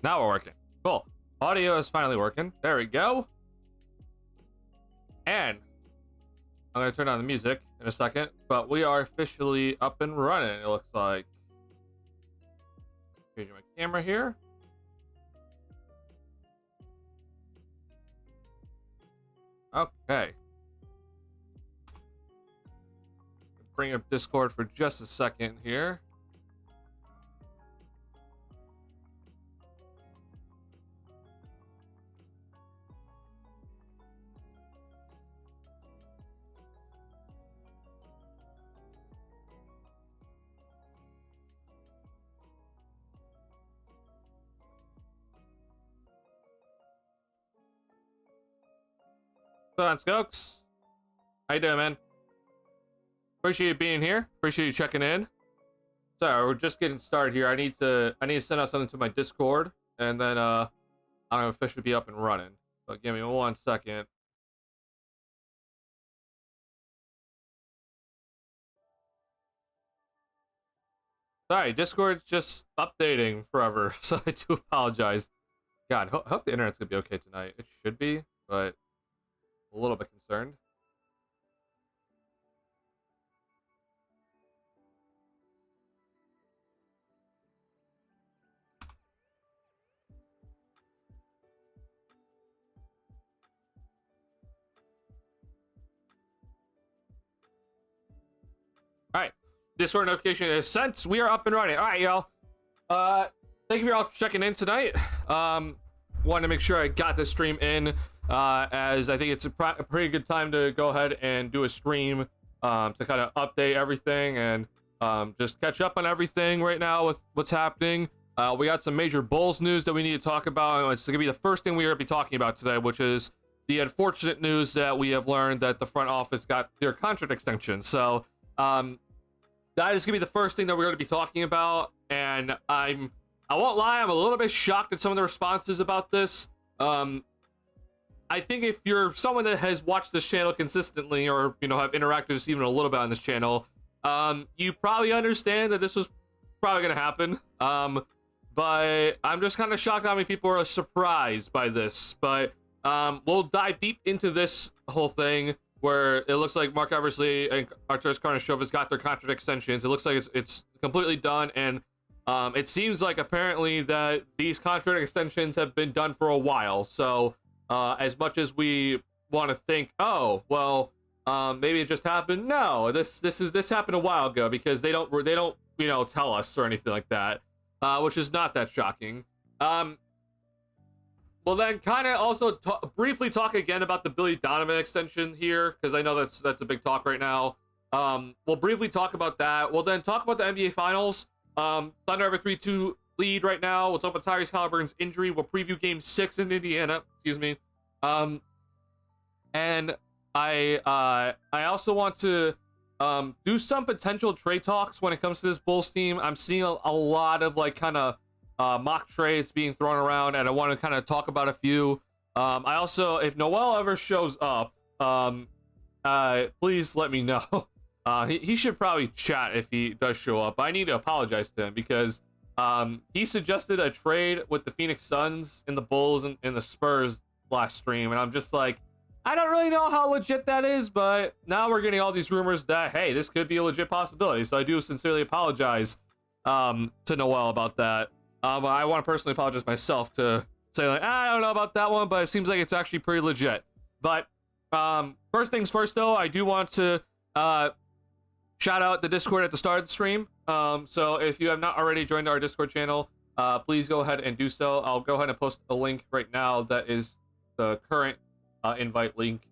Now we're working. Cool. Audio is finally working. There we go. And I'm going to turn on the music in a second, but we are officially up and running, it looks like. Changing my camera here. Okay. Bring up Discord for just a second here. What's on, Skokes? How you doing, man? Appreciate you being here. Appreciate you checking in. So we're just getting started here. I need to send out something to my Discord, and then I'm gonna officially be up and running. So give me 1 second. Sorry, Discord's just updating forever, so I do apologize. God, hope the internet's gonna be okay tonight. It should be, but a little bit concerned. All right, Discord notification is sent. We are up and running. All right, y'all. Thank you for all checking in tonight. Wanted to make sure I got this stream in, as I think it's a pretty good time to go ahead and do a stream to kind of update everything and just catch up on everything right now with what's happening. We got some major Bulls news that we need to talk about. It's going to be the first thing we're going to be talking about today, which is the unfortunate news that we have learned that the front office got their contract extension. So that is going to be the first thing that we're going to be talking about. And I won't lie, I'm a little bit shocked at some of the responses about this. I think if you're someone that has watched this channel consistently, or have interacted just even a little bit on this channel, you probably understand that this was probably going to happen. But I'm just kind of shocked how many people are surprised by this. But we'll dive deep into this whole thing, where it looks like Mark Eversley and Arturas Karnisovas got their contract extensions. It looks like it's completely done, and it seems like apparently that these contract extensions have been done for a while. So as much as we want to think, oh well, maybe it just happened. No, this happened a while ago, because they don't tell us or anything like that, which is not that shocking. Well, then kind of also briefly talk again about the Billy Donovan extension here, because I know that's a big talk right now. We'll briefly talk about that. We'll then talk about the NBA Finals. Thunder have a 3-2 lead right now. We'll talk about Tyrese Halliburton's injury. We'll preview Game 6 in Indiana. Excuse me. And I also want to do some potential trade talks when it comes to this Bulls team. I'm seeing a lot of kind of mock trades being thrown around, and I want to kind of talk about a few. I also, if Noel ever shows up, please let me know. He should probably chat if he does show up. I need to apologize to him, because he suggested a trade with the Phoenix Suns and the Bulls and the Spurs last stream, and I'm just like, I don't really know how legit that is, but now we're getting all these rumors that, hey, this could be a legit possibility. So I do sincerely apologize to Noel about that. I want to personally apologize myself to say, I don't know about that one, but it seems like it's actually pretty legit. But first things first, though, I do want to shout out the Discord at the start of the stream. So if you have not already joined our Discord channel, please go ahead and do so. I'll go ahead and post a link right now that is the current invite link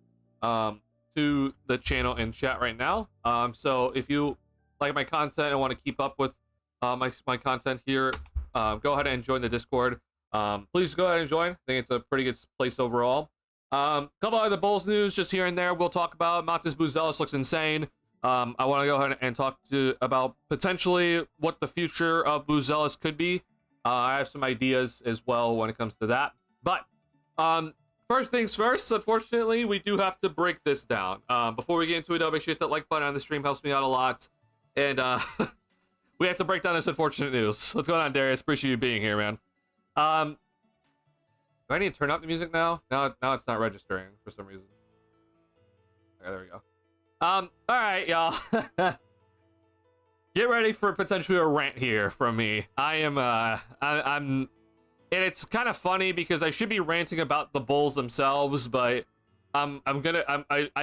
to the channel in chat right now. So if you like my content and want to keep up with my content here, go ahead and join the Discord. Please go ahead and join. I think it's a pretty good place overall. Couple other Bulls news just here and there we'll talk about. Montes Buzelis looks insane. I want to go ahead and talk about potentially what the future of Buzelis could be. I have some ideas as well when it comes to that. But first things first, unfortunately, we do have to break this down. Before we get into it, though, make sure you hit that like button on the stream. Helps me out a lot. And we have to break down this unfortunate news. What's going on, Darius? Appreciate you being here, man. Do I need to turn up the music now? Now it's not registering for some reason. Okay, there we go. All right, y'all. Get ready for potentially a rant here from me. I'm, and it's kind of funny because I should be ranting about the Bulls themselves, but I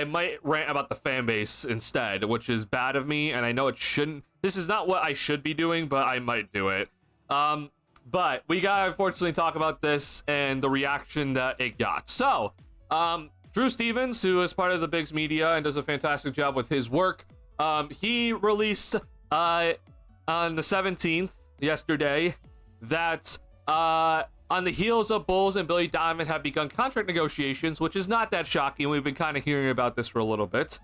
might rant about the fan base instead, which is bad of me, and I know it shouldn't. This is not what I should be doing, but I might do it. But we gotta unfortunately talk about this and the reaction that it got. So, Drew Stevens, who is part of the Bigs Media and does a fantastic job with his work, he released on the 17th, yesterday, that on the heels of Bulls and Billy Donovan have begun contract negotiations, which is not that shocking. We've been kind of hearing about this for a little bit.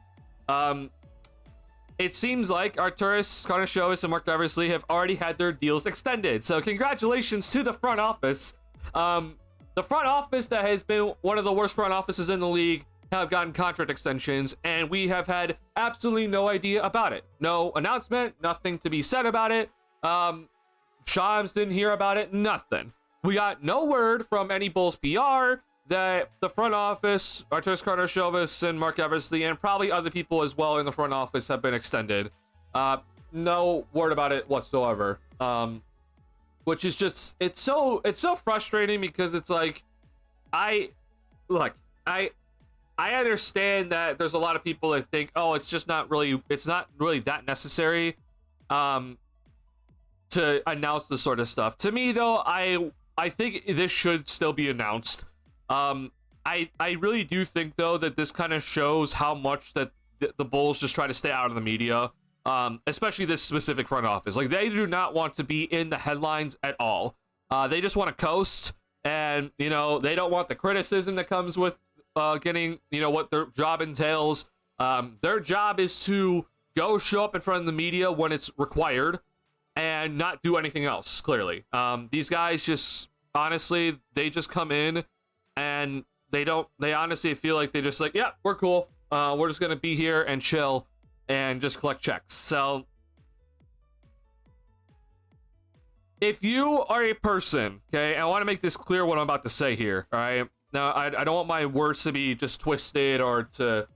It seems like Arturas Karnisovas and Mark Eversley have already had their deals extended. So congratulations to the front office. The front office that has been one of the worst front offices in the league have gotten contract extensions, and we have had absolutely no idea about it. No announcement, nothing to be said about it. Shams didn't hear about it, nothing. We got no word from any Bulls PR that the front office, Arturas Karnisovas and Mark Eversley, and probably other people as well in the front office have been extended. No word about it whatsoever. Which is just, it's so frustrating because it's like, I understand that there's a lot of people that think, oh, it's not really that necessary to announce this sort of stuff. To me though, I think this should still be announced. I really do think though that this kind of shows how much that the Bulls just try to stay out of the media, especially this specific front office. Like, they do not want to be in the headlines at all. They just want to coast, and they don't want the criticism that comes with getting what their job entails. Their job is to go show up in front of the media when it's required and not do anything else. Clearly, these guys just honestly, they just come in and they honestly feel like they just like, yeah, we're cool. We're just gonna be here and chill and just collect checks. So if you are a person, okay, and I want to make this clear what I'm about to say here, all right? Now, I don't want my words to be just twisted or to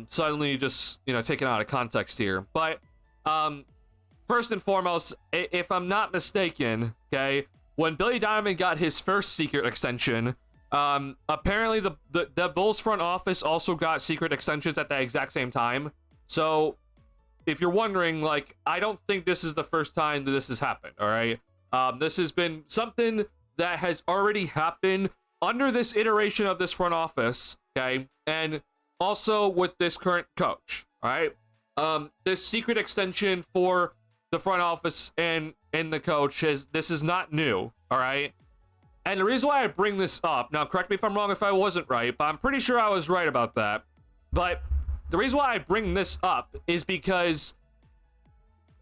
suddenly just, taken out of context here. But first and foremost, if I'm not mistaken, okay, when Billy Donovan got his first secret extension, apparently the Bulls front office also got secret extensions at the exact same time. So if you're wondering, like, I don't think this is the first time that this has happened, all right? This has been something that has already happened under this iteration of this front office, okay? And also with this current coach, all right? This secret extension for the front office and the coach this is not new, all right? And the reason why I bring this up, now correct me if I'm wrong if I wasn't right, but I'm pretty sure I was right about that. But the reason why I bring this up is because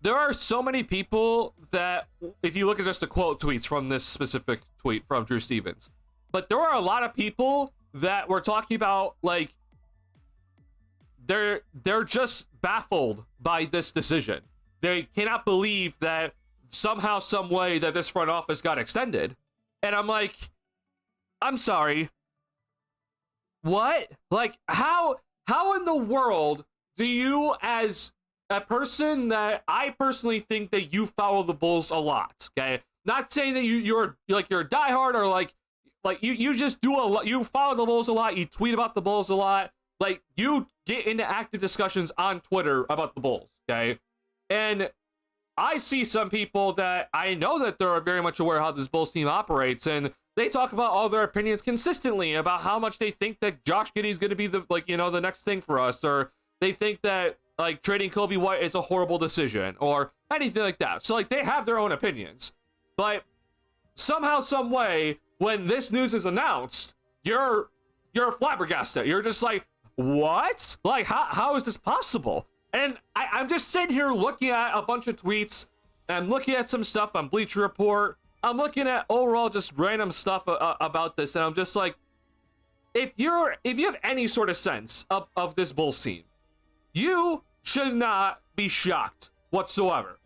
there are so many people that, if you look at just the quote tweets from this specific tweet from Drew Stevens, but there are a lot of people that we're talking about, like, they're just baffled by this decision. They cannot believe that somehow, some way that this front office got extended. And I'm like, I'm sorry. What? Like, how in the world do you, as a person that I personally think that you follow the Bulls a lot, okay? Not saying that you're a diehard or like you just do a lot, you follow the Bulls a lot, you tweet about the Bulls a lot, like you get into active discussions on Twitter about the Bulls, okay? And I see some people that I know that they're very much aware how this Bulls team operates, and they talk about all their opinions consistently about how much they think that Josh Giddey is going to be the next thing for us, or they think that like trading Kobe White is a horrible decision or anything like that. So like they have their own opinions, but somehow, some way, when this news is announced, you're flabbergasted. You're just like, what? Like how is this possible? And I'm just sitting here looking at a bunch of tweets, and I'm looking at some stuff on Bleacher Report. I'm looking at overall just random stuff about this, and I'm just like, if you have any sort of sense of this Bulls team, you should not be shocked whatsoever.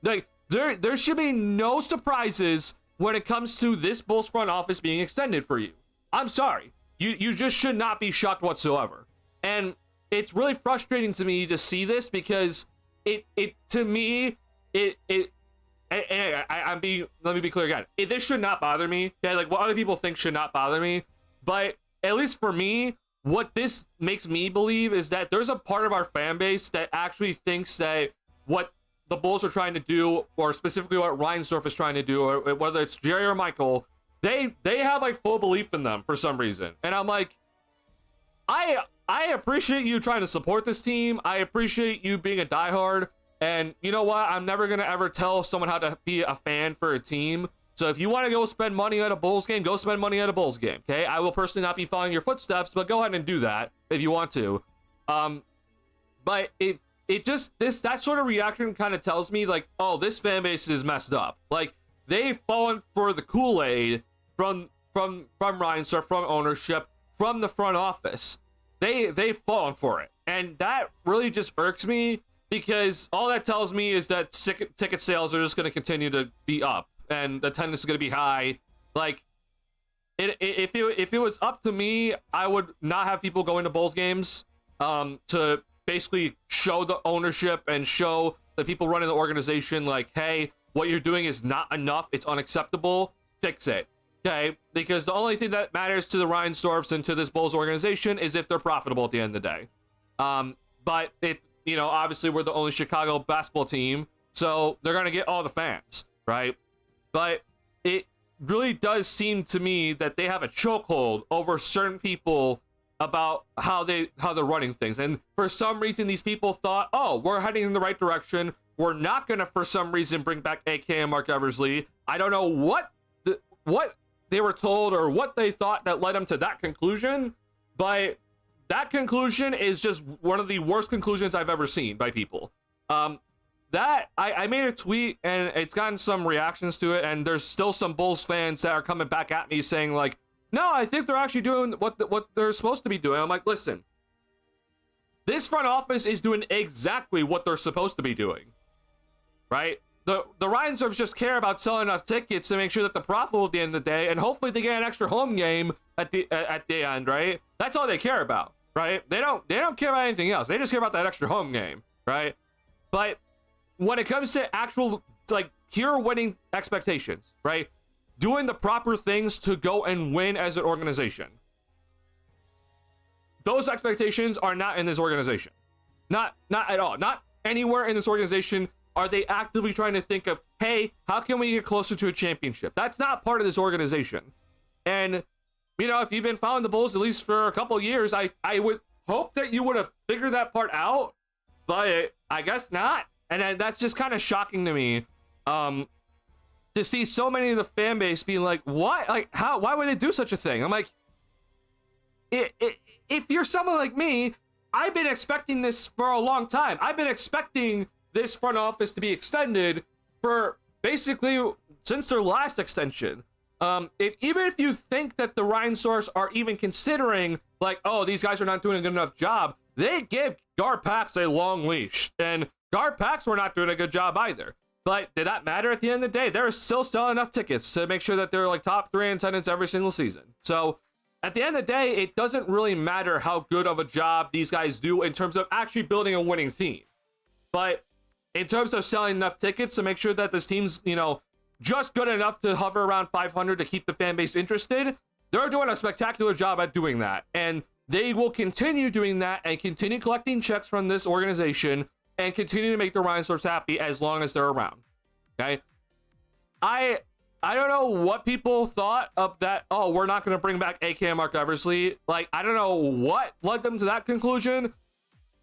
Like there should be no surprises when it comes to this Bulls front office being extended for you. I'm sorry. You just should not be shocked whatsoever. And it's really frustrating to me to see this because let me be clear again. This should not bother me. Okay? Like, what other people think should not bother me. But at least for me, what this makes me believe is that there's a part of our fan base that actually thinks that what the Bulls are trying to do, or specifically what Reinsdorf is trying to do, or whether it's Jerry or Michael, they have like full belief in them for some reason. And I'm like, I appreciate you trying to support this team. I appreciate you being a diehard. And you know what? I'm never going to ever tell someone how to be a fan for a team. So if you want to go spend money at a Bulls game, go spend money at a Bulls game. Okay. I will personally not be following your footsteps, but go ahead and do that if you want to. But that sort of reaction kind of tells me like, oh, this fan base is messed up. Like, they've fallen for the Kool-Aid from Reinsdorf, from ownership, from the front office. They've fallen for it. And that really just irks me, because all that tells me is that ticket sales are just going to continue to be up and attendance is going to be high. Like, if it was up to me, I would not have people going to Bulls games to basically show the ownership and show the people running the organization like, hey, what you're doing is not enough. It's unacceptable. Fix it. Okay? Because the only thing that matters to the Reinsdorfs and to this Bulls organization is if they're profitable at the end of the day. But obviously we're the only Chicago basketball team, so they're going to get all the fans, right? But it really does seem to me that they have a chokehold over certain people about how they're running things. And for some reason, these people thought, oh, we're heading in the right direction. We're not going to, for some reason, bring back AKME Mark Eversley. I don't know what they were told or what they thought that led them to that conclusion, but that conclusion is just one of the worst conclusions I've ever seen by people. I made a tweet and it's gotten some reactions to it, and there's still some Bulls fans that are coming back at me saying like, no, I think they're actually doing what they're supposed to be doing. I'm like, listen, this front office is doing exactly what they're supposed to be doing, right? The Reinsdorfs just care about selling enough tickets to make sure that they're profitable at the end of the day, and hopefully they get an extra home game at the end, right? That's all they care about, right? They don't care about anything else. They just care about that extra home game, right? But when it comes to actual, like, pure winning expectations, right? Doing the proper things to go and win as an organization, those expectations are not in this organization. Not at all. Not anywhere in this organization are they actively trying to think of, hey, how can we get closer to a championship? That's not part of this organization. And, if you've been following the Bulls at least for a couple of years, I would hope that you would have figured that part out, but I guess not. And that's just kind of shocking to me. To see so many of the fan base being like, what? Like, how? Why would they do such a thing? I'm like, if you're someone like me, I've been expecting this for a long time. I've been expecting this front office to be extended for basically since their last extension. Even if you think that the Reinsdorfs are even considering like, oh, these guys are not doing a good enough job, they give Garpax a long leash, and Garpax were not doing a good job either. But did that matter at the end of the day? They're still selling enough tickets to make sure that they're like top 3 in attendance every single season. So at the end of the day, it doesn't really matter how good of a job these guys do in terms of actually building a winning team. But in terms of selling enough tickets to make sure that this team's, just good enough to hover around 500 to keep the fan base interested, they're doing a spectacular job at doing that. And they will continue doing that and continue collecting checks from this organization and continue to make the Reinsdorfs happy as long as they're around. Okay? I don't know what people thought of that. Oh, we're not going to bring back AKME Mark Eversley. Like, I don't know what led them to that conclusion.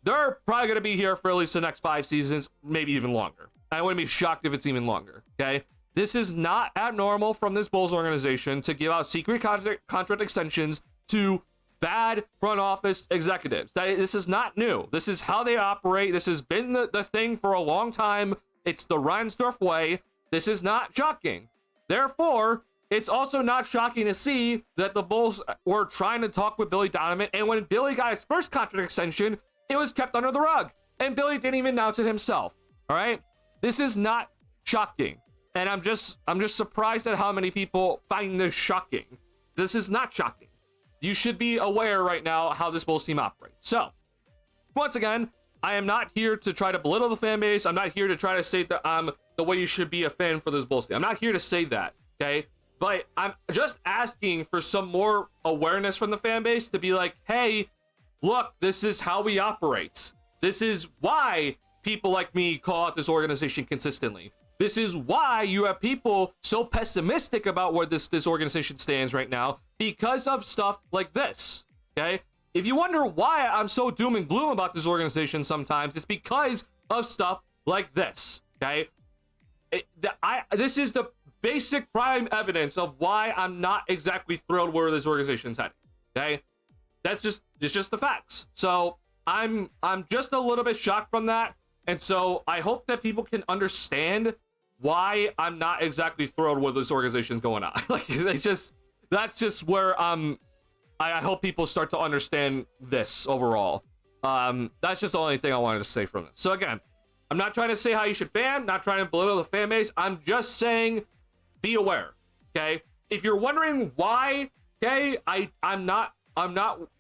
They're probably going to be here for at least the next 5 seasons, maybe even longer. I wouldn't be shocked if it's even longer. Okay? This is not abnormal from this Bulls organization to give out secret contract extensions to bad front office executives. This is not new. This is how they operate. This has been the thing for a long time. It's the Reinsdorf way. This is not shocking. Therefore, it's also not shocking to see that the Bulls were trying to talk with Billy Donovan, and when Billy got his first contract extension, it was kept under the rug, and Billy didn't even announce it himself. All right? This is not shocking. And I'm just surprised at how many people find this shocking. This is not shocking. You should be aware right now how this Bulls team operates. So, once again, I am not here to try to belittle the fan base. I'm not here to try to say that I'm the way you should be a fan for this Bulls team. I'm not here to say that, okay? But I'm just asking for some more awareness from the fan base to be like, hey, look, this is how we operate. This is why people like me call out this organization consistently. This is why you have people so pessimistic about where this organization stands right now, because of stuff like this, okay? If you wonder why I'm so doom and gloom about this organization sometimes, it's because of stuff like this, okay? This is the basic prime evidence of why I'm not exactly thrilled where this organization's heading, okay? It's just the facts. So I'm just a little bit shocked from that, and so I hope that people can understand why I'm not exactly thrilled with this organization's going on. Like, that's just where I hope people start to understand this overall. That's just the only thing I wanted to say from this. So again, I'm not trying to say how you should fan, not trying to belittle the fan base. I'm just saying, be aware, okay? If you're wondering why, okay, I'm not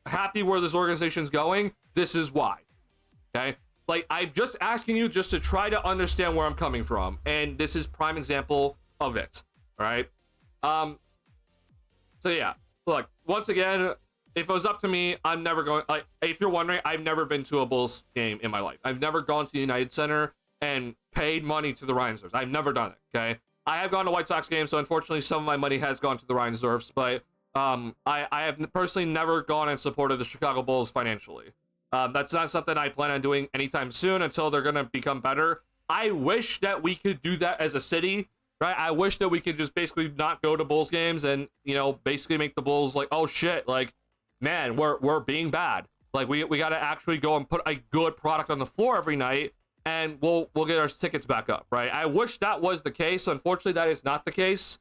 happy where this organization's going, this is why, okay? Like, I'm just asking you just to try to understand where I'm coming from, and this is prime example of it, all right? So yeah, look, once again, if it was up to me, I'm never going, like, if you're wondering, I've never been to a Bulls game in my life. I've never gone to the United Center and paid money to the Reinsdorfs. I've never done it, okay? I have gone to White Sox games, so unfortunately some of my money has gone to the Reinsdorfs, but I have personally never gone and supported the Chicago Bulls financially. That's not something I plan on doing anytime soon until they're going to become better. I wish that we could do that as a city, right? I wish that we could just basically not go to Bulls games and, you know, basically make the Bulls like, oh shit, like, man, we're being bad. Like, we got to actually go and put a good product on the floor every night, and we'll get our tickets back up, right? I wish that was the case. Unfortunately, that is not the case.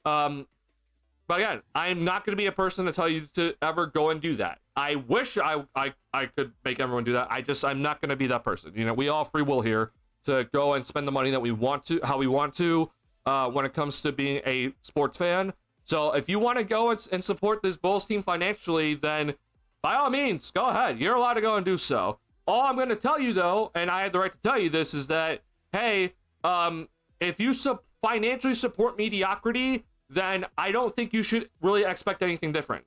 But again, I'm not going to be a person to tell you to ever go and do that. I wish I could make everyone do that. I'm not going to be that person. You know, we all free will here to go and spend the money that we want to, how we want to, when it comes to being a sports fan. So if you want to go and support this Bulls team financially, then by all means, go ahead. You're allowed to go and do so. All I'm going to tell you, though, and I have the right to tell you this, is that, hey, if you financially support mediocrity, then I don't think you should really expect anything different,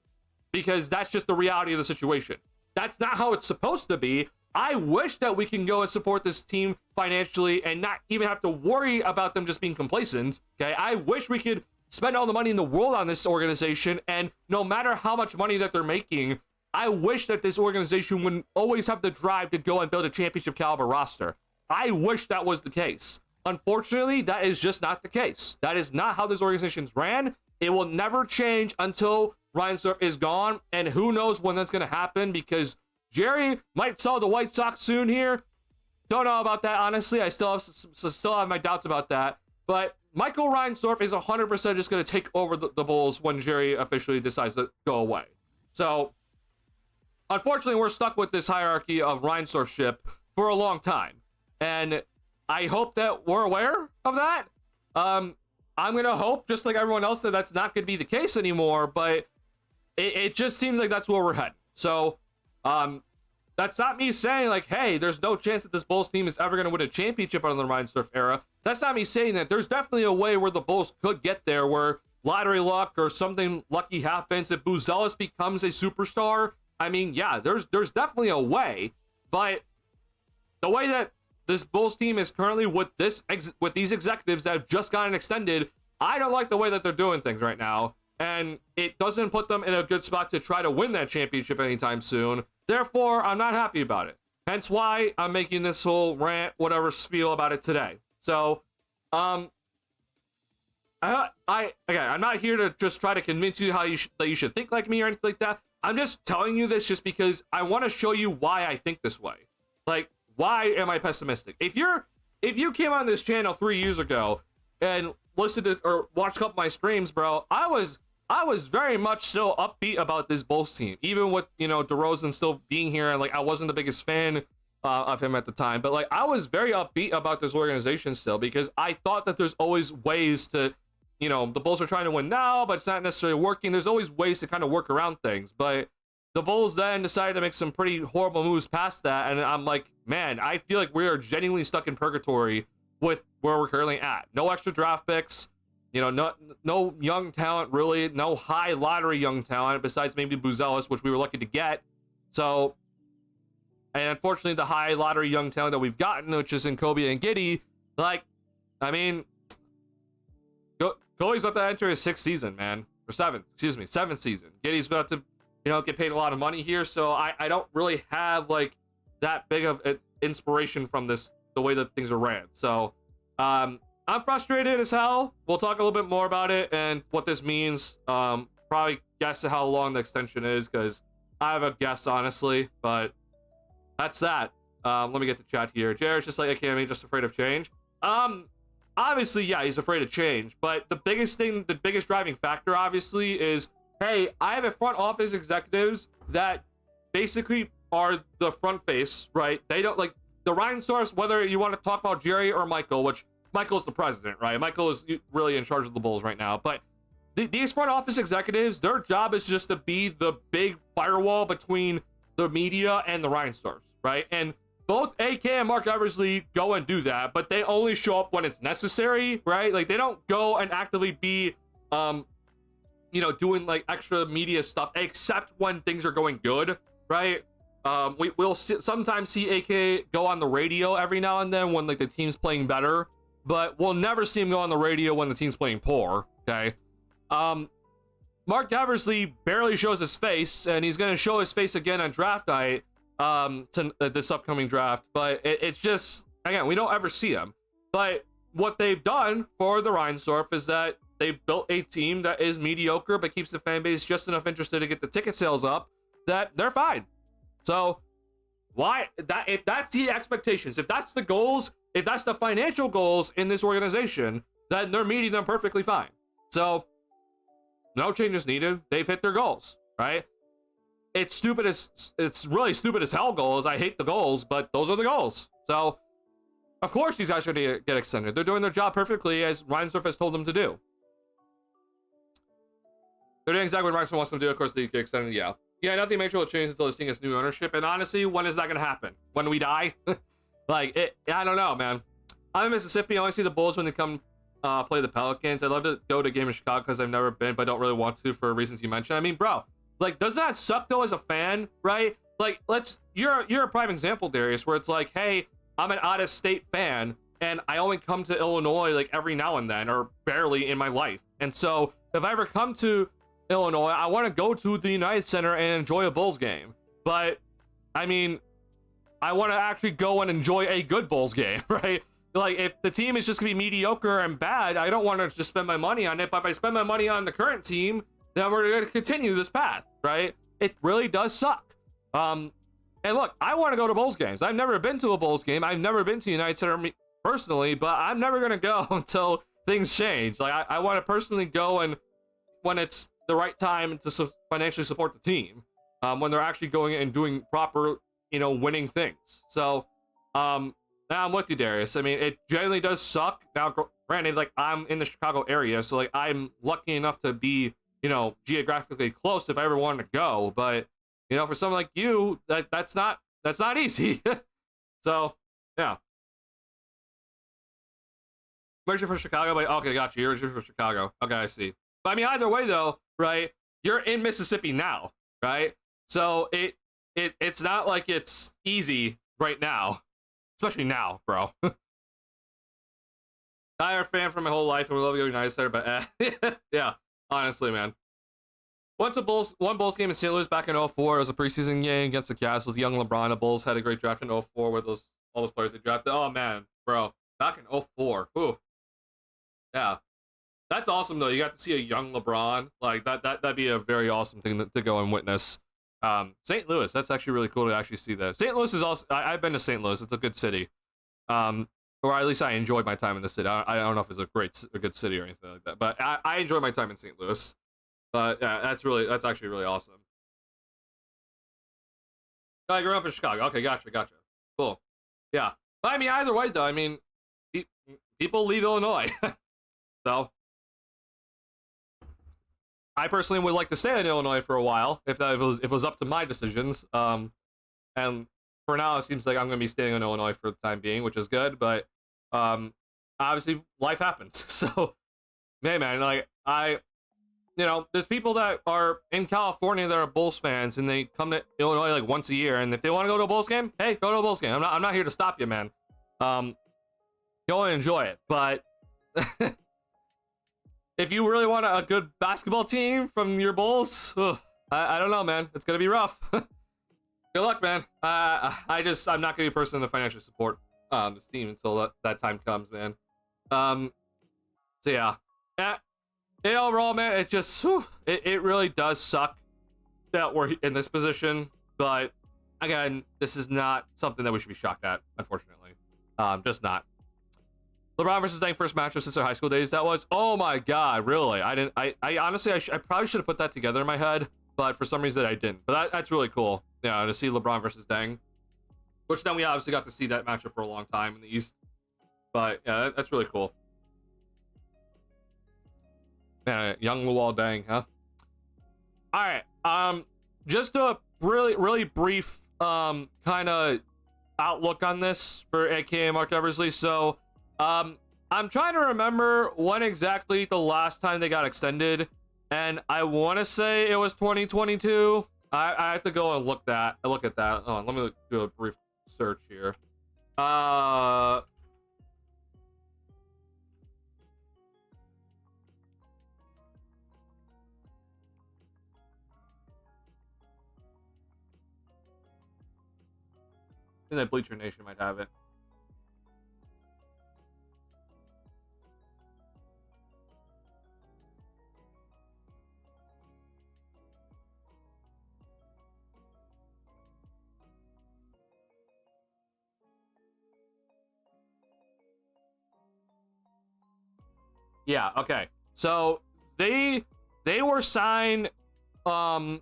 because that's just the reality of the situation. That's not how it's supposed to be. I wish that we can go and support this team financially and not even have to worry about them just being complacent, okay? I wish we could spend all the money in the world on this organization, and no matter how much money that they're making, I wish that this organization would always have the drive to go and build a championship caliber roster. I wish that was the case. Unfortunately, that is just not the case. That is not how this organization's ran. It will never change until Reinsdorf is gone, and who knows when that's going to happen, because Jerry might sell the White Sox soon here. Don't know about that, honestly. I still have my doubts about that. But Michael Reinsdorf is 100% just going to take over the Bulls when Jerry officially decides to go away. So, unfortunately, we're stuck with this hierarchy of Reinsdorfship for a long time. And I hope that we're aware of that. I'm going to hope, just like everyone else, that that's not going to be the case anymore, but it just seems like that's where we're heading. So, that's not me saying, like, hey, there's no chance that this Bulls team is ever going to win a championship under the Reinsdorf era. That's not me saying that. There's definitely a way where the Bulls could get there, where lottery luck or something lucky happens. If Buzelis becomes a superstar, I mean, yeah, there's definitely a way. But the way that this Bulls team is currently with these executives that have just gotten extended, I don't like the way that they're doing things right now, and it doesn't put them in a good spot to try to win that championship anytime soon. Therefore, I'm not happy about it. Hence why I'm making this whole rant, whatever spiel about it today. So, I'm not here to just try to convince you that you should think like me or anything like that. I'm just telling you this just because I want to show you why I think this way. Like, why am I pessimistic? If you came on this channel 3 years ago and listened to or watched a couple of my streams, bro, I was very much still upbeat about this Bulls team, even with, you know, DeRozan still being here, and like I wasn't the biggest fan of him at the time, but like I was very upbeat about this organization still because I thought that there's always ways to, you know, the Bulls are trying to win now, but it's not necessarily working. There's always ways to kind of work around things, but the Bulls then decided to make some pretty horrible moves past that, and I'm like, man, I feel like we are genuinely stuck in purgatory with where we're currently at. No extra draft picks, you know, no young talent really, no high lottery young talent besides maybe Buzelis, which we were lucky to get. So, and unfortunately, the high lottery young talent that we've gotten, which is in Kobe and Giddey, like, I mean, Kobe's about to enter his 6th season, man, or 7th season. Giddey's about to, you know, get paid a lot of money here, so I don't really have like that big of an inspiration from this, the way that things are ran. So I'm frustrated as hell. We'll talk a little bit more about it and what this means. Probably guess at how long the extension is, because I have a guess honestly, but that's that. Let me get to chat here. Jared's just like AKME, just afraid of change. Obviously, yeah, he's afraid of change, but the biggest driving factor obviously is, hey, I have a front office executives that basically are the front face, right? They don't like the Reinsdorfs, whether you want to talk about Jerry or Michael, which Michael's the president, right? Michael is really in charge of the Bulls right now, but these front office executives, their job is just to be the big firewall between the media and the Reinsdorfs, right? And both AK and Mark Eversley go and do that, but they only show up when it's necessary, right? Like they don't go and actively be you know, doing like extra media stuff except when things are going good, right? We'll sometimes see AK go on the radio every now and then when like the team's playing better, but we'll never see him go on the radio when the team's playing poor, okay? Mark Eversley barely shows his face, and he's going to show his face again on draft night, this upcoming draft, but it's just, again, we don't ever see him. But what they've done for the Reinsdorf is that they've built a team that is mediocre but keeps the fan base just enough interested to get the ticket sales up, that they're fine. So why that, if that's the expectations, if that's the goals, if that's the financial goals in this organization, then they're meeting them perfectly fine. So no changes needed. They've hit their goals, right? It's really stupid as hell goals. I hate the goals, but those are the goals. So of course these guys are going to get extended. They're doing their job perfectly as Reinsdorf has told them to do. They're doing exactly what Reinsdorf wants them to do. Of course they get extended. Yeah, nothing major will change until this thing has new ownership. And honestly, when is that going to happen? When we die? Like, I don't know, man. I'm in Mississippi. I only see the Bulls when they come play the Pelicans. I'd love to go to a game in Chicago because I've never been, but don't really want to for reasons you mentioned. I mean, bro, like, doesn't that suck though as a fan, right? Like, you're a prime example, Darius, where it's like, hey, I'm an out-of-state fan, and I only come to Illinois like every now and then, or barely in my life. And so if I ever come to Illinois, I want to go to the United Center and enjoy a Bulls game. But I mean, I want to actually go and enjoy a good Bulls game, right? Like, if the team is just gonna be mediocre and bad, I don't want to just spend my money on it. But if I spend my money on the current team, then we're going to continue this path, right? It really does suck. And look, I want to go to Bulls games. I've never been to a Bulls game. I've never been to United Center personally, but I'm never going to go until things change. Like, I want to personally go and when it's the right time to financially support the team, when they're actually going and doing proper, you know, winning things. So, now I'm with you, Darius. I mean, it generally does suck. Now, granted, like, I'm in the Chicago area, so like I'm lucky enough to be, you know, geographically close if I ever wanted to go. But you know, for someone like you, that's not easy. So yeah. Register for Chicago, but okay, got you. You're registered for Chicago. Okay, I see. But I mean, either way though, right? You're in Mississippi now, right? So it's not like it's easy right now, especially now, bro. I'm a fan for my whole life, and we love you, United Center, but yeah, honestly, man. One Bulls game in St. Louis back in 04. It was a preseason game against the Cavs with young LeBron. The Bulls had a great draft in 04 with all those players they drafted. Oh man, bro, back in 04. Ooh, yeah. That's awesome though. You got to see a young LeBron. Like that'd be a very awesome thing to go and witness. St. Louis, that's actually really cool to actually see that. St. Louis is also, I've been to St. Louis. It's a good city. Or at least I enjoyed my time in the city. I don't know if it's a good city or anything like that, but I enjoyed my time in St. Louis. But yeah, that's actually really awesome. I grew up in Chicago. Okay, gotcha. Cool. Yeah. But I mean, either way, though, I mean, people leave Illinois. So, I personally would like to stay in Illinois for a while if it was up to my decisions. And for now, it seems like I'm going to be staying in Illinois for the time being, which is good. But obviously, life happens. So, man, like there's people that are in California that are Bulls fans, and they come to Illinois like once a year. And if they want to go to a Bulls game, hey, go to a Bulls game. I'm not here to stop you, man. Go and enjoy it. But if you really want a good basketball team from your Bulls, I don't know, man. It's gonna be rough. Good luck, man. I'm not gonna be a person to financially support this team until that time comes, man. So yeah. Overall, man, it just it really does suck that we're in this position. But again, this is not something that we should be shocked at, unfortunately. Just not. LeBron versus Deng first matchup since their high school days. That was, oh my god, really? I honestly, I probably should have put that together in my head, but for some reason I didn't. But that's really cool, yeah, to see LeBron versus Deng. Which then we obviously got to see that matchup for a long time in the East. But yeah, that's really cool. Yeah, young Luol Deng, huh? All right, just a really brief kind of outlook on this for AKA Mark Eversley. So I'm trying to remember when exactly the last time they got extended, and I want to say it was 2022. I have to go and look at that. Oh, let me do a brief search here. I think that Bleacher Nation might have it. Yeah, okay. So they were signed in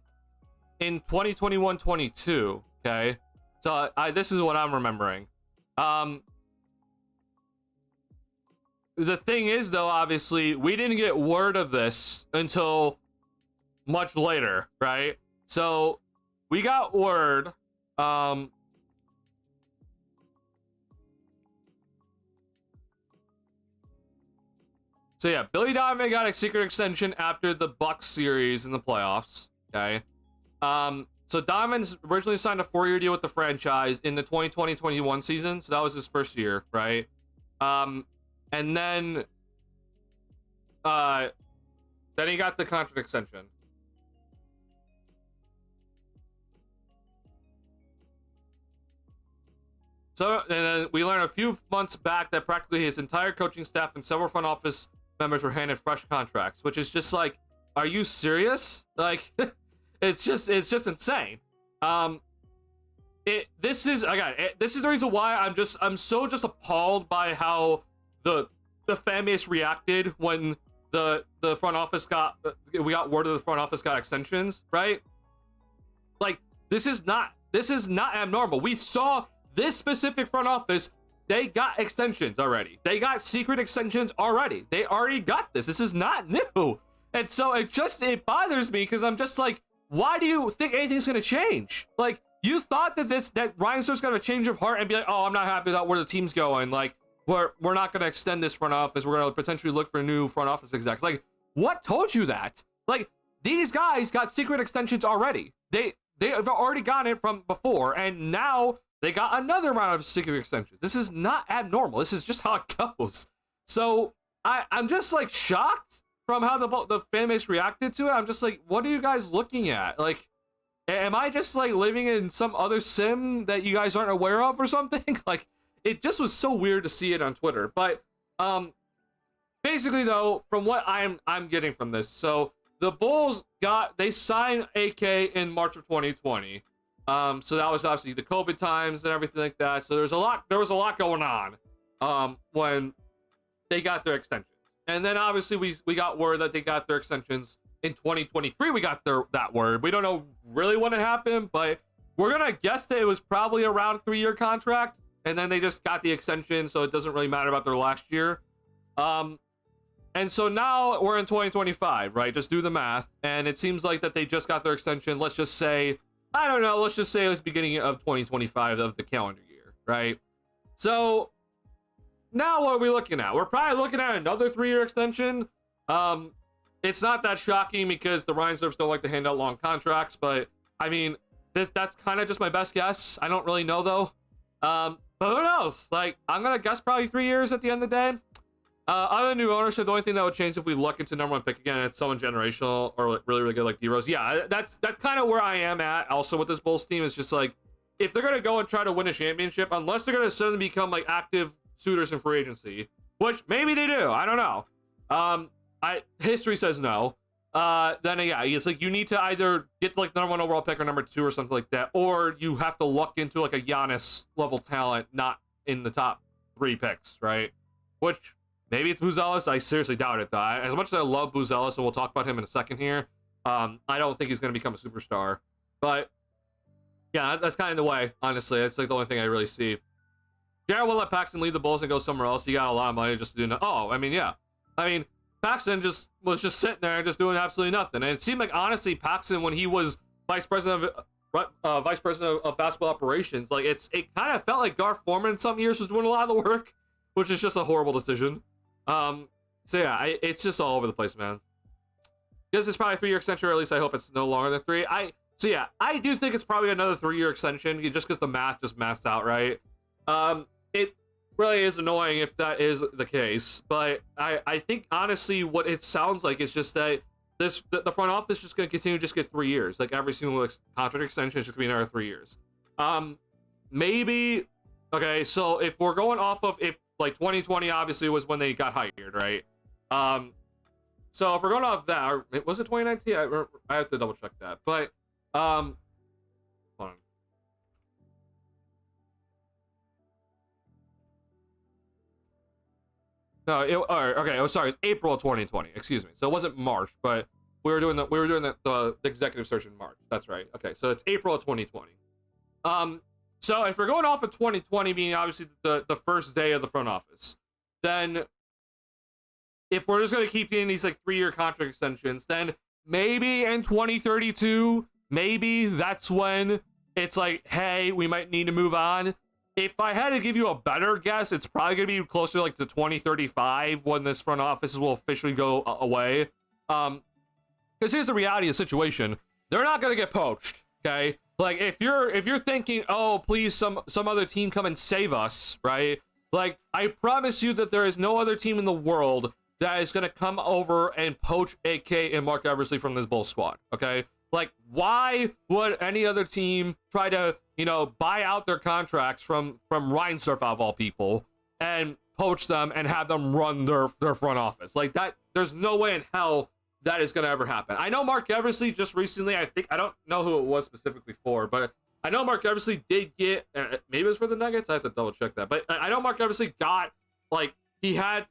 2021-22, okay? So this is what I'm remembering. The thing is, though, obviously, we didn't get word of this until much later, right? So we got word so yeah, Billy Donovan got a secret extension after the Bucks series in the playoffs, okay? So Donovan's originally signed a 4-year deal with the franchise in the 2020-21 season, so that was his first year, right? And then he got the contract extension. So and then we learned a few months back that practically his entire coaching staff and several front office members were handed fresh contracts, which is just like, are you serious? Like, it's just insane. This is the reason why I'm so appalled by how the fan base reacted when the front office we got word of the front office got extensions, right? Like, this is not abnormal. We saw this specific front office, they got extensions already. They got secret extensions already. They already got this. This is not new. And so it bothers me because I'm just like, why do you think anything's gonna change? Like, you thought that Ryan Stark's gonna change of heart and be like, oh, I'm not happy about where the team's going. Like, we're not gonna extend this front office. We're gonna potentially look for new front office execs. Like, what told you that? Like, these guys got secret extensions already. They've already gotten it from before, and now they got another round of secret extensions. This is not abnormal. This is just how it goes. So I'm just like shocked from how the fan base reacted to it. I'm just like, what are you guys looking at? Like, am I just like living in some other sim that you guys aren't aware of or something? Like, it just was so weird to see it on Twitter. But basically though, from what I'm getting from this, so the Bulls they signed AK in March of 2020. So that was obviously the COVID times and everything like that. So there was a lot going on when they got their extensions. And then obviously we got word that they got their extensions in 2023. We got that word. We don't know really when it happened, but we're gonna guess that it was probably around a 3-year contract, and then they just got the extension, so it doesn't really matter about their last year. And so now we're in 2025, right? Just do the math, and it seems like that they just got their extension. Let's just say, I don't know, let's just say it was beginning of 2025 of the calendar year, right? So now what are we looking at? We're probably looking at another 3-year extension. It's not that shocking because the Reinsdorfs don't like to hand out long contracts, but I mean, that's kind of just my best guess. I don't really know though. But who knows? Like, I'm gonna guess probably 3 years at the end of the day. Other than new ownership, the only thing that would change if we look into number 1 pick again, and it's someone generational or like really good like D-Rose. Yeah, that's kind of where I am at. Also with this Bulls team, is just like, if they're gonna go and try to win a championship, unless they're gonna suddenly become like active suitors in free agency, which maybe they do. I don't know. History says no. Then yeah, it's like you need to either get like number 1 overall pick or number 2 or something like that, or you have to luck into like a Giannis level talent, not in the top 3 picks, right? Which maybe it's Buzelis. I seriously doubt it though. As much as I love Buzelis, and we'll talk about him in a second here, I don't think he's going to become a superstar. But yeah, that's kind of the way. Honestly, that's like the only thing I really see. Jared will let Paxton leave the Bulls and go somewhere else. He got a lot of money just to do no. Oh, I mean, yeah. I mean, Paxton was just sitting there and just doing absolutely nothing. And it seemed like, honestly, Paxton, when he was vice president of basketball operations, like it kind of felt like Gar Forman in some years was doing a lot of the work, which is just a horrible decision. So yeah, it's just all over the place, man. This is probably a 3-year extension, or at least I hope it's no longer than 3. So yeah, I do think it's probably another 3-year extension, just because the math just maths out, right? It really is annoying if that is the case, but I think honestly what it sounds like is just that the front office is just going to continue to just get 3 years. Like every single contract extension is just going to be another 3 years. Maybe, okay, so if we're going off of, if like 2020 obviously was when they got hired, right? So if we're going off that, or was it 2019? I have to double check that, but hold on. No, okay. Oh, sorry. It's April of 2020. Excuse me. So it wasn't March, but we were doing the executive search in March. That's right. Okay, so it's April of 2020. So if we're going off of 2020 being obviously the first day of the front office, then if we're just gonna keep getting these like 3-year contract extensions, then maybe in 2032, maybe that's when it's like, hey, we might need to move on. If I had to give you a better guess, it's probably going to be closer like to 2035 when this front office will officially go away. Because here's the reality of the situation. They're not going to get poached, okay? Like, if you're thinking, oh, please, some other team come and save us, right? Like, I promise you that there is no other team in the world that is going to come over and poach AK and Mark Eversley from this Bulls squad, okay? Like, why would any other team try to, you know, buy out their contracts from Reinsdorf of all people and poach them and have them run their front office? Like, that, there's no way in hell that is going to ever happen. I know Mark Eversley just recently, I don't know who it was specifically for, but I know Mark Eversley did get, maybe it was for the Nuggets, I have to double check that, but I know Mark Eversley got, like, he had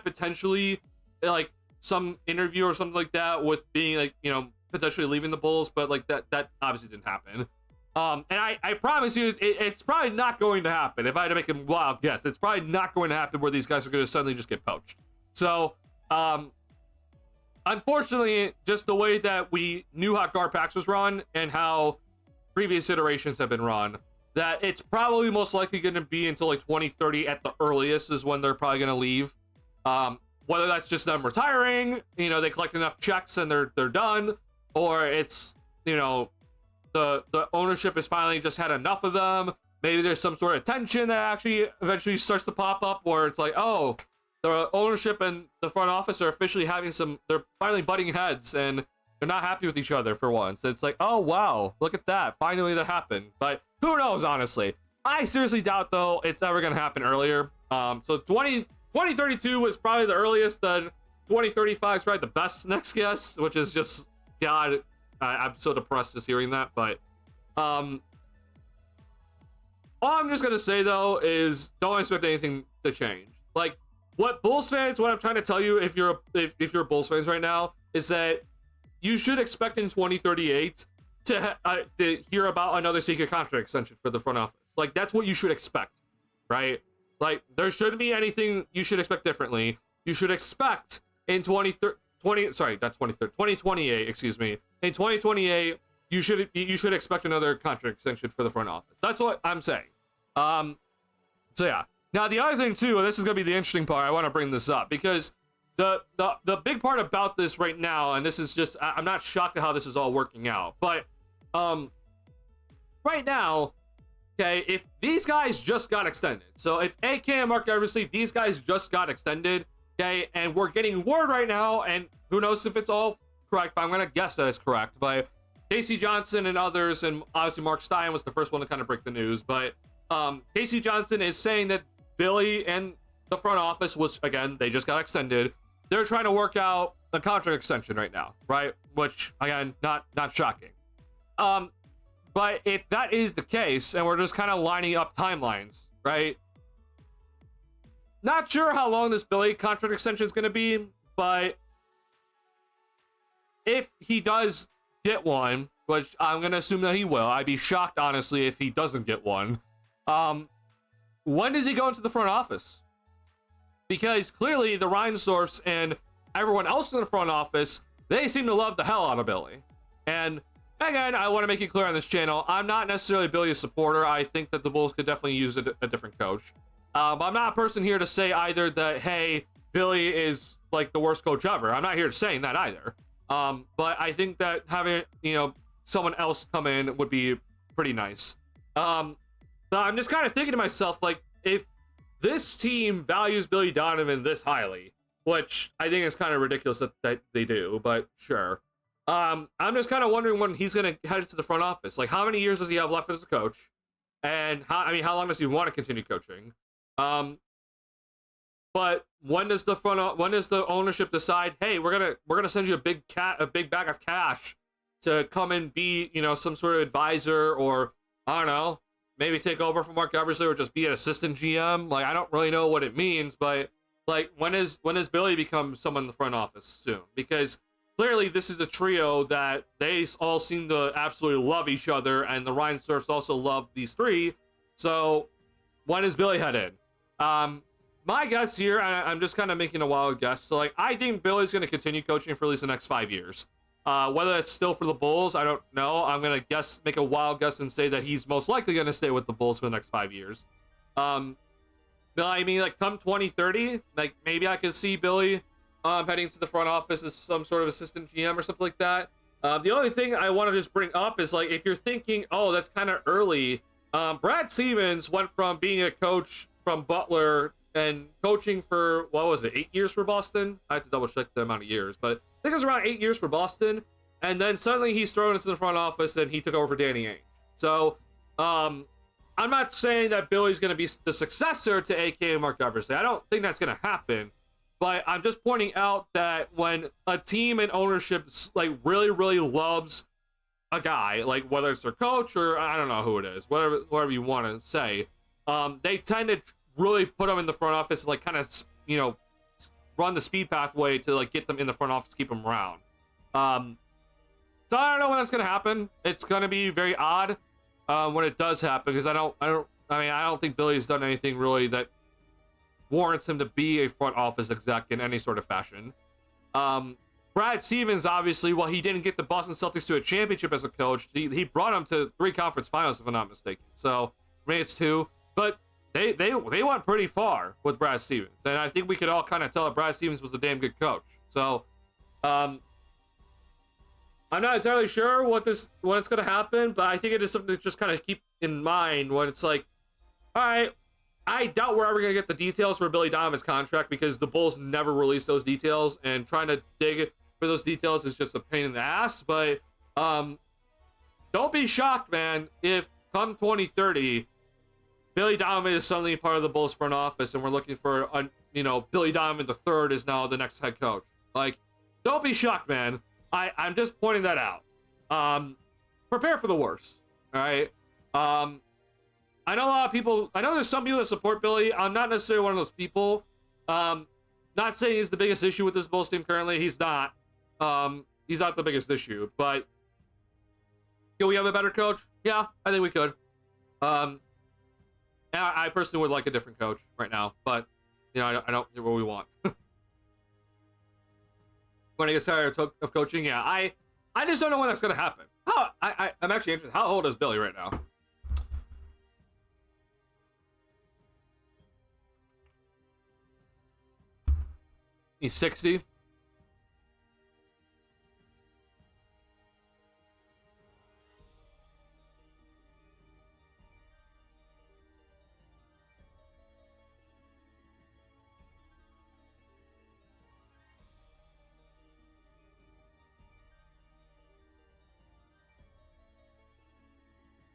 potentially, like, some interview or something like that with being, like, you know, potentially leaving the Bulls, but like that obviously didn't happen. And I promise you, it's probably not going to happen. If I had to make a wild guess, it's probably not going to happen where these guys are going to suddenly just get poached. So, unfortunately, just the way that we knew how Garpax was run and how previous iterations have been run, that it's probably most likely going to be until like 2030 at the earliest is when they're probably going to leave. Whether that's just them retiring, you know, they collect enough checks and they're done, or it's, you know, the ownership has finally just had enough of them. Maybe there's some sort of tension that actually eventually starts to pop up where it's like, oh, the ownership and the front office are officially having they're finally butting heads and they're not happy with each other for once. It's like, oh, wow, look at that. Finally that happened. But who knows, honestly. I seriously doubt, though, it's ever going to happen earlier. So 2032 was probably the earliest. Then 2035 is probably the best next guess, which is just, God, I'm so depressed just hearing that. But all I'm just gonna say though is don't expect anything to change. Like, what I'm trying to tell you, if you're Bulls fans right now, is that you should expect in 2038 to hear about another secret contract extension for the front office. Like, that's what you should expect, right? Like, there shouldn't be anything you should expect differently. You should expect in 2028, excuse me. In 2028, you should expect another contract extension for the front office. That's what I'm saying. So yeah. Now the other thing too, and this is gonna be the interesting part, I want to bring this up because the big part about this right now, and this is just, I'm not shocked at how this is all working out, but right now, okay, if these guys just got extended, so if AK and Mark Eversley, these guys just got extended, okay, and we're getting word right now, and who knows if it's all correct, but I'm gonna guess that it's correct, but Casey Johnson and others, and obviously Mark Stein was the first one to kind of break the news, but Casey Johnson is saying that Billy and the front office was, again, they just got extended. They're trying to work out a contract extension right now, right? Which, again, not shocking. But if that is the case, and we're just kind of lining up timelines, right? Not sure how long this Billy contract extension is going to be, but if he does get one, which I'm going to assume that he will, I'd be shocked, honestly, if he doesn't get one. When does he go into the front office? Because clearly the Reinsdorfs and everyone else in the front office, they seem to love the hell out of Billy. And again, I want to make it clear on this channel, I'm not necessarily Billy's supporter. I think that the Bulls could definitely use a different coach. But I'm not a person here to say either that, hey, Billy is like the worst coach ever. I'm not here to saying that either. But I think that having, someone else come in would be pretty nice. So I'm just kind of thinking to myself, like, if this team values Billy Donovan this highly, which I think is kind of ridiculous that they do, but sure. I'm just kind of wondering when he's going to head into the front office. Like, how many years does he have left as a coach? And how long does he want to continue coaching? But when does the ownership decide, hey, we're gonna send you a big bag of cash to come and be, some sort of advisor, or I don't know, maybe take over from Mark Eversley, or just be an assistant GM. Like, I don't really know what it means, but like, when does Billy become someone in the front office soon? Because clearly this is the trio that they all seem to absolutely love each other, and the Reinsdorfs also love these three. So when does Billy head in? My guess here, I'm just kind of making a wild guess. So, like, I think Billy's going to continue coaching for at least the next 5 years. Whether it's still for the Bulls, I don't know. I'm going to make a wild guess and say that he's most likely going to stay with the Bulls for the next 5 years. I mean, like, come 2030, like, maybe I could see Billy heading to the front office as some sort of assistant GM or something like that. The only thing I want to just bring up is, like, if you're thinking, oh, that's kind of early, Brad Stevens went from being a coach from Butler and coaching for, what was it, 8 years for Boston? I have to double check the amount of years, but I think it was around 8 years for Boston. And then suddenly he's thrown into the front office and he took over for Danny Ainge. So, I'm not saying that Billy's going to be the successor to AK and Mark Eversley. I don't think that's going to happen. But I'm just pointing out that when a team and ownership, like, really, really loves a guy, like, whether it's their coach or I don't know who it is, whatever you want to say, they tend to really put them in the front office, like, kind of, run the speed pathway to, like, get them in the front office, keep them around. So I don't know when that's gonna happen. It's gonna be very odd when it does happen, because I don't think Billy's done anything really that warrants him to be a front office exec in any sort of fashion. Brad Stevens, obviously, while he didn't get the Boston Celtics to a championship as a coach, he brought them to 3 conference finals, if I'm not mistaken. So maybe it's 2, but they went pretty far with Brad Stevens, and I think we could all kind of tell that Brad Stevens was a damn good coach. So, I'm not entirely sure when it's gonna happen, but I think it is something to just kind of keep in mind when it's like, all right, I doubt we're ever gonna get the details for Billy Donovan's contract, because the Bulls never released those details, and trying to dig for those details is just a pain in the ass. But don't be shocked, man, if come 2030. Billy Donovan is suddenly part of the Bulls front office, and we're looking for, Billy Donovan III is now the next head coach. Like, don't be shocked, man. I'm just pointing that out. Prepare for the worst, all right? I know a lot of people, I know there's some people that support Billy. I'm not necessarily one of those people. Not saying he's the biggest issue with this Bulls team currently. He's not. He's not the biggest issue, but Can we have a better coach? Yeah, I think we could. I personally would like a different coach right now, but you know, I don't get what we want. When I get tired of coaching, yeah, I just don't know when that's gonna happen. I'm actually interested. How old is Billy right now? He's 60.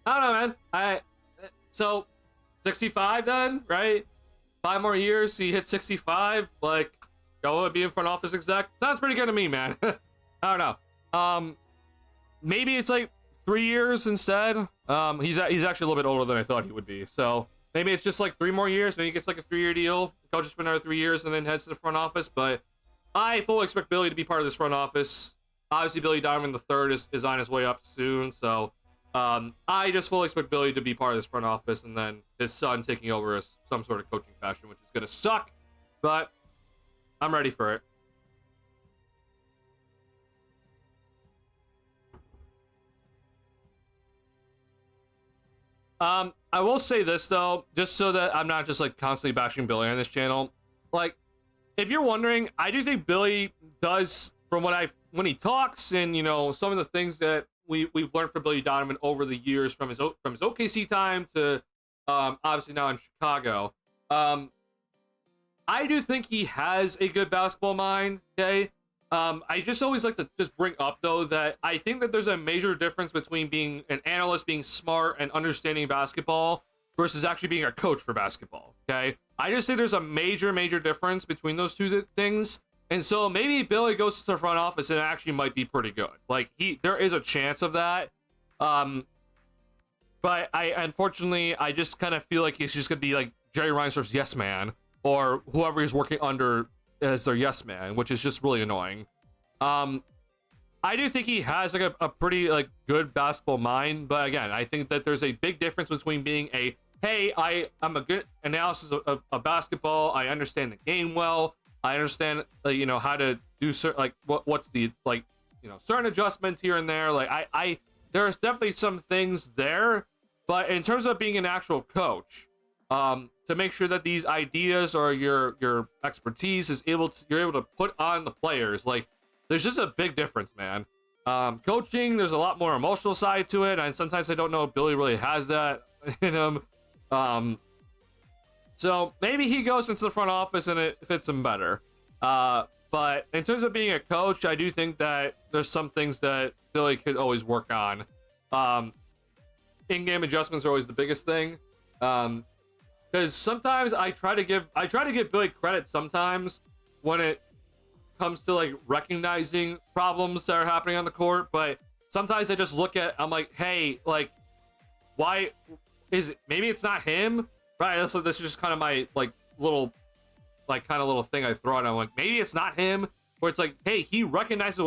I don't know, man. So 65 then, right? 5 more years, he hit 65. Like, go and be in front office exec. Sounds pretty good to me, man. I don't know. Maybe it's like 3 years instead. He's actually a little bit older than I thought he would be. So maybe it's just like 3 more years. Maybe he gets like a 3-year deal, coaches for another 3 years, and then heads to the front office. But I fully expect Billy to be part of this front office. Obviously, Billy Donovan III is on his way up soon, so I just fully expect Billy to be part of this front office, and then his son taking over as some sort of coaching fashion, which is gonna suck, but I'm ready for it. I will say this though, just so that I'm not just like constantly bashing Billy on this channel. Like, if you're wondering, I do think Billy does, from when he talks and, you know, some of the things that we've learned from Billy Donovan over the years, from his OKC time to obviously now in Chicago. I do think he has a good basketball mind. Okay. I just always like to just bring up though that I think that there's a major difference between being an analyst, being smart and understanding basketball, versus actually being a coach for basketball. Okay. I just think there's a major difference between those two things. And so maybe Billy goes to the front office and it actually might be pretty good. Like, there is a chance of that. But unfortunately, I just kind of feel like he's just gonna be like Jerry Reinsdorf's yes man, or whoever he's working under as their yes man, which is just really annoying. I do think he has like a pretty like good basketball mind, but again, I think that there's a big difference between being a, hey, I'm a good analysis of basketball, I understand the game well, I understand you know, how to do certain, like what's the, like, you know, certain adjustments here and there. Like I there's definitely some things there, but in terms of being an actual coach, to make sure that these ideas or your expertise is you're able to put on the players, like, there's just a big difference, man. Coaching, there's a lot more emotional side to it, and sometimes I don't know if Billy really has that in him. So maybe he goes into the front office and it fits him better. But in terms of being a coach, I do think that there's some things that Billy could always work on. In-game adjustments are always the biggest thing. Because sometimes I try to give Billy credit sometimes when it comes to like recognizing problems that are happening on the court, but sometimes I just look at, I'm like, hey, like, why is it, maybe it's not him, right? This is just kind of my like little thing I throw out. I'm like, maybe it's not him, where it's like, hey, he recognizes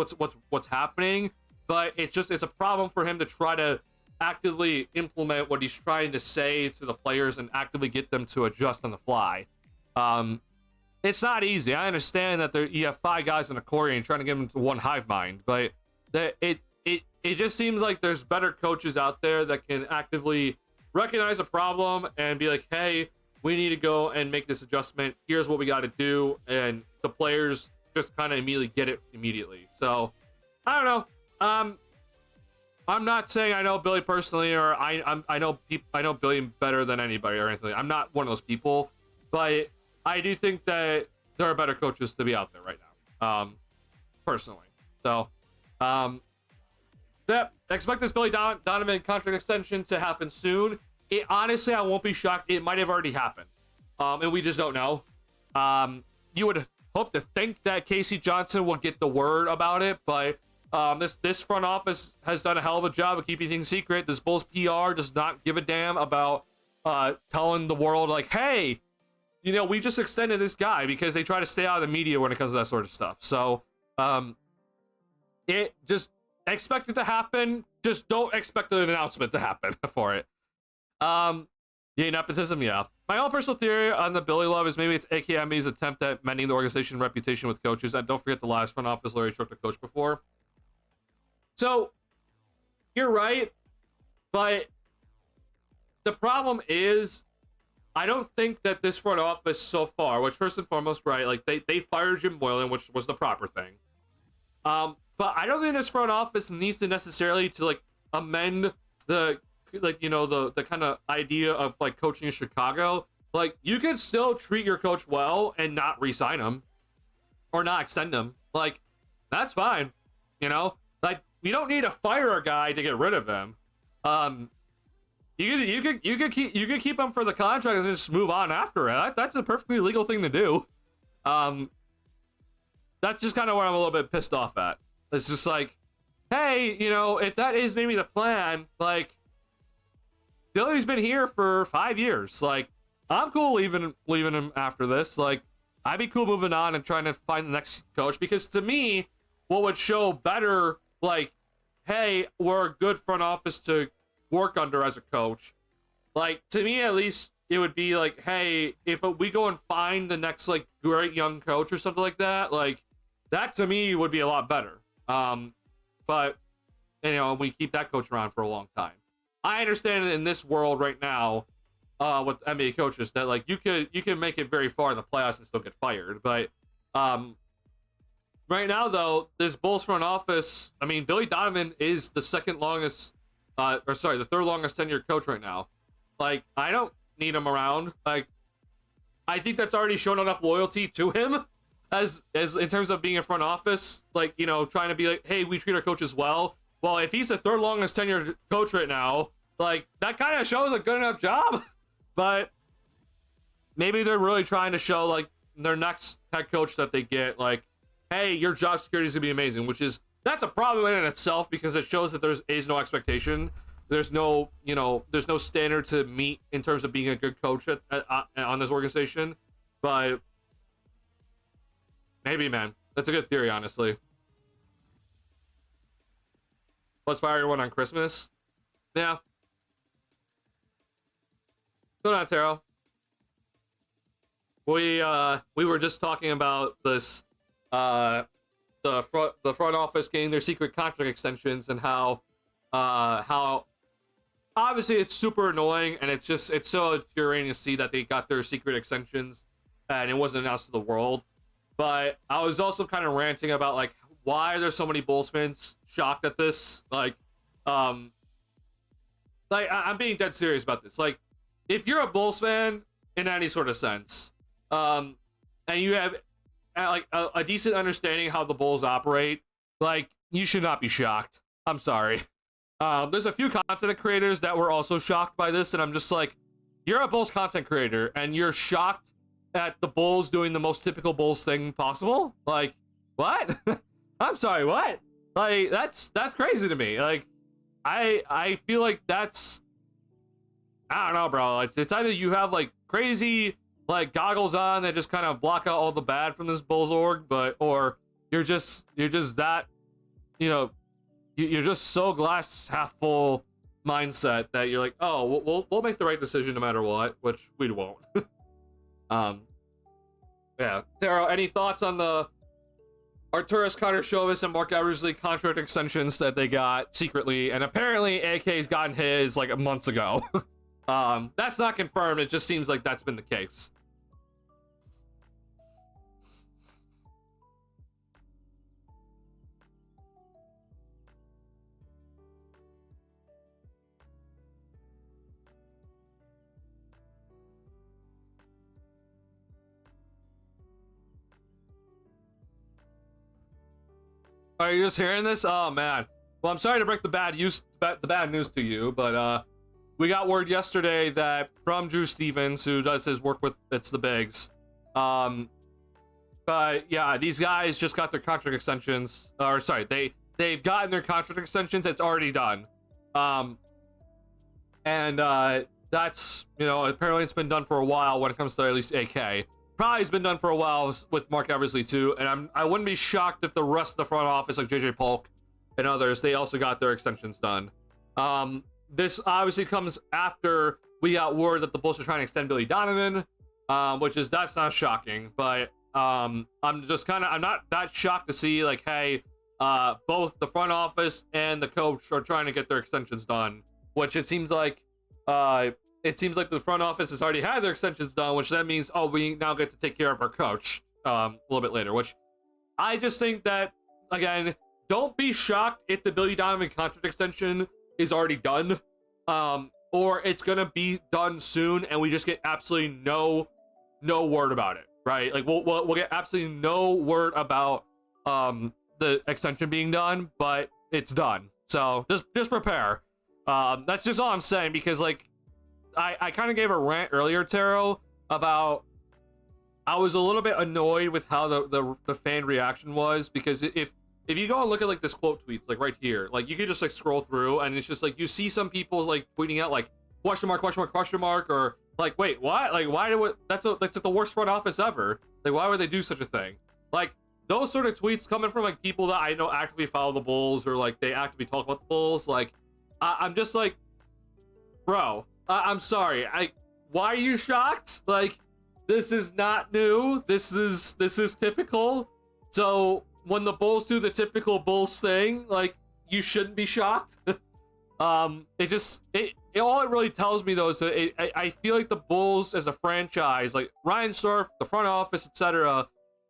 what's happening, but it's a problem for him to try to actively implement what he's trying to say to the players and actively get them to adjust on the fly. It's not easy. I understand that you have 5 guys in a court and trying to get them to one hive mind, but it just seems like there's better coaches out there that can actively recognize a problem and be like, hey, we need to go and make this adjustment. Here's what we got to do, and the players just kind of immediately get it immediately. So I don't know. I'm not saying I know Billy personally, or I know Billy better than anybody or anything. I'm not one of those people, but I do think that there are better coaches to be out there right now, personally. So, expect this Billy Donovan contract extension to happen soon. Honestly, I won't be shocked. It might have already happened, and we just don't know. You would hope to think that Casey Johnson will get the word about it, but this front office has done a hell of a job of keeping things secret. This Bulls PR does not give a damn about telling the world, like, hey, you know, we just extended this guy, because they try to stay out of the media when it comes to that sort of stuff. So, it just expect it to happen. just don't expect an announcement to happen for it. Yeah, nepotism, yeah. My own personal theory on the Billy love is maybe it's AKME's attempt at mending the organization reputation with coaches. And don't forget the last front office Larry struck the coach before. So, you're right, but the problem is, I don't think that this front office so far, which first and foremost, right, like they fired Jim Boylan, which was the proper thing. But I don't think this front office needs to necessarily to like amend the like, you know, the kind of idea of like coaching in Chicago. Like, you can still treat your coach well and not re-sign him or not extend him. Like, that's fine. You know, like, you don't need to fire a guy to get rid of him. You could keep him for the contract and just move on after it. That's a perfectly legal thing to do. That's just kind of where I'm a little bit pissed off at. It's just like, hey, you know, if that is maybe the plan, like, Billy's been here for 5 years. Like, I'm cool leaving him after this. Like, I'd be cool moving on and trying to find the next coach, because to me, what would show better, like, hey, we're a good front office to work under as a coach. Like, to me at least, it would be like, hey, if we go and find the next like great young coach or something like that, like, that to me would be a lot better. But you know, we keep that coach around for a long time. I understand in this world right now, with NBA coaches, that like you can make it very far in the playoffs and still get fired. But right now though, this Bulls front office, I mean, Billy Donovan is the third longest tenured coach right now. Like, I don't need him around. Like, I think that's already shown enough loyalty to him as in terms of being in front office, like, you know, trying to be like, hey, we treat our coaches well. Well, if he's the third longest tenured coach right now, like, that kind of shows a good enough job. But maybe they're really trying to show, like, their next head coach that they get, like, hey, your job security is gonna be amazing, which is, that's a problem in itself, because it shows that there is no expectation. There's no, you know, there's no standard to meet in terms of being a good coach on this organization. But maybe, man, that's a good theory, honestly. Let's fire everyone on Christmas. Yeah. Go on, Taro. We were just talking about this, the front office getting their secret contract extensions, and how obviously it's super annoying, and it's so infuriating to see that they got their secret extensions and it wasn't announced to the world. But I was also kind of ranting about, like, why are there so many Bulls fans shocked at this? Like, I'm being dead serious about this. Like, if you're a Bulls fan in any sort of sense, and you have like a decent understanding how the Bulls operate, like, you should not be shocked. I'm sorry. There's a few content creators that were also shocked by this, and I'm just like, you're a Bulls content creator and you're shocked at the Bulls doing the most typical Bulls thing possible? Like, what? I'm sorry, what? Like, that's crazy to me. Like, I feel like that's, I don't know, bro. It's either you have like crazy like goggles on that just kind of block out all the bad from this Bulls org, or you're just that, you know, you're just so glass half full mindset that you're like, oh, we'll make the right decision no matter what, which we won't. Yeah, Taro, any thoughts on the Arturas, Carter Chavis, and Mark Eversley contract extensions that they got secretly? And apparently AK's gotten his like months ago. That's not confirmed, it just seems like that's been the case. Are you just hearing this? Oh man. Well, I'm sorry to break the bad news to you, but we got word yesterday that from Drew Stevens, who does his work with It's the Bigs. But yeah, these guys just got their contract extensions. Or sorry, they've gotten their contract extensions. It's already done. And that's, you know, apparently it's been done for a while when it comes to at least AK. Probably has been done for a while with Mark Eversley too, and I wouldn't be shocked if the rest of the front office, like JJ Polk and others, they also got their extensions done. This obviously comes after we got word that the Bulls are trying to extend Billy Donovan, that's not shocking, but I'm not that shocked to see, like, hey, both the front office and the coach are trying to get their extensions done, which it seems like the front office has already had their extensions done, which that means, oh, we now get to take care of our coach a little bit later, which I just think that, again, don't be shocked if the Billy Donovan contract extension is already done, or it's gonna be done soon and we just get absolutely no word about it, right? Like we'll get absolutely no word about the extension being done, but it's done. So just prepare. That's just all I'm saying, because like I kind of gave a rant earlier, Taro, about I was a little bit annoyed with how the fan reaction was, because if you go and look at like this quote tweets, like right here, like you could just like scroll through and it's just like you see some people like tweeting out like question mark, or like, wait, what? Like, why do it? That's like the worst front office ever. Like, why would they do such a thing? Like, those sort of tweets coming from like people that I know actively follow the Bulls, or like they actively talk about the Bulls. Like, I'm just like, bro, I'm sorry. Why are you shocked? Like, this is not new. This is typical. So when the Bulls do the typical Bulls thing, like, you shouldn't be shocked. All it really tells me though is that I feel like the Bulls as a franchise, like Ryan Surf, the front office, etc.,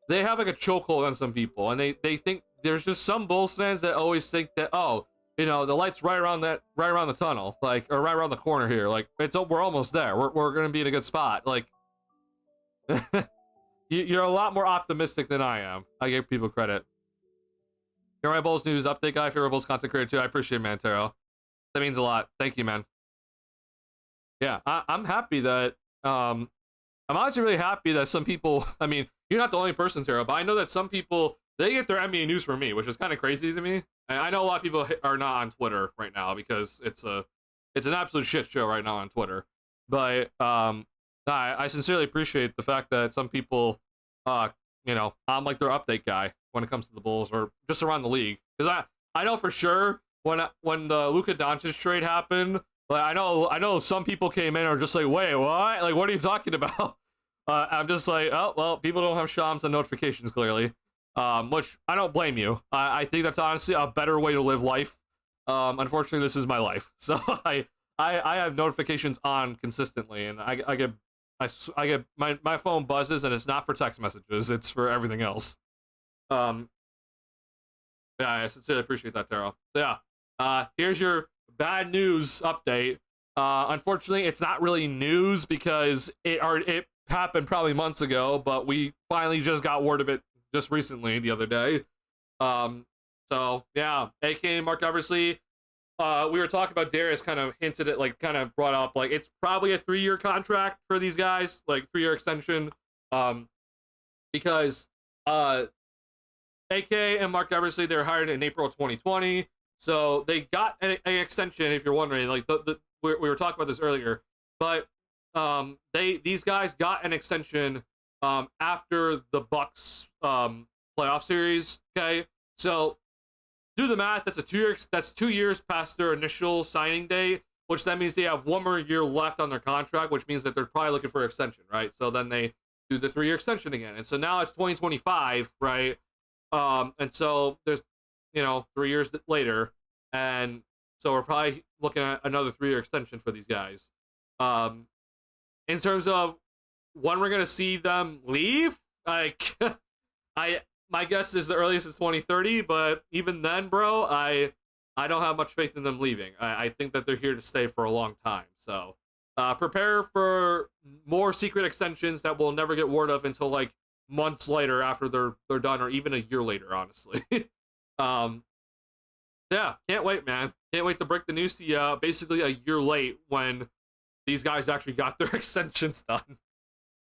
they have like a chokehold on some people, and they think there's just some Bulls fans that always think that, oh, you know, the light's right around the tunnel, like, or right around the corner here, like we're almost there. We're gonna be in a good spot. Like, you're a lot more optimistic than I am. I give people credit. You're my Bulls news update guy, favorite Bulls content creator too. I appreciate it, man, Taro. That means a lot. Thank you, man. Yeah, I'm happy that I'm honestly really happy that some people, I mean, you're not the only person, Taro, but I know that some people, they get their NBA news from me, which is kind of crazy to me. And I know a lot of people are not on Twitter right now because it's an absolute shit show right now on Twitter. But I sincerely appreciate the fact that some people, you know, I'm like their update guy when it comes to the Bulls or just around the league. Because I know for sure when the Luka Doncic trade happened, like I know some people came in and are just like, wait, what? Like, what are you talking about? I'm just like, oh well, people don't have Shams and notifications clearly. Which I don't blame you. I think that's honestly a better way to live life. Unfortunately, this is my life, so I have notifications on consistently, and I get my phone buzzes, and it's not for text messages; it's for everything else. Yeah, I sincerely appreciate that, Taro. So yeah, here's your bad news update. Unfortunately, it's not really news because it happened probably months ago, but we finally just got word of it just recently, the other day. So yeah, AKME Mark Eversley. We were talking about Darius, kind of hinted at, like, kind of brought up, like, it's probably a 3-year contract for these guys, like 3-year extension. Because AK and Mark Eversley, they were hired in April of 2020, so they got an extension. If you're wondering, like we were talking about this earlier, but these guys got an extension after the Bucks playoff series. Okay, so do the math. That's 2 years past their initial signing day, which that means they have 1 more year left on their contract, which means that they're probably looking for an extension, right? So then they do the 3-year extension again, and so now it's 2025, right? And so there's, 3 years later, and so we're probably looking at another 3-year extension for these guys. In terms of when we're gonna see them leave, like, my guess is the earliest is 2030, but even then, bro, I don't have much faith in them leaving. I think that they're here to stay for a long time. So prepare for more secret extensions that we'll never get word of until like months later after they're done, or even a year later, honestly. Yeah, can't wait, man. Can't wait to break the news to you basically a year late when these guys actually got their extensions done.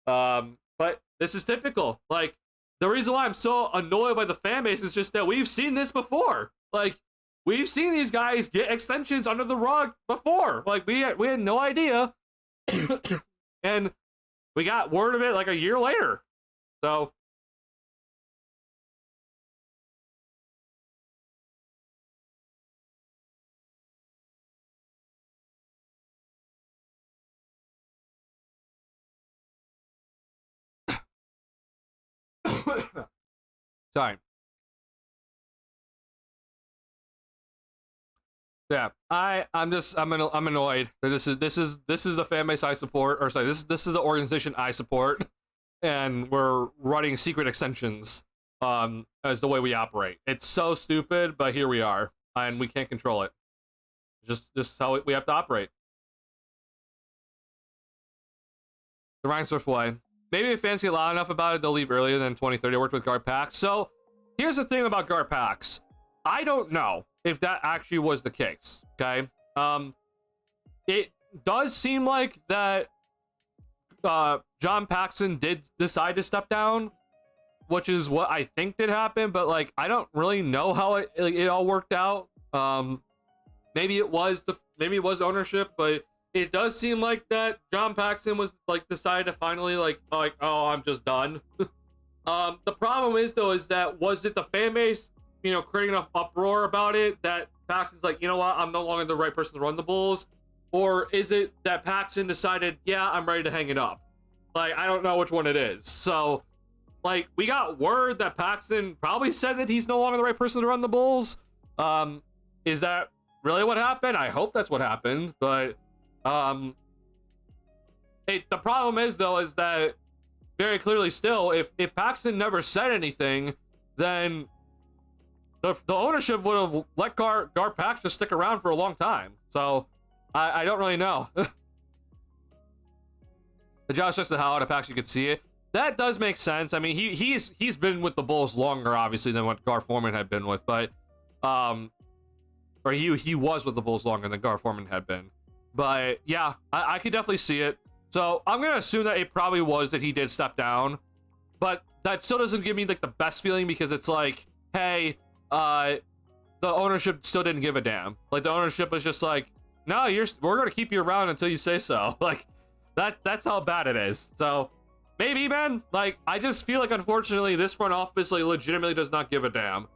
But this is typical. Like, the reason why I'm so annoyed by the fan base is just that we've seen this before. Like, we've seen these guys get extensions under the rug before. Like, we had no idea. And we got word of it like a year later. So Sorry. Yeah, I'm annoyed that this is the fan base I support, or sorry, this is the organization I support, and we're running secret extensions as the way we operate. It's so stupid, but here we are, and we can't control it. Just how we have to operate. The Ryan Swift way. Maybe if fans get loud enough about it, they'll leave earlier than 2030. I worked with Guard Packs. So here's the thing about Guard Packs. I don't know if that actually was the case. Okay. It does seem like that John Paxson did decide to step down, which is what I think did happen, but like I don't really know how it all worked out. Maybe it was ownership, but it does seem like that John Paxson was like decided to finally like oh, I'm just done. The problem is though is that was it the fan base, you know, creating enough uproar about it that Paxson's like, you know what, I'm no longer the right person to run the Bulls, or is it that Paxson decided, yeah, I'm ready to hang it up? Like I don't know which one it is. So like we got word that Paxson probably said that he's no longer the right person to run the Bulls. Is that really what happened? I hope that's what happened, but the problem is though is that very clearly still if Paxson never said anything, then the ownership would have let Gar Pax just stick around for a long time. So I don't really know. The Josh says how out of Pax you could see it. That does make sense. I mean he's been with the Bulls longer obviously than what Gar Forman had been with, but or he was with the Bulls longer than Gar Forman had been. But yeah, I could definitely see it. So I'm gonna assume that it probably was that he did step down, but that still doesn't give me like the best feeling because it's like, hey, the ownership still didn't give a damn. Like the ownership was just like, no, we're gonna keep you around until you say so. Like that's how bad it is. So maybe, man, like I just feel like unfortunately this front office like legitimately does not give a damn.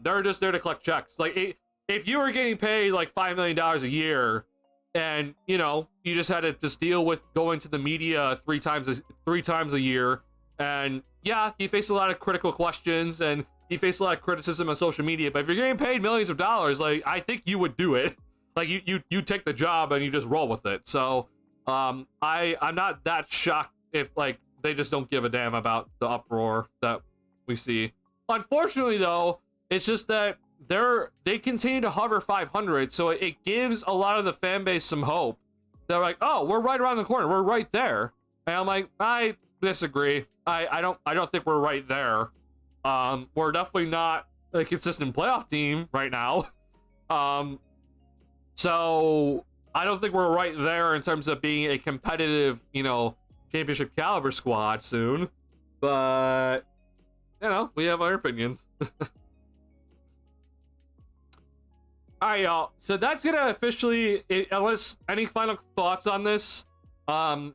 They're just there to collect checks. Like if you were getting paid like $5 million a year, and you know you just had to just deal with going to the media three times a year, and yeah, you face a lot of critical questions and you face a lot of criticism on social media, but if you're getting paid millions of dollars, like I think you would do it. Like you take the job and you just roll with it. So I'm not that shocked if like they just don't give a damn about the uproar that we see. Unfortunately though, it's just that they continue to hover 500, so it gives a lot of the fan base some hope. They're like, oh, we're right around the corner, we're right there. And I'm like, I disagree. I don't think we're right there. We're definitely not a consistent playoff team right now. So I don't think we're right there in terms of being a competitive, you know, championship caliber squad soon. But you know, we have our opinions. All right, y'all. So that's gonna officially, unless any final thoughts on this whole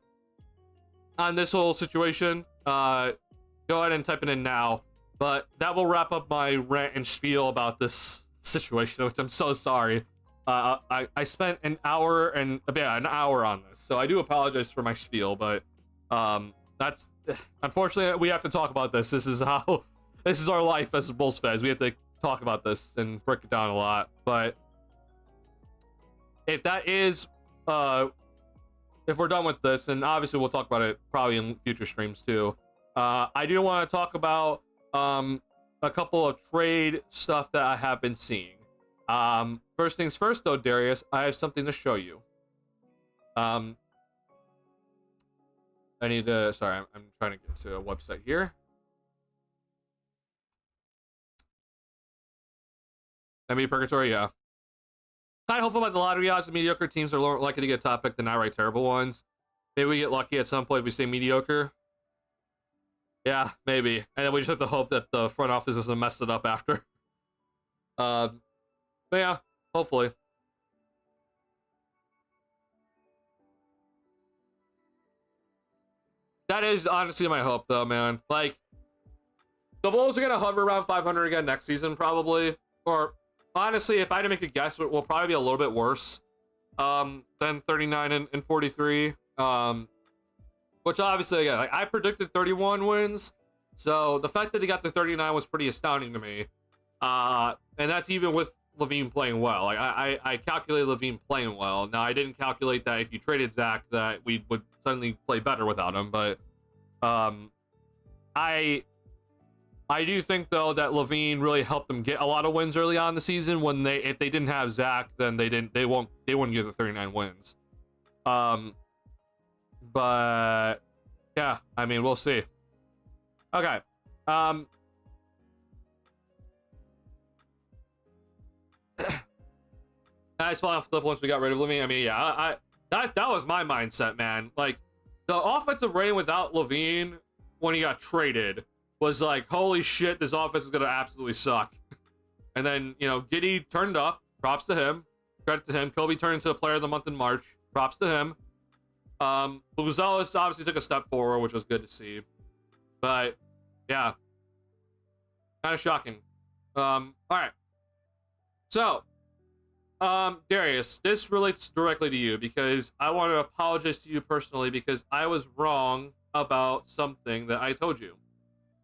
situation, go ahead and type it in now. But that will wrap up my rant and spiel about this situation, which I'm so sorry. I spent an hour on this, so I do apologize for my spiel, but that's unfortunately we have to talk about this. This is our life as Bulls fans. We have to talk about this and break it down a lot. But if that is if we're done with this, and obviously we'll talk about it probably in future streams too, I do want to talk about a couple of trade stuff that I have been seeing. First things first though, Darius, I have something to show you. I need to, sorry, I'm trying to get to a website here. NBA Purgatory, yeah. Kind of hopeful about the lottery odds. The mediocre teams are more likely to get a top pick than outright terrible ones. Maybe we get lucky at some point if we stay mediocre. Yeah, maybe. And then we just have to hope that the front office doesn't mess it up after. But yeah, hopefully. That is honestly my hope, though, man. Like, the Bulls are going to hover around 500 again next season, probably. Or, honestly, if I had to make a guess, it will probably be a little bit worse than 39 and 43. Which, obviously, again, like, I predicted 31 wins. So the fact that he got the 39 was pretty astounding to me. And that's even with Levine playing well. Like I calculated Levine playing well. Now I didn't calculate that if you traded Zach that we would suddenly play better without him, but I do think though that Levine really helped them get a lot of wins early on in the season. When if they didn't have Zach, then they wouldn't get the 39 wins. But yeah, I mean, we'll see. Okay. Nice fall off the cliff once we got rid of Levine. I mean, yeah, that was my mindset, man. Like, the offensive rating without Levine when he got traded was like, holy shit, this offense is gonna absolutely suck. And then, you know, Giddey turned up. Props to him. Credit to him. Kobe turned into a player of the month in March. Props to him. Buzelis obviously took a step forward, which was good to see. But yeah, kind of shocking. All right. So, Darius, this relates directly to you because I want to apologize to you personally because I was wrong about something that I told you.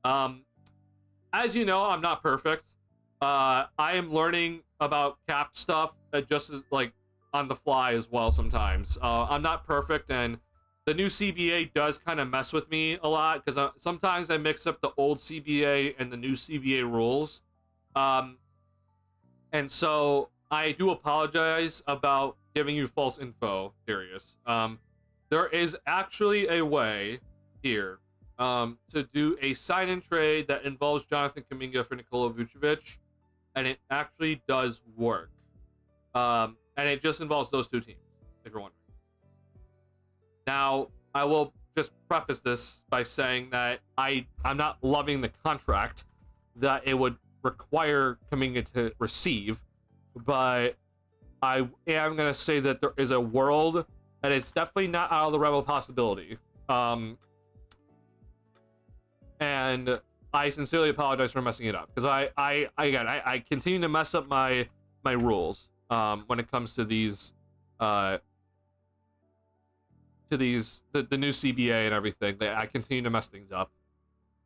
As you know, I'm not perfect. I am learning about cap stuff just as like on the fly as well sometimes. I'm not perfect, and the new CBA does kind of mess with me a lot because sometimes I mix up the old CBA and the new CBA rules. And so I do apologize about giving you false info, Darius. There is actually a way here to do a sign-in trade that involves Jonathan Kuminga for Nikola Vucevic, and it actually does work. And it just involves those two teams, if you're wondering. Now, I will just preface this by saying that I'm not loving the contract that it would require Kuminga to receive, but I am going to say that there is a world, and it's definitely not out of the realm of possibility. And I sincerely apologize for messing it up because I continue to mess up my rules when it comes to these the new CBA and everything. I continue to mess things up.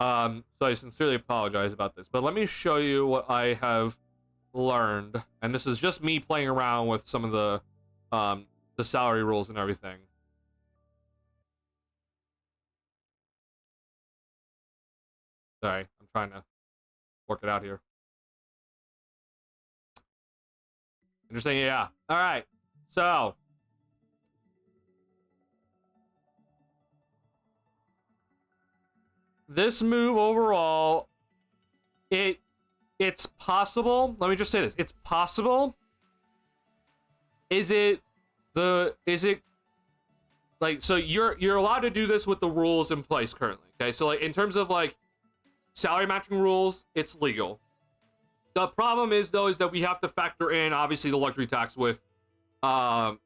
So I sincerely apologize about this. But let me show you what I have learned, and this is just me playing around with some of the salary rules and everything. Sorry, I'm trying to work it out here. Interesting, yeah. All right, so this move overall, it's possible. Let me just say this: it's possible. Is it like, so you're allowed to do this with the rules in place currently? Okay, so like in terms of like salary matching rules, it's legal. The problem is though is that we have to factor in obviously the luxury tax with the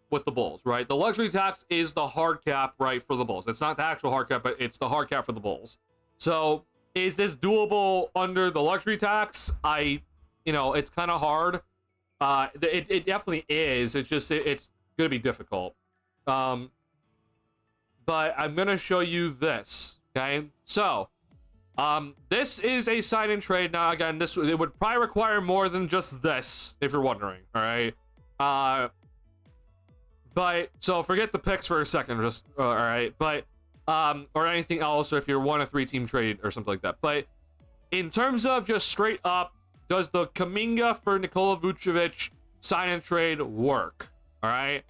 Bulls, right? The luxury tax is the hard cap, right, for the Bulls. It's not the actual hard cap, but it's the hard cap for the Bulls. So is this doable under the luxury tax? It's kind of hard. It definitely is. It's just it's gonna be difficult. But I'm gonna show you this. Okay, so this is a sign-in trade. Now again, it would probably require more than just this, if you're wondering. All right. But so forget the picks for a second, just all right. But or anything else, or if you're 1 of 3 team trade or something like that. But in terms of just straight up, does the Kuminga for Nikola Vucevic sign-in trade work? All right.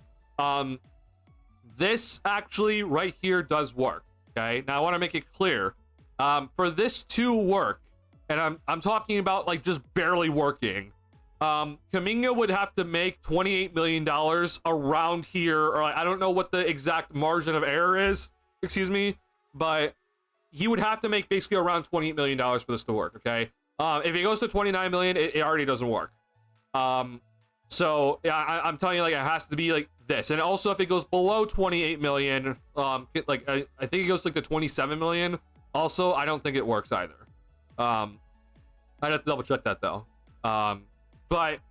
This actually right here does work. Okay. Now I want to make it clear. For this to work, and I'm talking about like just barely working. Kuminga would have to make $28 million around here, or I don't know what the exact margin of error is, excuse me, but he would have to make basically around $28 million for this to work, okay? If it goes to 29 million, it already doesn't work. So yeah, I'm telling you, like, it has to be like this. And also if it goes below 28 million, like I think it goes like to 27 million. Also, I don't think it works either. I'd have to double check that though. But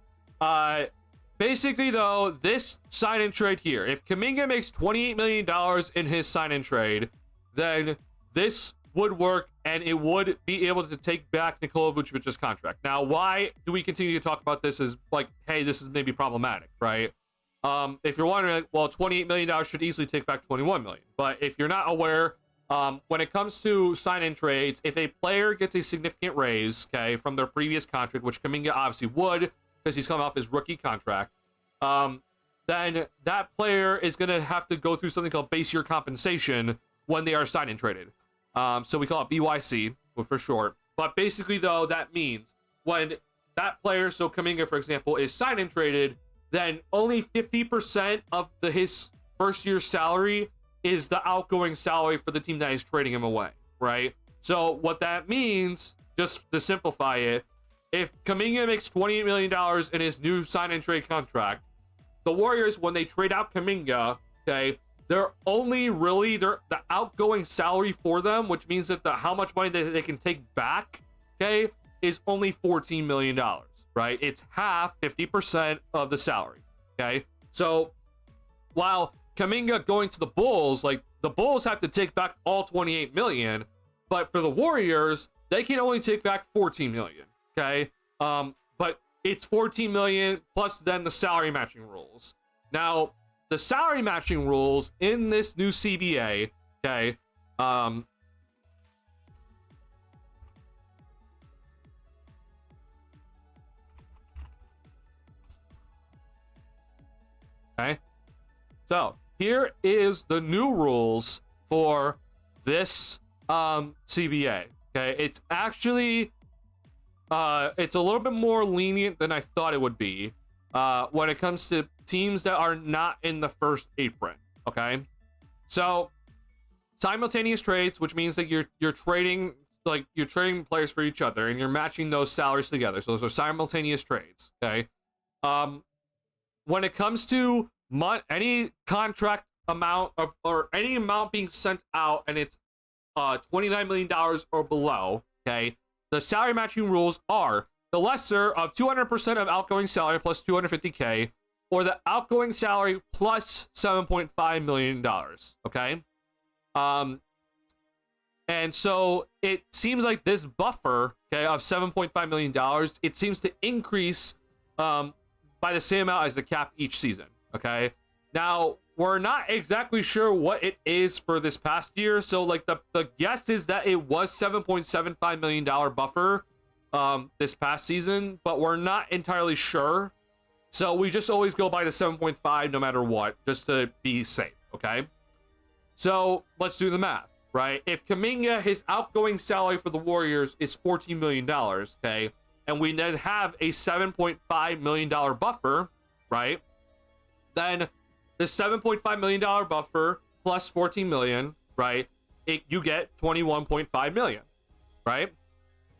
basically though, this sign-in trade here, if Kuminga makes $28 million in his sign-in trade, then this would work, and it would be able to take back Nikola Vucevic's contract. Now, why do we continue to talk about this as like, hey, this is maybe problematic, right? If you're wondering, like, well, $28 million should easily take back $21 million. But if you're not aware, when it comes to sign-in trades, if a player gets a significant raise, okay, from their previous contract, which Kuminga obviously would, because he's coming off his rookie contract, then that player is going to have to go through something called base year compensation when they are sign-in traded. So we call it BYC for short. But basically, though, that means when that player, so Kuminga, for example, is sign-in traded, then only 50% of his first year's salary is the outgoing salary for the team that is trading him away, right? So what that means, just to simplify it, if Kuminga makes $28 million in his new sign-in trade contract, the Warriors, when they trade out Kuminga, okay, they're only really the outgoing salary for them, which means that how much money they can take back, okay, is only $14 million, right? It's half, 50% of the salary, okay? So while Kuminga going to the Bulls, like, the Bulls have to take back all $28 million, but for the Warriors, they can only take back $14 million, okay? But it's $14 million plus then the salary matching rules. Now, the salary matching rules in this new CBA, okay, okay, so here is the new rules for this CBA. Okay, it's actually it's a little bit more lenient than I thought it would be when it comes to teams that are not in the first apron. Okay, so simultaneous trades, which means that you're trading, like, you're trading players for each other and you're matching those salaries together. So those are simultaneous trades. Okay, when it comes to any contract amount or any amount being sent out and it's $29 million or below, okay, the salary matching rules are the lesser of 200% of outgoing salary plus $250K, or the outgoing salary plus $7.5 million, okay? And so it seems like this buffer, okay, of $7.5 million, it seems to increase by the same amount as the cap each season, okay? Now, we're not exactly sure what it is for this past year, so like the guess is that it was $7.75 million buffer this past season, but we're not entirely sure. So we just always go by the 7.5 no matter what, just to be safe, okay? So let's do the math, right? If Kuminga, his outgoing salary for the Warriors is $14 million, okay, and we then have a $7.5 million buffer, right, then the $7.5 million buffer plus $14 million, right, you get $21.5 million, right?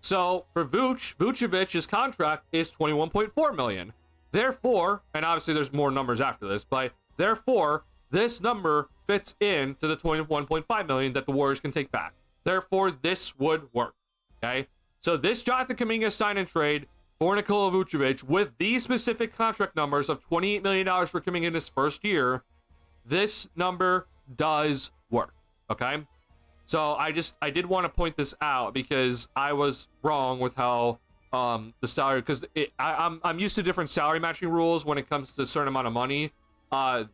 So for Vucevic's contract is $21.4 million. Therefore, and obviously there's more numbers after this, but therefore, this number fits into the $21.5 million that the Warriors can take back. Therefore, this would work, okay? So this Jonathan Kuminga sign and trade for Nikola Vucevic with these specific contract numbers of $28 million for Kuminga in his first year, this number does work, okay? So I did want to point this out because I was wrong with how the salary, because I'm used to different salary matching rules when it comes to a certain amount of money.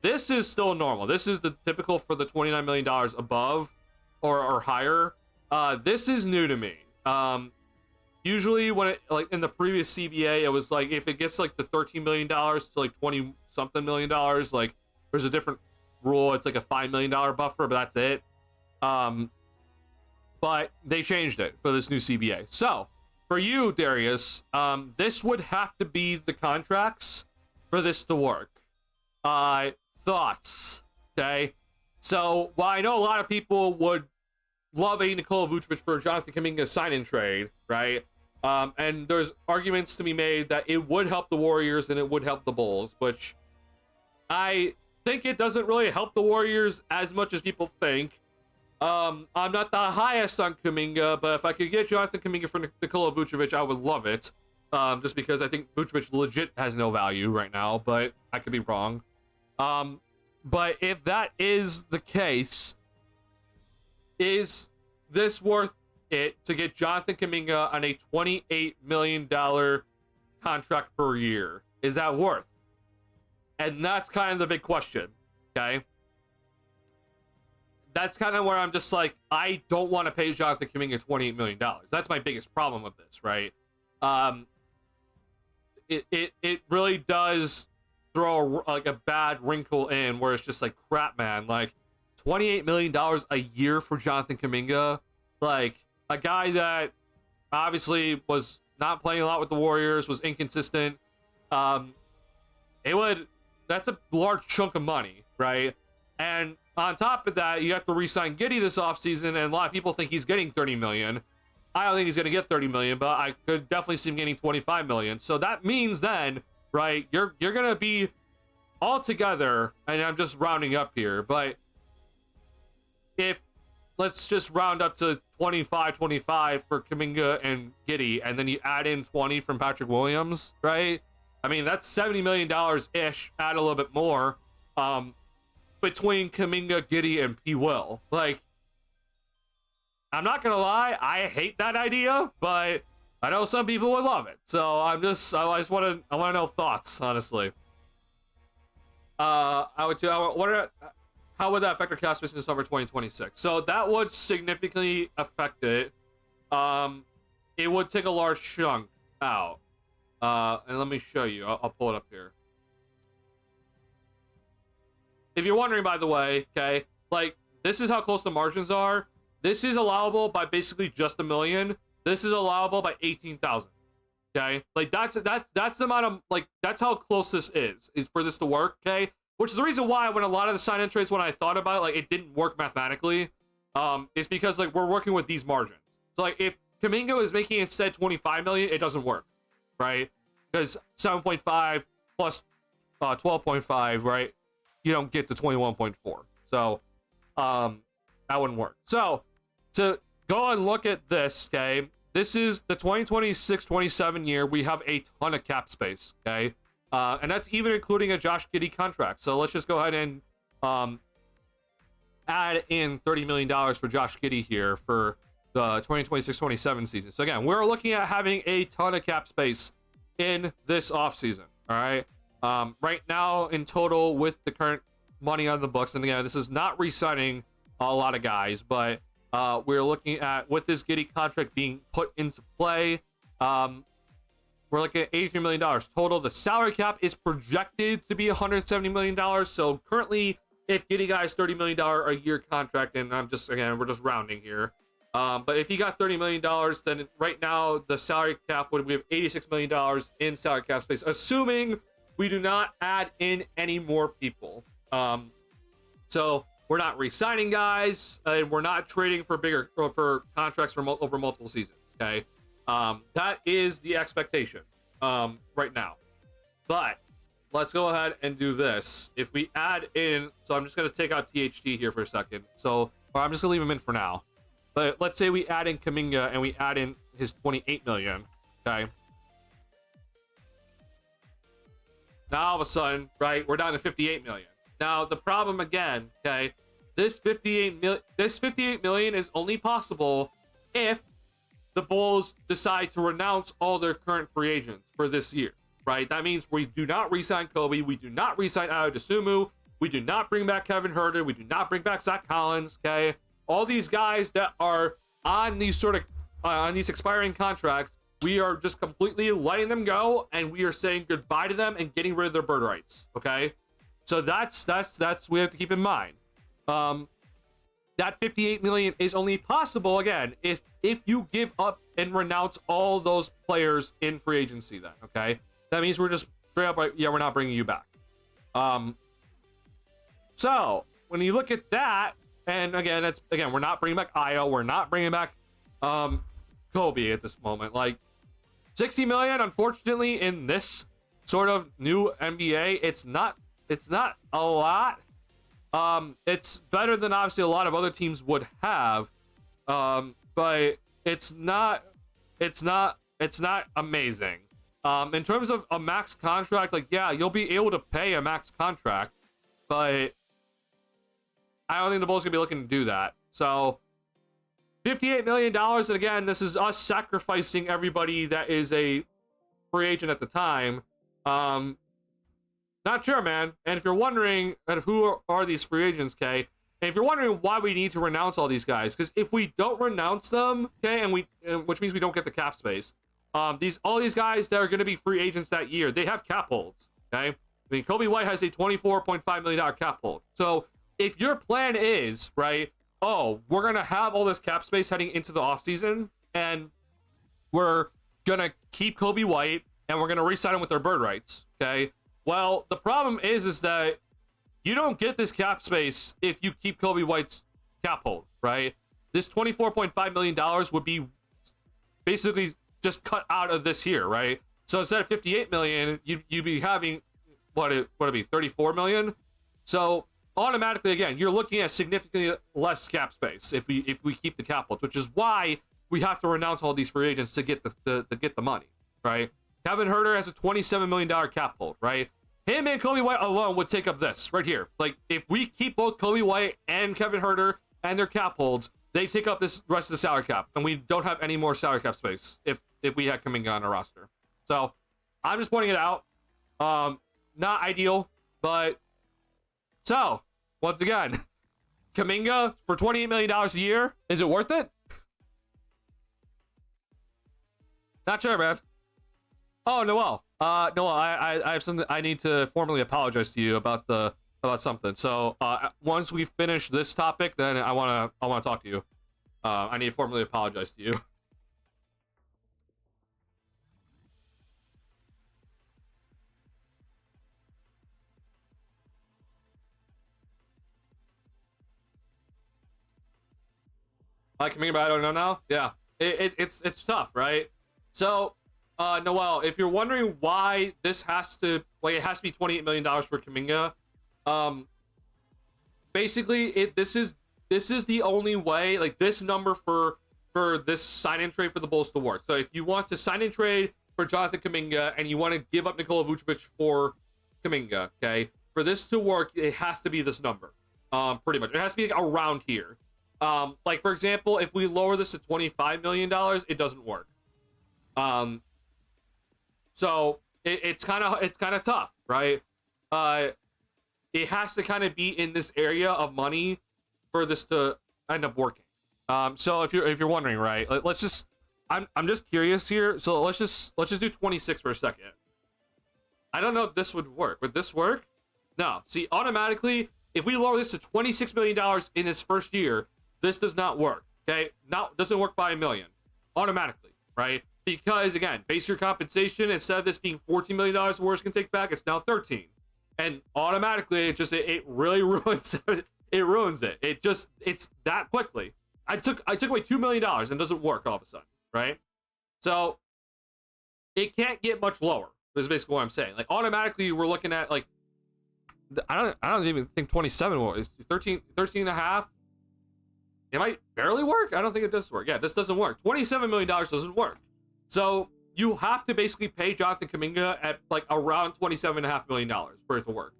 This is still normal. This is the typical for the $29 million above or higher. This is new to me. Usually when it, like in the previous CBA, it was like if it gets like the $13 million to like 20 something million dollars, like there's a different rule. It's like a $5 million buffer, but that's it. But they changed it for this new CBA. So for you, Darius, this would have to be the contracts for this to work. Thoughts, okay? So while I know a lot of people would love a Nikola Vucevic for Jonathan Kuminga sign-in trade, right? And there's arguments to be made that it would help the Warriors and it would help the Bulls, which I think it doesn't really help the Warriors as much as people think. I'm not the highest on Kuminga, but if I could get Jonathan Kuminga for Nikola Vucevic, I would love it. Just because I think Vucevic legit has no value right now, but I could be wrong. But if that is the case, is this worth it to get Jonathan Kuminga on a $28 million contract per year? Is that worth? And that's kind of the big question, okay? That's kind of where I'm just like, I don't want to pay Jonathan Kuminga $28 million. That's my biggest problem with this, right? It really does throw a bad wrinkle in where it's just like, crap, man. Like, $28 million a year for Jonathan Kuminga, like a guy that obviously was not playing a lot with the Warriors, was inconsistent. That's a large chunk of money, right? And on top of that, you have to re-sign Giddey this offseason, and a lot of people think he's getting $30 million. I don't think he's going to get $30 million, but I could definitely see him getting $25 million. So that means then, right, you're going to be all together, and I'm just rounding up here, but if let's just round up to 25 for Kuminga and Giddey, and then you add in 20 from Patrick Williams, right? I mean, that's $70 million ish, add a little bit more between Kuminga, Giddey, and P. Will. Like, I'm not gonna lie, I hate that idea, but I know some people would love it. So I just want to know thoughts, honestly. How would that affect our cap space in summer 2026? So that would significantly affect it. It would take a large chunk out. And let me show you. I'll pull it up here. If you're wondering, by the way, okay, like, this is how close the margins are. This is allowable by basically just $1 million. This is allowable by 18,000. Okay, like that's the amount of, like, that's how close this is for this to work. Okay. Which is the reason why when a lot of the sign-in trades, when I thought about it, like, it didn't work mathematically, is because, like, we're working with these margins. So, like, if Kuminga is making instead 25 million, it doesn't work, right? Because 7.5 plus 12.5, right? You don't get to 21.4. So, that wouldn't work. So, to go and look at this, okay, this is the 2026-27 year. We have a ton of cap space, okay? And that's even including a Josh Giddey contract. So let's just go ahead and add in $30 million for Josh Giddey here for the 2026-27 season. So again, we're looking at having a ton of cap space in this offseason, all right? Right now, in total, with the current money on the books, and again, this is not re-signing a lot of guys, but we're looking at, with this Giddey contract being put into play, we're looking at $83 million total. The salary cap is projected to be $170 million. So currently, if Giddey got his $30 million a year contract, and we're just rounding here. But if he got $30 million, then right now the salary cap we have $86 million in salary cap space, assuming we do not add in any more people. So we're not re-signing guys, and we're not trading for contracts over multiple seasons. Okay. That is the expectation right now. But let's go ahead and do this. If we add in, so I'm just going to take out THT here for a second. So, or I'm just going to leave him in for now. But let's say we add in Kuminga and we add in his 28 million. Okay. Now all of a sudden, right, we're down to 58 million. Now the problem again, okay, this 58 million is only possible if the Bulls decide to renounce all their current free agents for this year, right? That means we do not re-sign Kobe, we do not re-sign Ayo Dosunmu, we do not bring back Kevin Huerter, we do not bring back Zach Collins, okay? All these guys that are on these on these expiring contracts, we are just completely letting them go, and we are saying goodbye to them and getting rid of their bird rights, okay? So that's we have to keep in mind. That 58 million is only possible again if you give up and renounce all those players in free agency. Then, okay, that means we're just straight up like, yeah, we're not bringing you back. So when you look at that, and again, we're not bringing back Ayo, we're not bringing back Kobe at this moment. Like 60 million, unfortunately, in this sort of new NBA, it's not a lot. It's better than obviously a lot of other teams would have, but it's not amazing. In terms of a max contract, like, yeah, you'll be able to pay a max contract, but I don't think the Bulls gonna be looking to do that. So $58 million, and again, this is us sacrificing everybody that is a free agent at the time. Not sure, man. And if you're wondering who are these free agents, okay, and if you're wondering why we need to renounce all these guys, because if we don't renounce them, okay, which means we don't get the cap space, all these guys that are going to be free agents that year, they have cap holds, okay? I mean, Kobe White has a $24.5 million cap hold. So if your plan is, right, oh, we're going to have all this cap space heading into the offseason, and we're going to keep Kobe White, and we're going to re-sign him with their bird rights, okay? Well, the problem is that you don't get this cap space if you keep Kobe White's cap hold, right? This $24.5 million would be basically just cut out of this here, right? So instead of $58 million, you'd be having, what it be, $34 million? So automatically, again, you're looking at significantly less cap space if we keep the cap holds, which is why we have to renounce all these free agents to get the money, right? Kevin Huerter has a $27 million cap hold, right? Him and Kobe White alone would take up this right here. Like, if we keep both Kobe White and Kevin Huerter and their cap holds, they take up this rest of the salary cap, and we don't have any more salary cap space if we had Kuminga on our roster. So I'm just pointing it out. Not ideal, but so once again, Kuminga for $28 million a year, is it worth it? Not sure, man. Oh, Noel. Noel, I have something I need to formally apologize to you about something. So once we finish this topic, then I wanna talk to you. I need to formally apologize to you. I can mean, but I don't know now. Yeah, it's tough, right? So, Noel, if you're wondering why this has to be $28 million for Kuminga, basically this is the only way, like, this number for this sign and trade for the Bulls to work. So if you want to sign and trade for Jonathan Kuminga and you want to give up Nikola Vucevic for Kuminga, okay, for this to work, it has to be this number. Pretty much, it has to be around here. Like, for example, if we lower this to $25 million, it doesn't work. So it's kind of tough, right? It has to kind of be in this area of money for this to end up working. So if you're wondering, right, let's just, I'm just curious here. So let's just do 26 for a second. I don't know if this would work. Would this work? No. See, automatically, if we lower this to $26 million in his first year, this does not work. Okay, now doesn't work by $1 million automatically, right? Because again, base year compensation, instead of this being $14 million, the Warriors can take back, it's now 13, and automatically it really ruins it. It ruins it. It's that quickly. I took away $2 million and it doesn't work all of a sudden, right? So it can't get much lower. Is basically what I'm saying. Like, automatically we're looking at, like, I don't even think 27 was 13 and a half. It might barely work. I don't think it does work. Yeah, this doesn't work. $27 million doesn't work. So you have to basically pay Jonathan Kuminga at, like, around $27.5 million for it to work.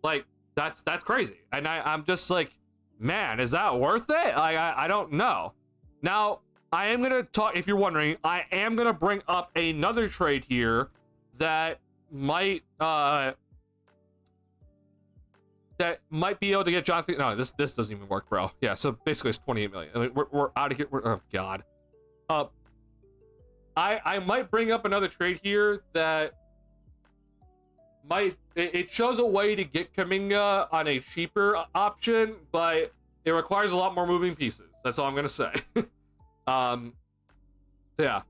Like, that's crazy. And I'm just like, man, is that worth it? I don't know. Now, I am gonna talk, if you're wondering, I am gonna bring up another trade here that might be able to get Jonathan. No, this doesn't even work, bro. Yeah, so basically it's 28 million. I mean, we're out of here. Oh god. I might bring up another trade here that it shows a way to get Kuminga on a cheaper option, but it requires a lot more moving pieces. That's all I'm gonna say. Yeah.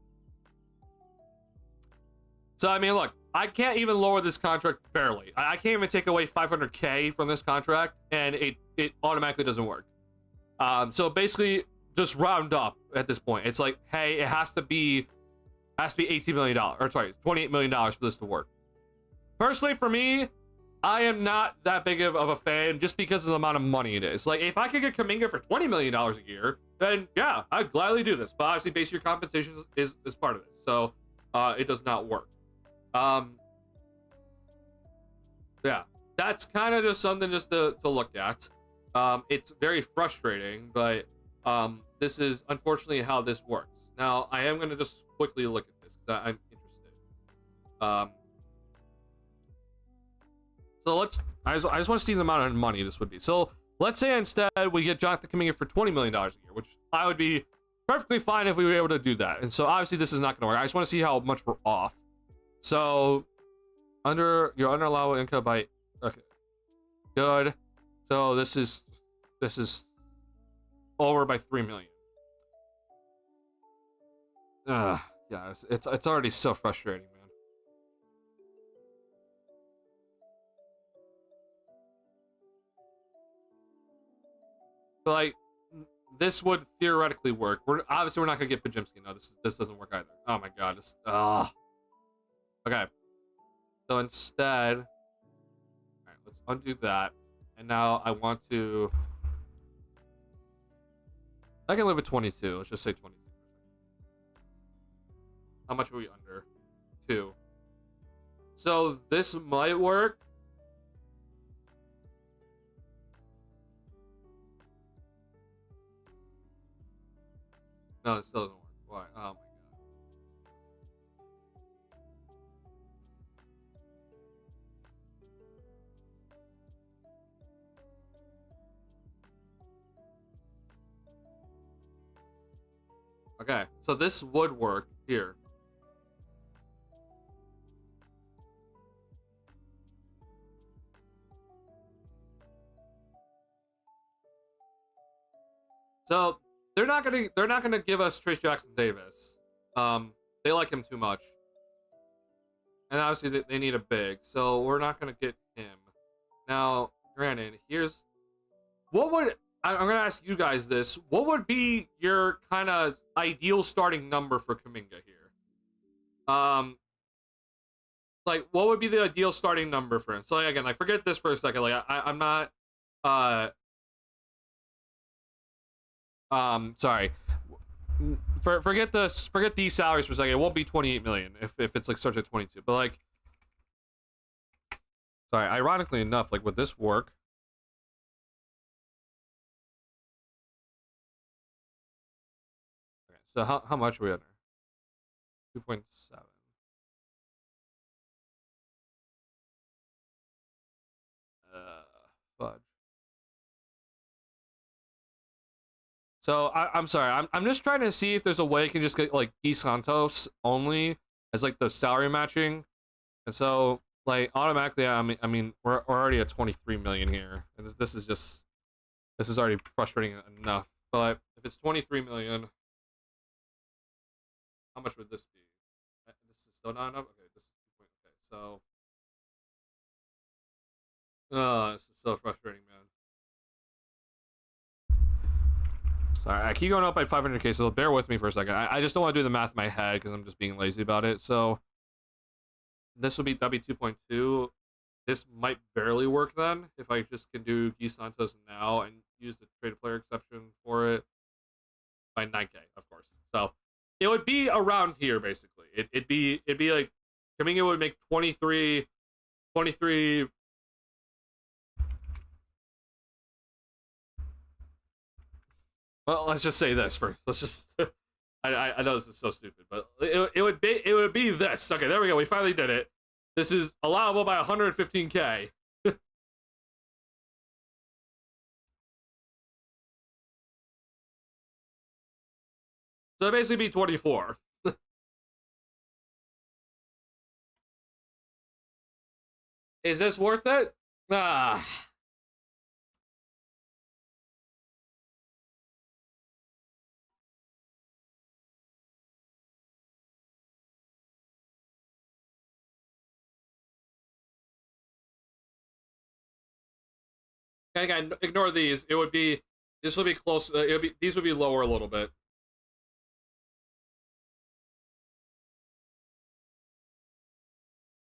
So I mean, look, I can't even lower this contract barely. I can't even take away $500K from this contract, and it automatically doesn't work. So basically, just round up at this point. It's like, hey, it has to be $18 million, or sorry, $28 million for this to work. Personally, for me, I am not that big of a fan just because of the amount of money it is. Like, if I could get Kuminga for $20 million a year, then yeah, I'd gladly do this. But obviously, base year compensation is part of it. So it does not work. Yeah, that's kind of just something just to look at. It's very frustrating, but this is unfortunately how this works. Now, I am gonna just quickly look at this because I'm interested. So I just want to see the amount of money this would be. So let's say instead we get Jonathan coming in for $20 million a year, which I would be perfectly fine if we were able to do that. And so obviously this is not going to work. I just want to see how much we're off. So your under allowable income by, okay, good. So this is over by 3 million. Yeah, it's already so frustrating, man. But like, this would theoretically work. We're not gonna get Pajimski. No, this doesn't work either. Oh my god, okay. So instead, all right, let's undo that. And now I want to. I can live at 22. Let's just say 22. How much are we under? 2. So this might work. No, it still doesn't work. Why? Oh my god. Okay, so this would work here. So they're not gonna give us Trace Jackson Davis. They like him too much, and obviously they need a big, so we're not gonna get him. Now, granted, here's what would I'm gonna ask you guys this: what would be your kind of ideal starting number for Kuminga here? Like what would be the ideal starting number for him? So like, again, like forget this for a second. Like I'm not sorry. Forget these salaries for a second. It won't be 28 million if it's like starts at 22. But like, sorry. Ironically enough, like would this work? Okay, so how much are we under? 2.7. Fudge. So I'm sorry. I'm just trying to see if there's a way I can just get like D Santos only as like the salary matching, and so like automatically I mean we're already at 23 million here, and this is already frustrating enough. But if it's 23 million, how much would this be? This is still not enough. Okay, this is okay. So, this is so frustrating, man. Sorry, I keep going up by 500k, so bear with me for a second. I just don't want to do the math in my head because I'm just being lazy about it. So this would be 2.2. This might barely work then if I just can do Guy Santos now and use the trade player exception for it by 9k, of course. So it would be around here basically. It'd be like Kuminga would make 23. Well, let's just say this first. Let's just. I know this is so stupid, but it would be this. Okay, there we go. We finally did it. This is allowable by 115k. So basically be 24. Is this worth it? Ah. And again, ignore these. It would be this would be close. It would be these would be lower a little bit.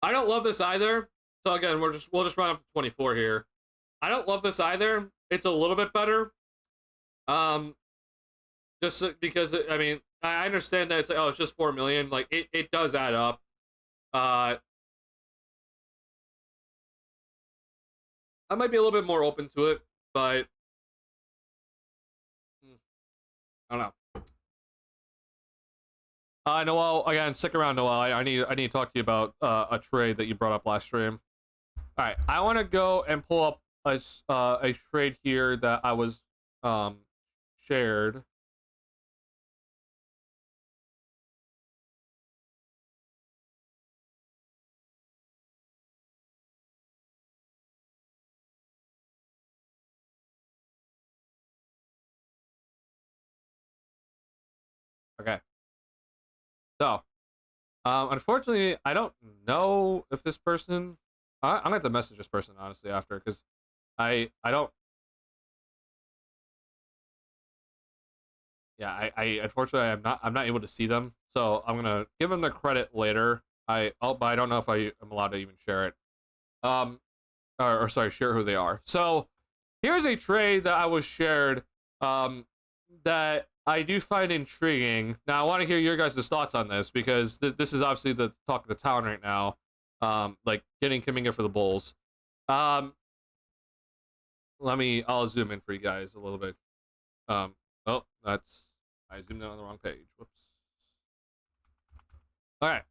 I don't love this either. So again, we'll just run up to 24 here. I don't love this either. It's a little bit better. Just because I mean I understand that it's like, oh, it's just 4 million. Like it does add up. I might be a little bit more open to it, but I don't know. Noel, again, stick around, Noel. I need to talk to you about a trade that you brought up last stream. All right, I want to go and pull up a trade here that I was shared. Okay. So, unfortunately, I don't know if this person. I'm gonna have to message this person honestly after, because I don't. Yeah, I unfortunately I'm not able to see them, so I'm gonna give them the credit later. But I don't know if I am allowed to even share it. Or sorry, share who they are. So here's a trade that I was shared. That I do find intriguing. Now, I want to hear your guys' thoughts on this, because this is obviously the talk of the town right now. Like getting Kuminga for the Bulls. I'll zoom in for you guys a little bit. Oh, I zoomed in on the wrong page. Whoops. All right.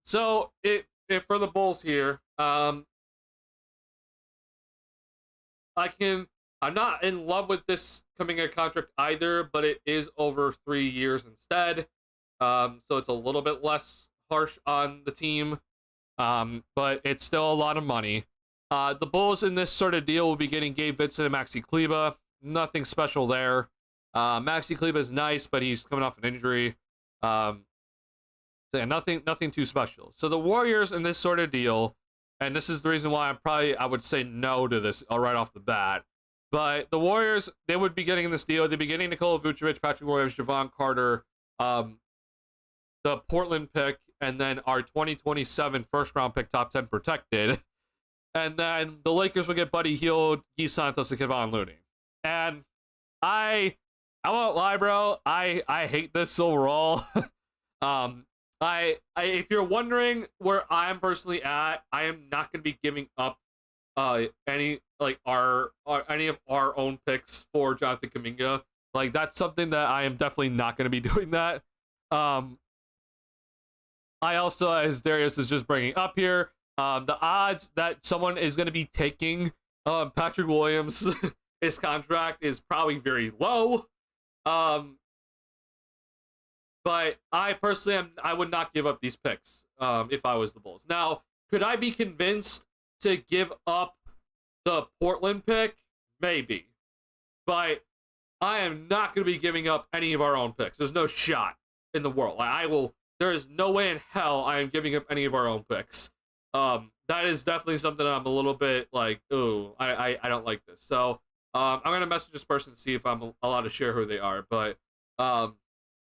So it for the Bulls here. I'm not in love with this Kuminga contract either, but it is over 3 years instead. So it's a little bit less harsh on the team. But it's still a lot of money. The Bulls in this sort of deal will be getting Gabe Vincent and Maxi Kleber. Nothing special there. Maxi Kleber is nice, but he's coming off an injury. So yeah, nothing too special. So the Warriors in this sort of deal, and this is the reason why I would say no to this right off the bat. But the Warriors, they would be getting in this deal. They'd be getting Nikola Vucevic, Patrick Williams, Javon Carter, the Portland pick, and then our 2027 first-round pick, top 10 protected. And then the Lakers would get Buddy Hield, Guy Santos, and Kevon Looney. And I won't lie, bro. I hate this overall. If you're wondering where I'm personally at, I am not going to be giving up any of our own picks for Jonathan Kuminga. Like, that's something that I am definitely not going to be doing that. I also, as Darius is just bringing up here, the odds that someone is going to be taking Patrick Williams, his contract, is probably very low. But I personally I would not give up these picks if I was the Bulls. Now, could I be convinced to give up the Portland pick? Maybe. But I am not going to be giving up any of our own picks. There's no shot in the world. There is no way in hell I am giving up any of our own picks. That is definitely something I'm a little bit like, ooh, I don't like this. So I'm going to message this person to see if I'm allowed to share who they are. But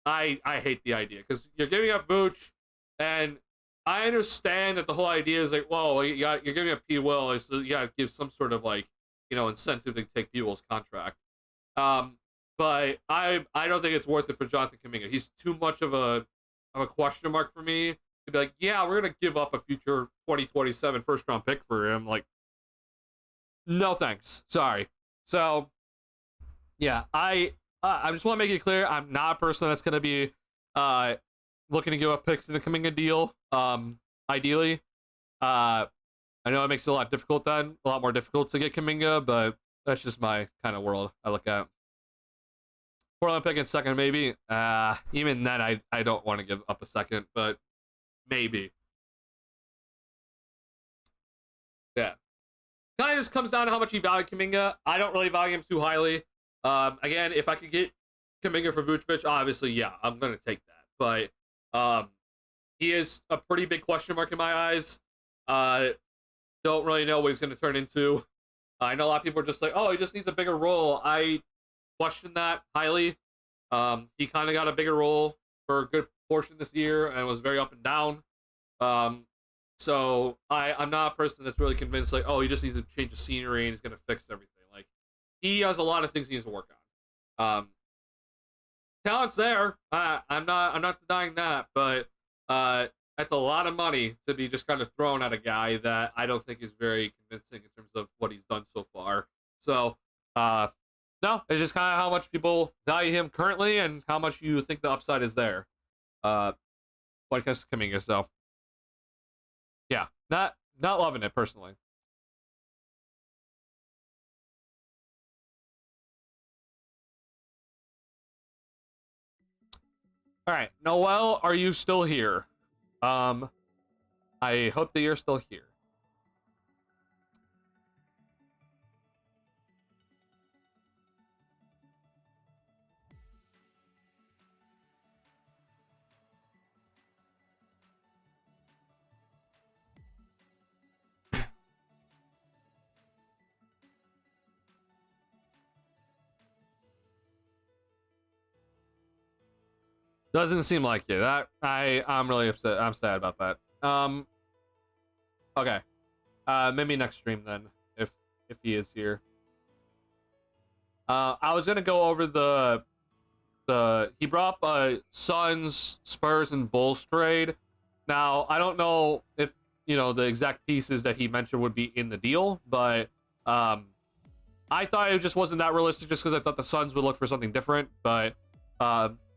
I hate the idea, because you're giving up Vooch, and I understand that the whole idea is like, whoa, you're giving up P. Will, so you gotta give some sort of like, incentive to take P. Will's contract. But I don't think it's worth it for Jonathan Kuminga. He's too much of a question mark for me to be like, yeah, we're gonna give up a future 2027 first round pick for him. Like, no thanks, sorry. So yeah, I just want to make it clear, I'm not a person that's going to be looking to give up picks in a Kuminga deal, ideally. I know it makes it a lot more difficult to get Kuminga, but that's just my kind of world I look at. Portland pick in second, maybe. Even then, I don't want to give up a second, but maybe. Yeah. Kind of just comes down to how much you value Kuminga. I don't really value him too highly. Again, if I could get Kuminga for Vucevic, obviously, yeah, I'm going to take that. But he is a pretty big question mark in my eyes. Don't really know what he's going to turn into. I know a lot of people are just like, oh, he just needs a bigger role. I question that highly. He kind of got a bigger role for a good portion this year and was very up and down. So I'm not a person that's really convinced, like, oh, he just needs to change the scenery and he's going to fix everything. Like, he has a lot of things he needs to work on. Talent's there. I'm not denying that, but that's a lot of money to be just kind of thrown at a guy that I don't think is very convincing in terms of what he's done so far. So no, it's just kind of how much people value him currently and how much you think the upside is there. When it comes to Kuminga, so yeah, not loving it personally. All right, Noel, are you still here? I hope that you're still here. Doesn't seem like it. I'm really upset. I'm sad about that. Okay. Maybe next stream then, if he is here. I was gonna go over he brought up Suns, Spurs, and Bulls trade. Now I don't know if the exact pieces that he mentioned would be in the deal, but I thought it just wasn't that realistic, just because I thought the Suns would look for something different. But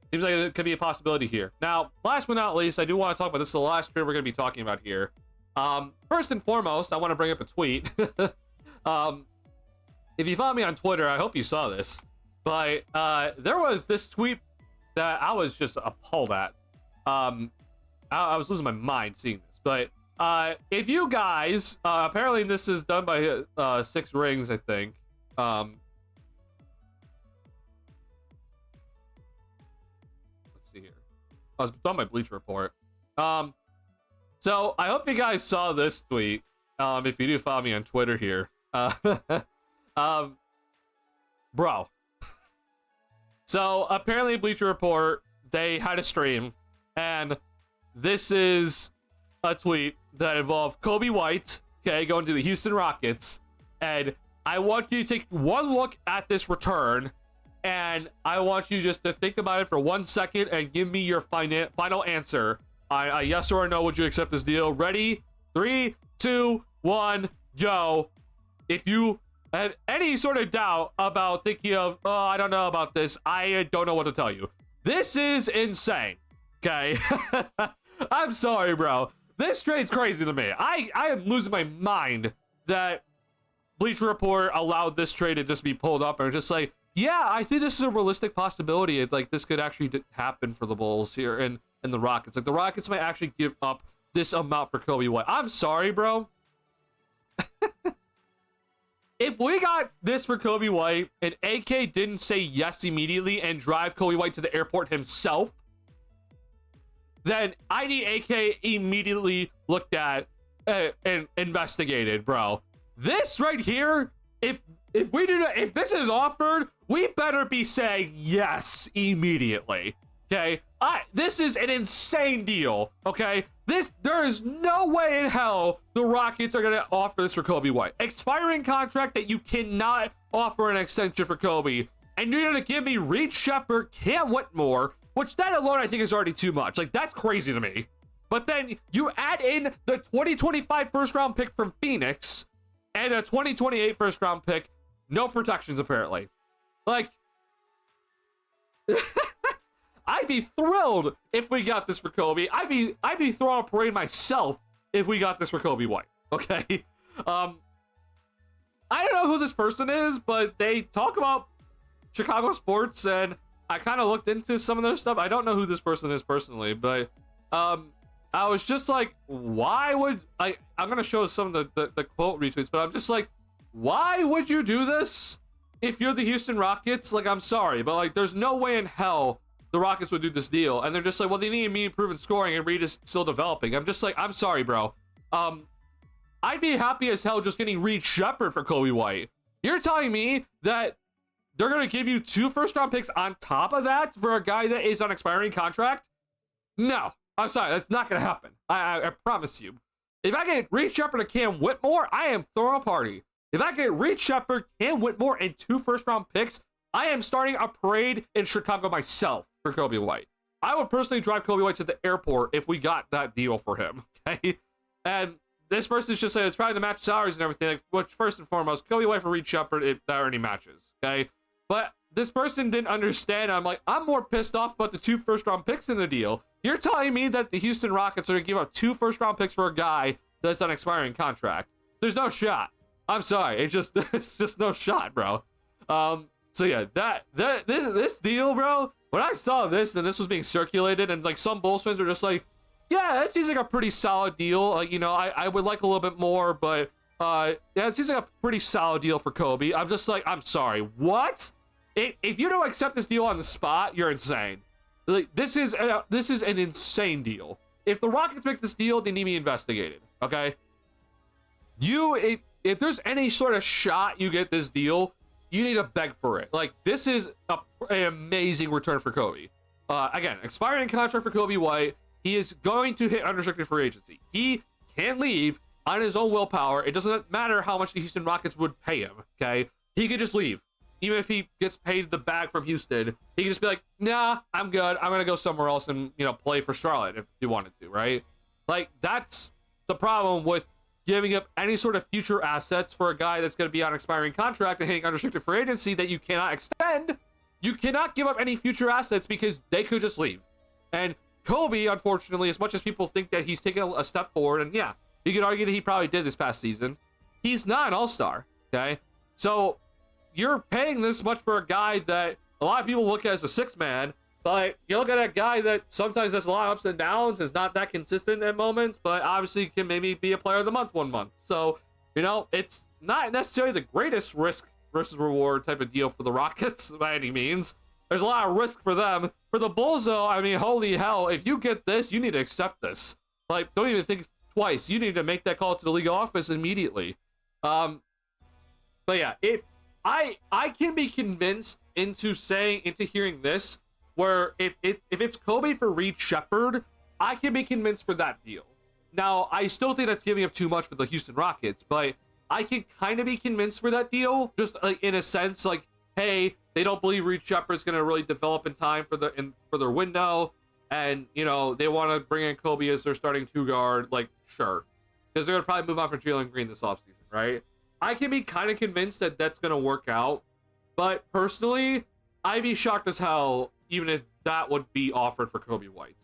seems like it could be a possibility here. Now, last but not least, I do want to talk about this. Is the last trade we're going to be talking about here. First and foremost, I want to bring up a tweet. If you follow me on Twitter, I hope you saw this. But there was this tweet that I was just appalled at. I was losing my mind seeing this. But if you guys, apparently this is done by Six Rings, I think. I was done by Bleacher Report. So I hope you guys saw this tweet. If you do follow me on Twitter here. Bro. So apparently Bleacher Report, they had a stream, and this is a tweet that involved Kobe White, okay, going to the Houston Rockets, and I want you to take one look at this return, and I want you just to think about it for 1 second and give me your final answer. Yes or no, would you accept this deal? Ready? 3, 2, 1, go. If you have any sort of doubt about thinking of, oh, I don't know about this, I don't know what to tell you. This is insane, okay? I'm sorry, bro. This trade's crazy to me. I am losing my mind that Bleacher Report allowed this trade to just be pulled up and just like, yeah, I think this is a realistic possibility. Like, this could actually happen for the Bulls here and the Rockets. Like, the Rockets might actually give up this amount for Kobe White. I'm sorry, bro. If we got this for Kobe White and AK didn't say yes immediately and drive Kobe White to the airport himself, then I need AK immediately looked at and investigated, bro. This right here, if this is offered, we better be saying yes immediately. Okay, this is an insane deal. Okay, there is no way in hell the Rockets are gonna offer this for Kobe White. Expiring contract that you cannot offer an extension for Kobe, and you're gonna give me Reed Shepherd, Cam Whitmore, which that alone I think is already too much. Like, that's crazy to me. But then you add in the 2025 first round pick from Phoenix and a 2028 first round pick, no protections apparently. Like. I'd be thrilled if we got this for Kobe. I'd be throwing a parade myself if we got this for Kobe White. Okay. I don't know who this person is, but they talk about Chicago sports, and I kind of looked into some of their stuff. I don't know who this person is personally, but I was just like, why would I'm gonna show some of the quote retweets, but I'm just like, why would you do this if you're the Houston Rockets? Like, I'm sorry, but like, there's no way in hell the Rockets would do this deal. And they're just like, well, they need immediate proven scoring, and Reed is still developing. I'm just like, I'm sorry, bro. I'd be happy as hell just getting Reed Shepherd for Kobe White. You're telling me that they're going to give you 2 first-round picks on top of that for a guy that is on expiring contract? No. I'm sorry. That's not going to happen. I promise you. If I get Reed Shepherd and Cam Whitmore, I am throwing a party. If I get Reed Shepherd, Cam Whitmore, and 2 first-round picks, I am starting a parade in Chicago myself for Kobe White. I would personally drive Kobe White to the airport if we got that deal for him, okay? And this person's just saying it's probably to match salaries and everything. Like, which, first and foremost, Kobe White for Reed Shepherd, that already matches, okay? But this person didn't understand. I'm like, I'm more pissed off about the 2 first-round picks in the deal. You're telling me that the Houston Rockets are going to give up 2 first-round picks for a guy that's on an expiring contract. There's no shot. I'm sorry. It's just no shot, bro. So yeah, this deal, bro, when I saw this and this was being circulated and like some Bulls fans are just like, yeah, that seems like a pretty solid deal. Like, you know, I would like a little bit more, but yeah, it seems like a pretty solid deal for Kobe. I'm just like, I'm sorry, what? If you don't accept this deal on the spot, you're insane. Like, this is an insane deal. If the Rockets make this deal, they need to be investigated. Okay. If there's any sort of shot you get this deal, you need to beg for it. Like, this is an amazing return for Kobe. Again, expiring contract for Kobe White. He is going to hit unrestricted free agency. He can leave on his own willpower. It doesn't matter how much the Houston Rockets would pay him. Okay, he could just leave. Even if he gets paid the bag from Houston, he can just be like, nah, I'm good. I'm gonna go somewhere else and, you know, play for Charlotte if he wanted to, right? Like, that's the problem with giving up any sort of future assets for a guy that's going to be on an expiring contract and hitting unrestricted free agency that you cannot extend. You cannot give up any future assets because they could just leave. And Kobe, unfortunately, as much as people think that he's taken a step forward, and yeah, you could argue that he probably did this past season, he's not an all-star, okay? So you're paying this much for a guy that a lot of people look at as a 6-man, but you look at a guy that sometimes has a lot of ups and downs, is not that consistent at moments, but obviously can maybe be a player of the month one month. So, you know, it's not necessarily the greatest risk versus reward type of deal for the Rockets by any means. There's a lot of risk for them. For the Bulls, though, I mean, holy hell, if you get this, you need to accept this. Like, don't even think twice. You need to make that call to the league office immediately. But yeah, if I can be convinced into hearing this, where if it's Kobe for Reed Shepherd, I can be convinced for that deal. Now, I still think that's giving up too much for the Houston Rockets, but I can kind of be convinced for that deal, just like in a sense, like, hey, they don't believe Reed Shepherd's going to really develop in time for their window, and, you know, they want to bring in Kobe as their starting 2-guard, like, sure. Because they're going to probably move on for Jalen Green this offseason, right? I can be kind of convinced that that's going to work out, but personally, I'd be shocked as hell even if that would be offered for Kobe White.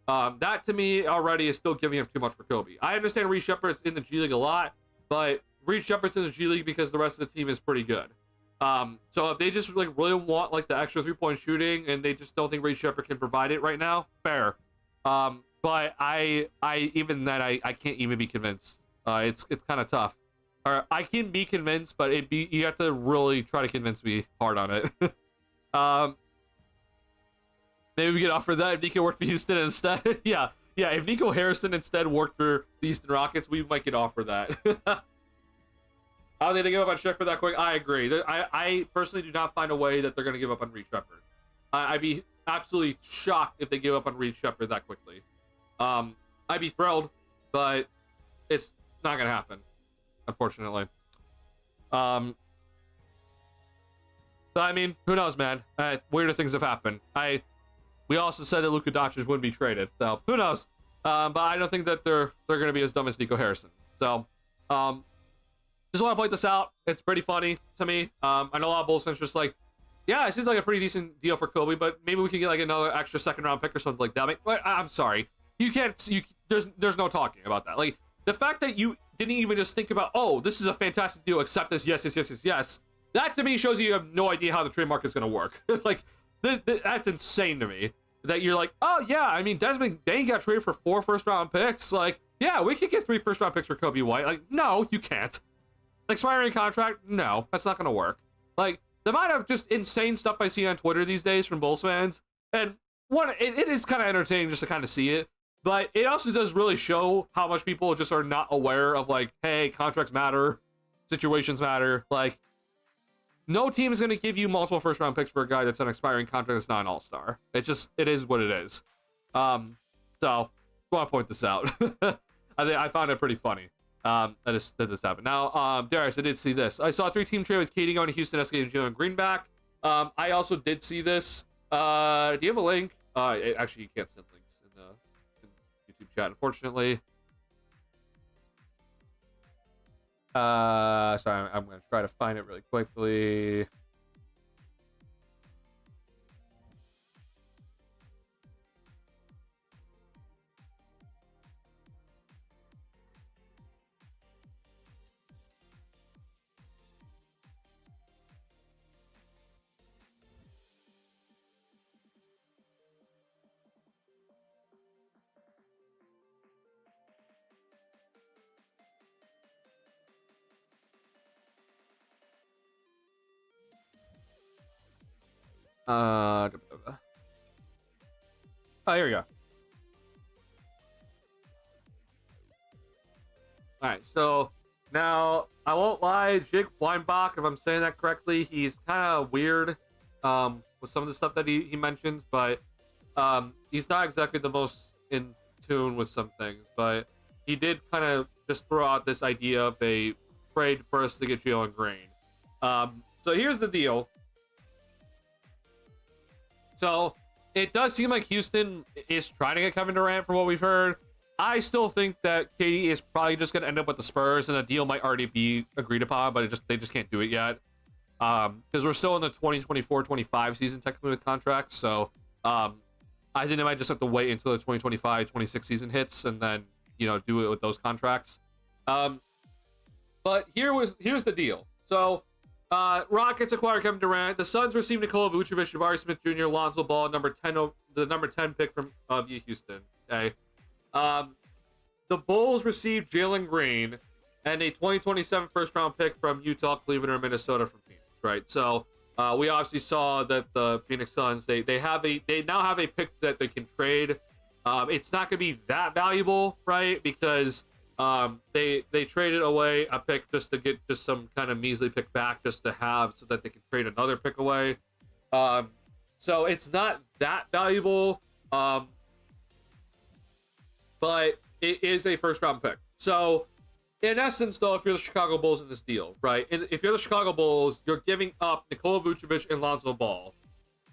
That to me already is still giving him too much for Kobe. I understand Reed Shepherd's in the G League a lot, but Reed Shepherd's in the G League because the rest of the team is pretty good. So if they just like really want like the extra 3-point shooting and they just don't think Reed Shepherd can provide it right now, fair. But I even then I can't even be convinced. It's kind of tough. Or I can be convinced, but you have to really try to convince me hard on it. Maybe we could offer that if Nico worked for Houston instead. yeah, if Nico Harrison instead worked for the Houston Rockets, we might get offer that. How they give up on Shepherd that quick? I agree. I personally do not find a way that they're going to give up on Reed Shepherd. I'd be absolutely shocked if they give up on Reed Shepherd that quickly. I'd be thrilled, but it's not going to happen, unfortunately. But I mean, who knows, man? Weirder things have happened. We also said that Luka Doncic wouldn't be traded, so who knows? But I don't think that they're going to be as dumb as Nico Harrison. So, just want to point this out. It's pretty funny to me. I know a lot of Bulls fans just like, yeah, it seems like a pretty decent deal for Kobe, but maybe we can get like another extra 2nd-round pick or something like that. I'm sorry, you can't. There's no talking about that. Like the fact that you didn't even just think about, oh, this is a fantastic deal. Accept this. Yes. That to me shows you have no idea how the trade market's going to work. Like. That's insane to me that you're like, oh yeah, I mean, Desmond Bane got traded for 4 first-round picks. Like, yeah, we could get 3 first-round picks for Kobe White. Like, no, you can't. Expiring contract, no, that's not gonna work. Like, the amount of just insane stuff I see on Twitter these days from Bulls fans, and it is kind of entertaining just to kind of see it, but it also does really show how much people just are not aware of, like, hey, contracts matter, situations matter. Like, no team is going to give you multiple first-round picks for a guy that's on an expiring contract that's not an all-star. It is what it is. So, I want to point this out. I found it pretty funny that this happened. Now, Darius, I did see this. I saw a 3-team trade with KD going to Houston, escalating Jalen Green back. I also did see this. Do you have a link? Actually, you can't send links in the YouTube chat, unfortunately. Sorry, I'm going to try to find it really quickly. Oh, here we go. All right, so now I won't lie, Jake Weinbach, if I'm saying that correctly, he's kind of weird with some of the stuff that he mentions, but he's not exactly the most in tune with some things. But he did kind of just throw out this idea of a trade first to get Jalen Green. So here's the deal. So it does seem like Houston is trying to get Kevin Durant from what we've heard. I still think that KD is probably just going to end up with the Spurs, and a deal might already be agreed upon, but they just can't do it yet. Because we're still in the 2024-25 season technically with contracts. So I think they might just have to wait until the 2025-26 season hits and then, do it with those contracts. But here's the deal. So Rockets acquire Kevin Durant. The Suns receive Nikola Vucevic, Jabari Smith Jr., Lonzo Ball, the number 10 pick from via Houston. Okay. The Bulls received Jalen Green and a 2027 first round pick from Utah, Cleveland, or Minnesota from Phoenix, right? So we obviously saw that the Phoenix Suns they now have a pick that they can trade. It's not going to be that valuable, right? Because they traded away a pick just to get just some kind of measly pick back just to have so that they can trade another pick away. So it's not that valuable. But it is a first round pick. So in essence, though, if you're the Chicago Bulls in this deal, right? If you're the Chicago Bulls, you're giving up Nikola Vucevic and Lonzo Ball.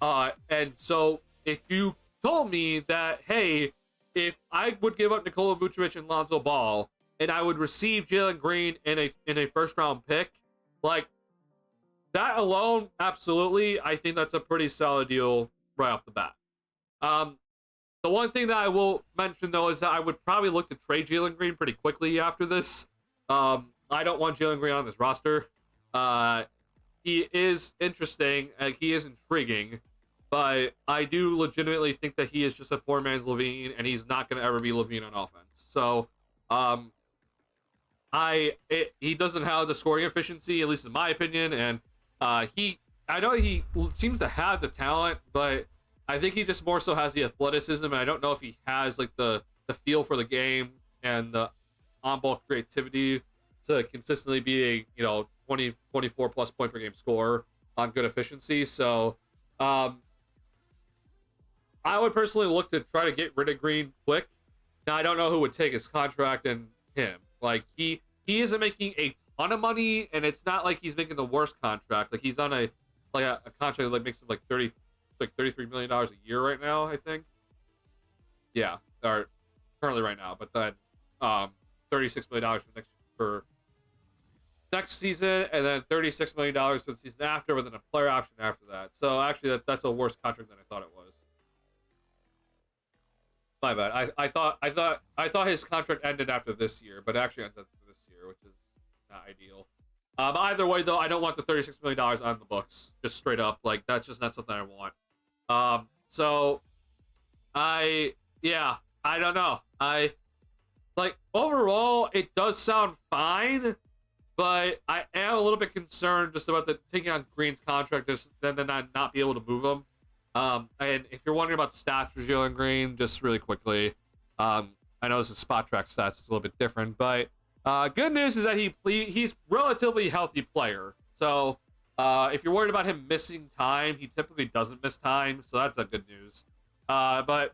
And so if you told me that, hey, if I would give up Nikola Vucevic and Lonzo Ball and I would receive Jalen Green in a first round pick, like that alone, absolutely, I think that's a pretty solid deal right off the bat. The one thing that I will mention, though, is that I would probably look to trade Jalen Green pretty quickly after this. I don't want Jalen Green on this roster. He is interesting. He is intriguing. But I do legitimately think that he is just a poor man's LaVine, and he's not going to ever be LaVine on offense. So he doesn't have the scoring efficiency, at least in my opinion. And I know he seems to have the talent, but I think he just more so has the athleticism, and I don't know if he has like the feel for the game and the on-ball creativity to consistently be a 20, 24 plus point per game scorer on good efficiency. So I would personally look to try to get rid of Green quick. Now I don't know who would take his contract and him. Like he isn't making a ton of money, and it's not like he's making the worst contract. Like he's on a contract that like makes him like $33 million a year right now, I think. Yeah, or currently right now, but then $36 million for next season, and then $36 million for the season after, with then a player option after that. So actually, that's a worse contract than I thought it was. My bad. I thought his contract ended after this year, but it actually ends after this year, which is not ideal. But either way, though, I don't want the $36 million on the books, just straight up. Like that's just not something I want. So I don't know. Overall, it does sound fine, but I am a little bit concerned just about taking on Green's contract, just then not be able to move him. And if you're wondering about stats for Jalen Green, just really quickly, I know this is spot track stats, it's a little bit different, but good news is that he's relatively healthy player. So if you're worried about him missing time, he typically doesn't miss time, so that's a good news. But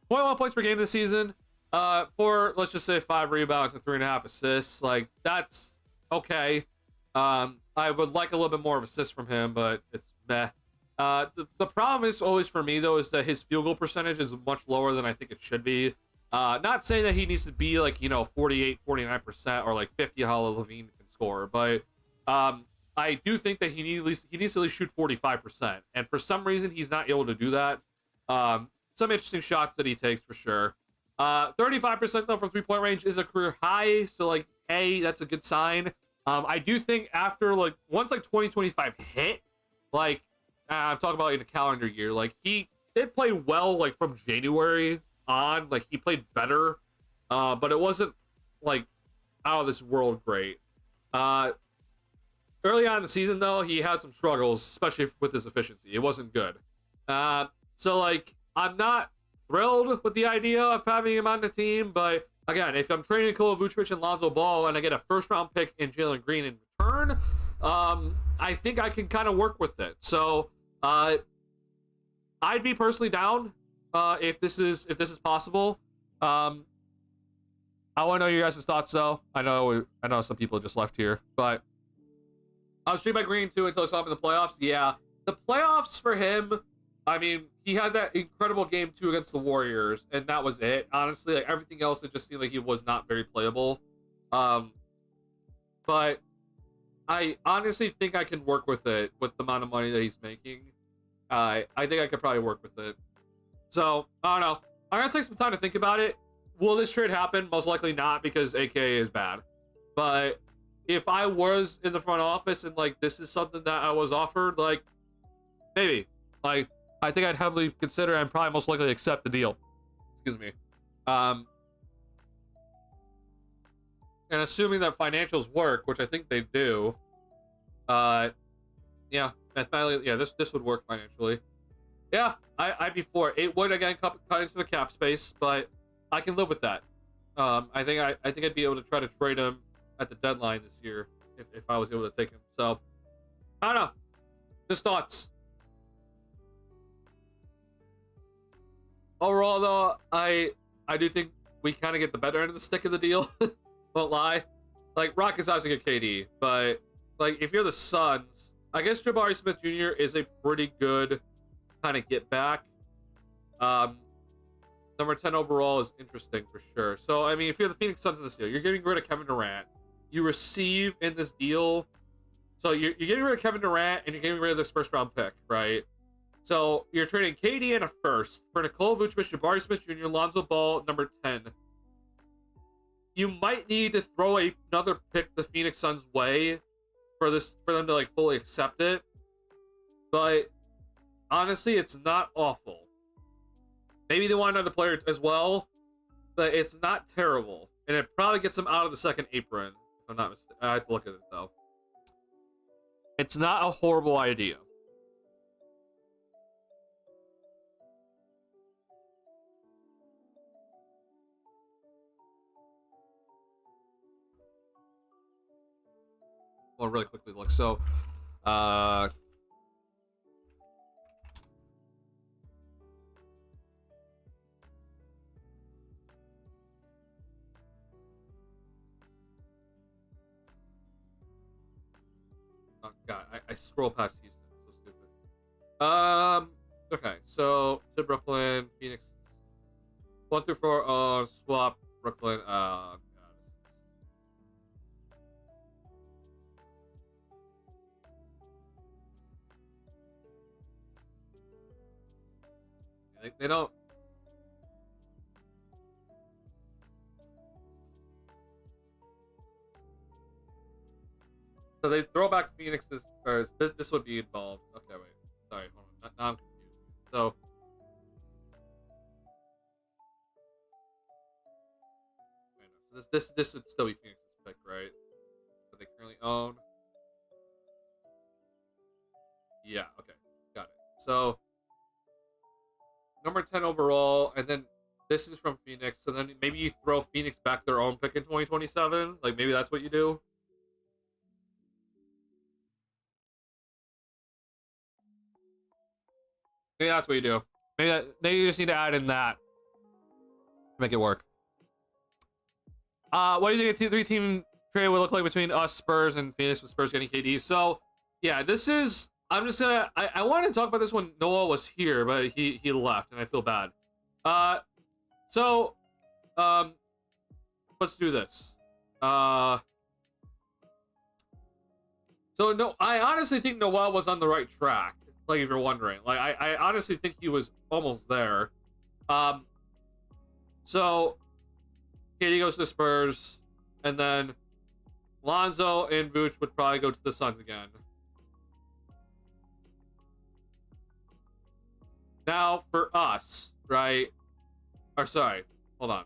0.1 points per game this season, for let's just say 5 rebounds and 3.5 assists. Like that's okay. I would like a little bit more of assists from him, but it's meh. The problem is always for me though is that his field goal percentage is much lower than I think it should be. Not saying that he needs to be like 48, 49% or like 50 how LaVine can score, but I do think that he needs to at least shoot 45%, and for some reason he's not able to do that. Some interesting shots that he takes for sure. 35% though from 3-point range is a career high, so like hey, that's a good sign. I do think after once 2025 hit, I'm talking about in a calendar year, like he did play well from January on, he played better, but it wasn't out of this world great. Early on in the season, though, he had some struggles, especially with his efficiency. It wasn't good. So, like, I'm not thrilled with the idea of having him on the team, but again, if I'm trading Nikola Vucevic and Lonzo Ball and I get a first-round pick in Jalen Green in return, I think I can kind of work with it. So, I'd be personally down if this is possible. I want to know your guys' thoughts, though. I know some people just left here, but I was streamed by Green too until I saw him in the playoffs. Yeah, the playoffs for him. I mean, he had that incredible game 2 against the Warriors, and that was it. Honestly, like everything else, it just seemed like he was not very playable. But I honestly think I can work with it with the amount of money that he's making. I think I could probably work with it. So I don't know. I'm gonna take some time to think about it. Will this trade happen? Most likely not, because AKA is bad. But if I was in the front office and like this is something that I was offered, like maybe, like I think I'd heavily consider and probably most likely accept the deal. Excuse me. And assuming that financials work, which I think they do, yeah, mathematically, yeah, this would work financially. Yeah, I'd be for it. It would again cut into the cap space, but I can live with that. I think I'd be able to try to trade him at the deadline this year if I was able to take him. So I don't know. Just thoughts. Overall, though, I do think we kind of get the better end of the stick of the deal. Won't lie. Like Rockets obviously get KD, but like if you're the Suns, I guess Jabari Smith Jr. is a pretty good kind of get back. Number 10 overall is interesting for sure. So I mean, if you're the Phoenix Suns in this deal, you're getting rid of Kevin Durant. You receive in this deal, so you're getting rid of Kevin Durant and you're getting rid of this first-round pick, right? So you're trading KD and a first for Nikola Vucevic, Jabari Smith Jr., Lonzo Ball, number 10. You might need to throw another pick the Phoenix Suns' way for them to like fully accept it. But honestly, it's not awful. Maybe they want another player as well, but it's not terrible, and it probably gets them out of the second apron. If I'm not mistaken, I have to look at it though. It's not a horrible idea. Well, really quickly look. So, oh god, I scroll past Houston. So stupid. Okay, so to Brooklyn, Phoenix, 1 through 4. Swap Brooklyn. God. They don't. So they throw back Phoenix's first. This would be involved. Okay, wait. Sorry, hold on. Now I'm confused. So wait, no. So this would still be Phoenix's pick, right? That they currently own. Yeah. Okay. Got it. So number 10 overall, and then this is from Phoenix. So then maybe you throw Phoenix back their own pick in 2027. Like maybe that's what you do. Maybe that's what you do. Maybe you just need to add in that to make it work. What do you think a 3-team trade would look like between us, Spurs, and Phoenix, with Spurs getting KD? So yeah, this is. I'm just gonna. I wanted to talk about this when Noah was here, but he left, and I feel bad. So, let's do this. So no, I honestly think Noah was on the right track. Like if you're wondering, like I honestly think he was almost there. So KD goes to the Spurs, and then Lonzo and Vooch would probably go to the Suns again. Now for us, right? Or sorry, hold on.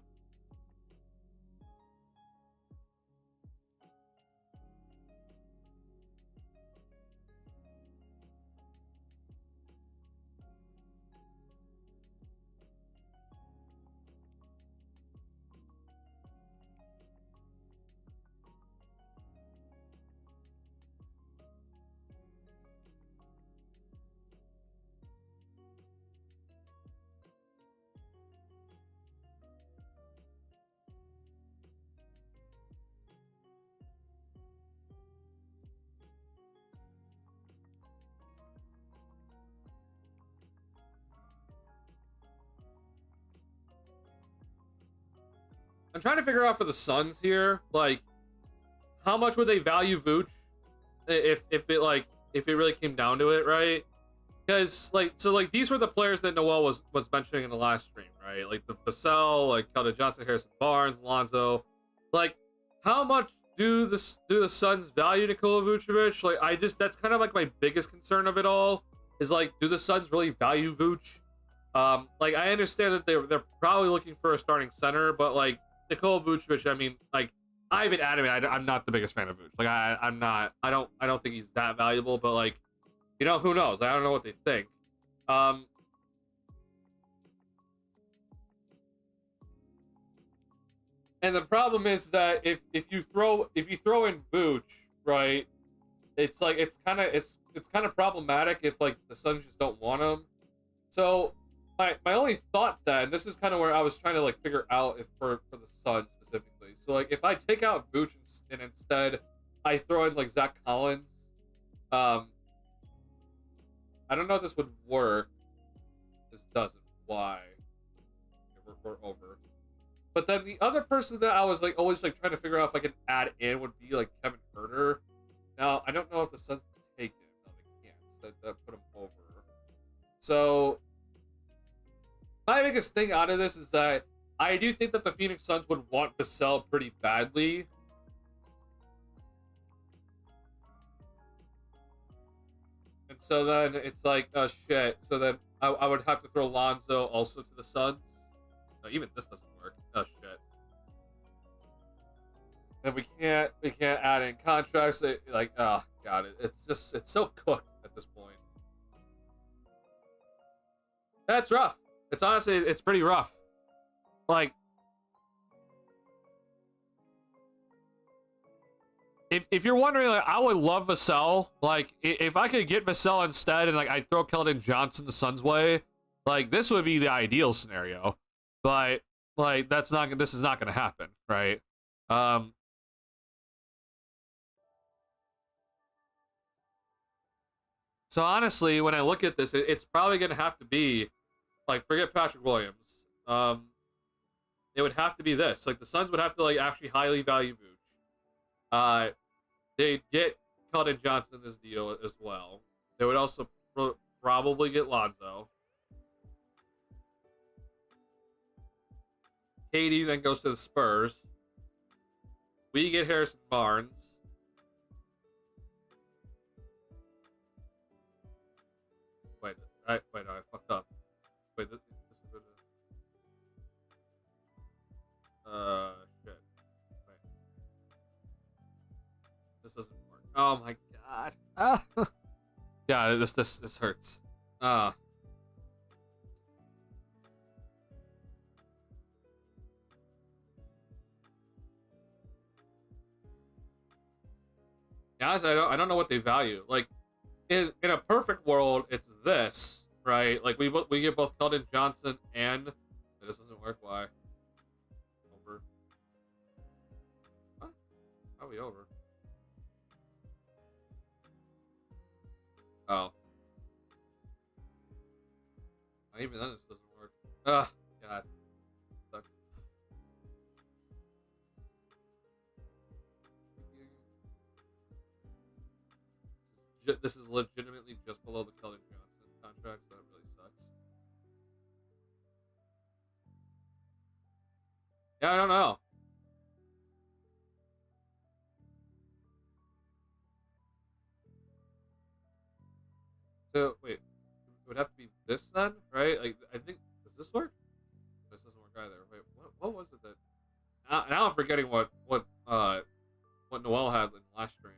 I'm trying to figure out for the Suns here, like, how much would they value Vooch if it really came down to it, right? Because like these were the players that Noel was mentioning in the last stream, right? Like the Vassell, like Keldon Johnson, Harrison Barnes, Lonzo. Like, how much do the Suns value Nikola Vucevic? Like, that's kind of like my biggest concern of it all. Is like, do the Suns really value Vooch? Like, I understand that they're probably looking for a starting center, but like Nikola Vucevic, I mean, like, I've been adamant I'm not the biggest fan of Vooch. Like, I'm not. I don't think he's that valuable. But like, you know, who knows? I don't know what they think. And the problem is that if you throw in Vooch, right, it's like it's kind of problematic if like the Suns just don't want him. So my only thought then, this is kind of where I was trying to like figure out if for the Suns specifically. So like, if I take out Vooch and instead I throw in like Zach Collins, I don't know if this would work. This doesn't. Why? Okay, we're over. But then the other person that I was like always like trying to figure out if I can add in would be like Kevin Huerter. Now I don't know if the Suns can take him. No, they can't. So that put him over. So my biggest thing out of this is that I do think that the Phoenix Suns would want to sell pretty badly. And so then it's like, oh shit. So then I would have to throw Lonzo also to the Suns. No, even this doesn't work. Oh shit. And we can't add in contracts. Like, oh god, it's so cooked at this point. That's rough. It's honestly, it's pretty rough. Like, if you're wondering, like, I would love Vassell. Like, if I could get Vassell instead, and like I throw Keldon Johnson the Suns' way, like this would be the ideal scenario. But like this is not going to happen, right? So honestly, when I look at this, it's probably going to have to be like, forget Patrick Williams. It would have to be this. Like, the Suns would have to like actually highly value Vooch. They'd get Keldon Johnson in this deal as well. They would also probably get Lonzo. KD then goes to the Spurs. We get Harrison Barnes. Wait, no, I fucked up. Wait, this is good. Shit. Wait. This doesn't work. Oh my god. Ah. Yeah, this hurts. Honestly, I don't know what they value. Like, in a perfect world, it's this, right? Like, we get both Keldon Johnson and this doesn't work. Why? Over. Huh? How are we over? Oh. Not even then, this doesn't work. Oh god. Sucks. This is legitimately just below the Keldon Johnson contract, so that really sucks. Yeah, I don't know. So wait, it would have to be this then, right? Like, I think, does this work? This doesn't work either. Wait, what was it that? Now I'm forgetting what Noel had in the last stream.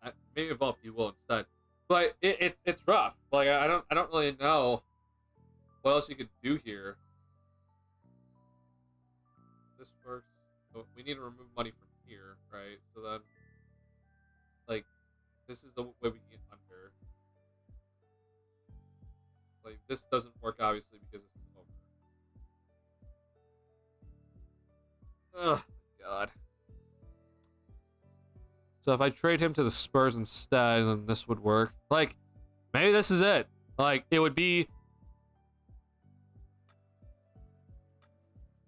I maybe involve you will instead, but it's rough. Like, I don't really know what else you could do here. This works. So we need to remove money from here, right? So then, like, this is the way we can get under. Like, this doesn't work obviously because this is over. Oh god. So if I trade him to the Spurs instead, then this would work. Like, maybe this is it. Like, it would be...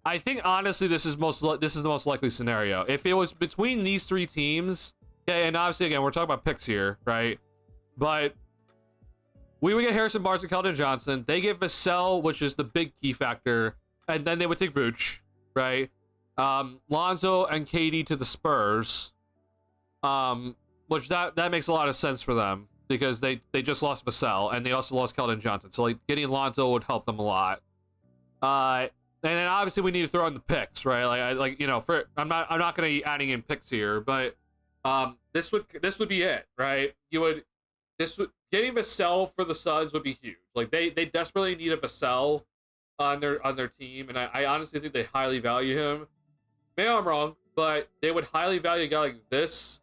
I think honestly, this is the most likely scenario. If it was between these three teams, yeah, and obviously again we're talking about picks here, right? But we would get Harrison Barnes and Keldon Johnson. They get Vassell, which is the big key factor, and then they would take Vooch, right? Lonzo and KD to the Spurs, which that makes a lot of sense for them because they just lost Vassell and they also lost Keldon Johnson. So like getting Lonzo would help them a lot. And then obviously we need to throw in the picks, right? Like you know, I'm not gonna be adding in picks here, but this would be it, right? Getting Vassell for the Suns would be huge. Like they desperately need a Vassell on their team, and I honestly think they highly value him. Maybe I'm wrong, but they would highly value a guy like this,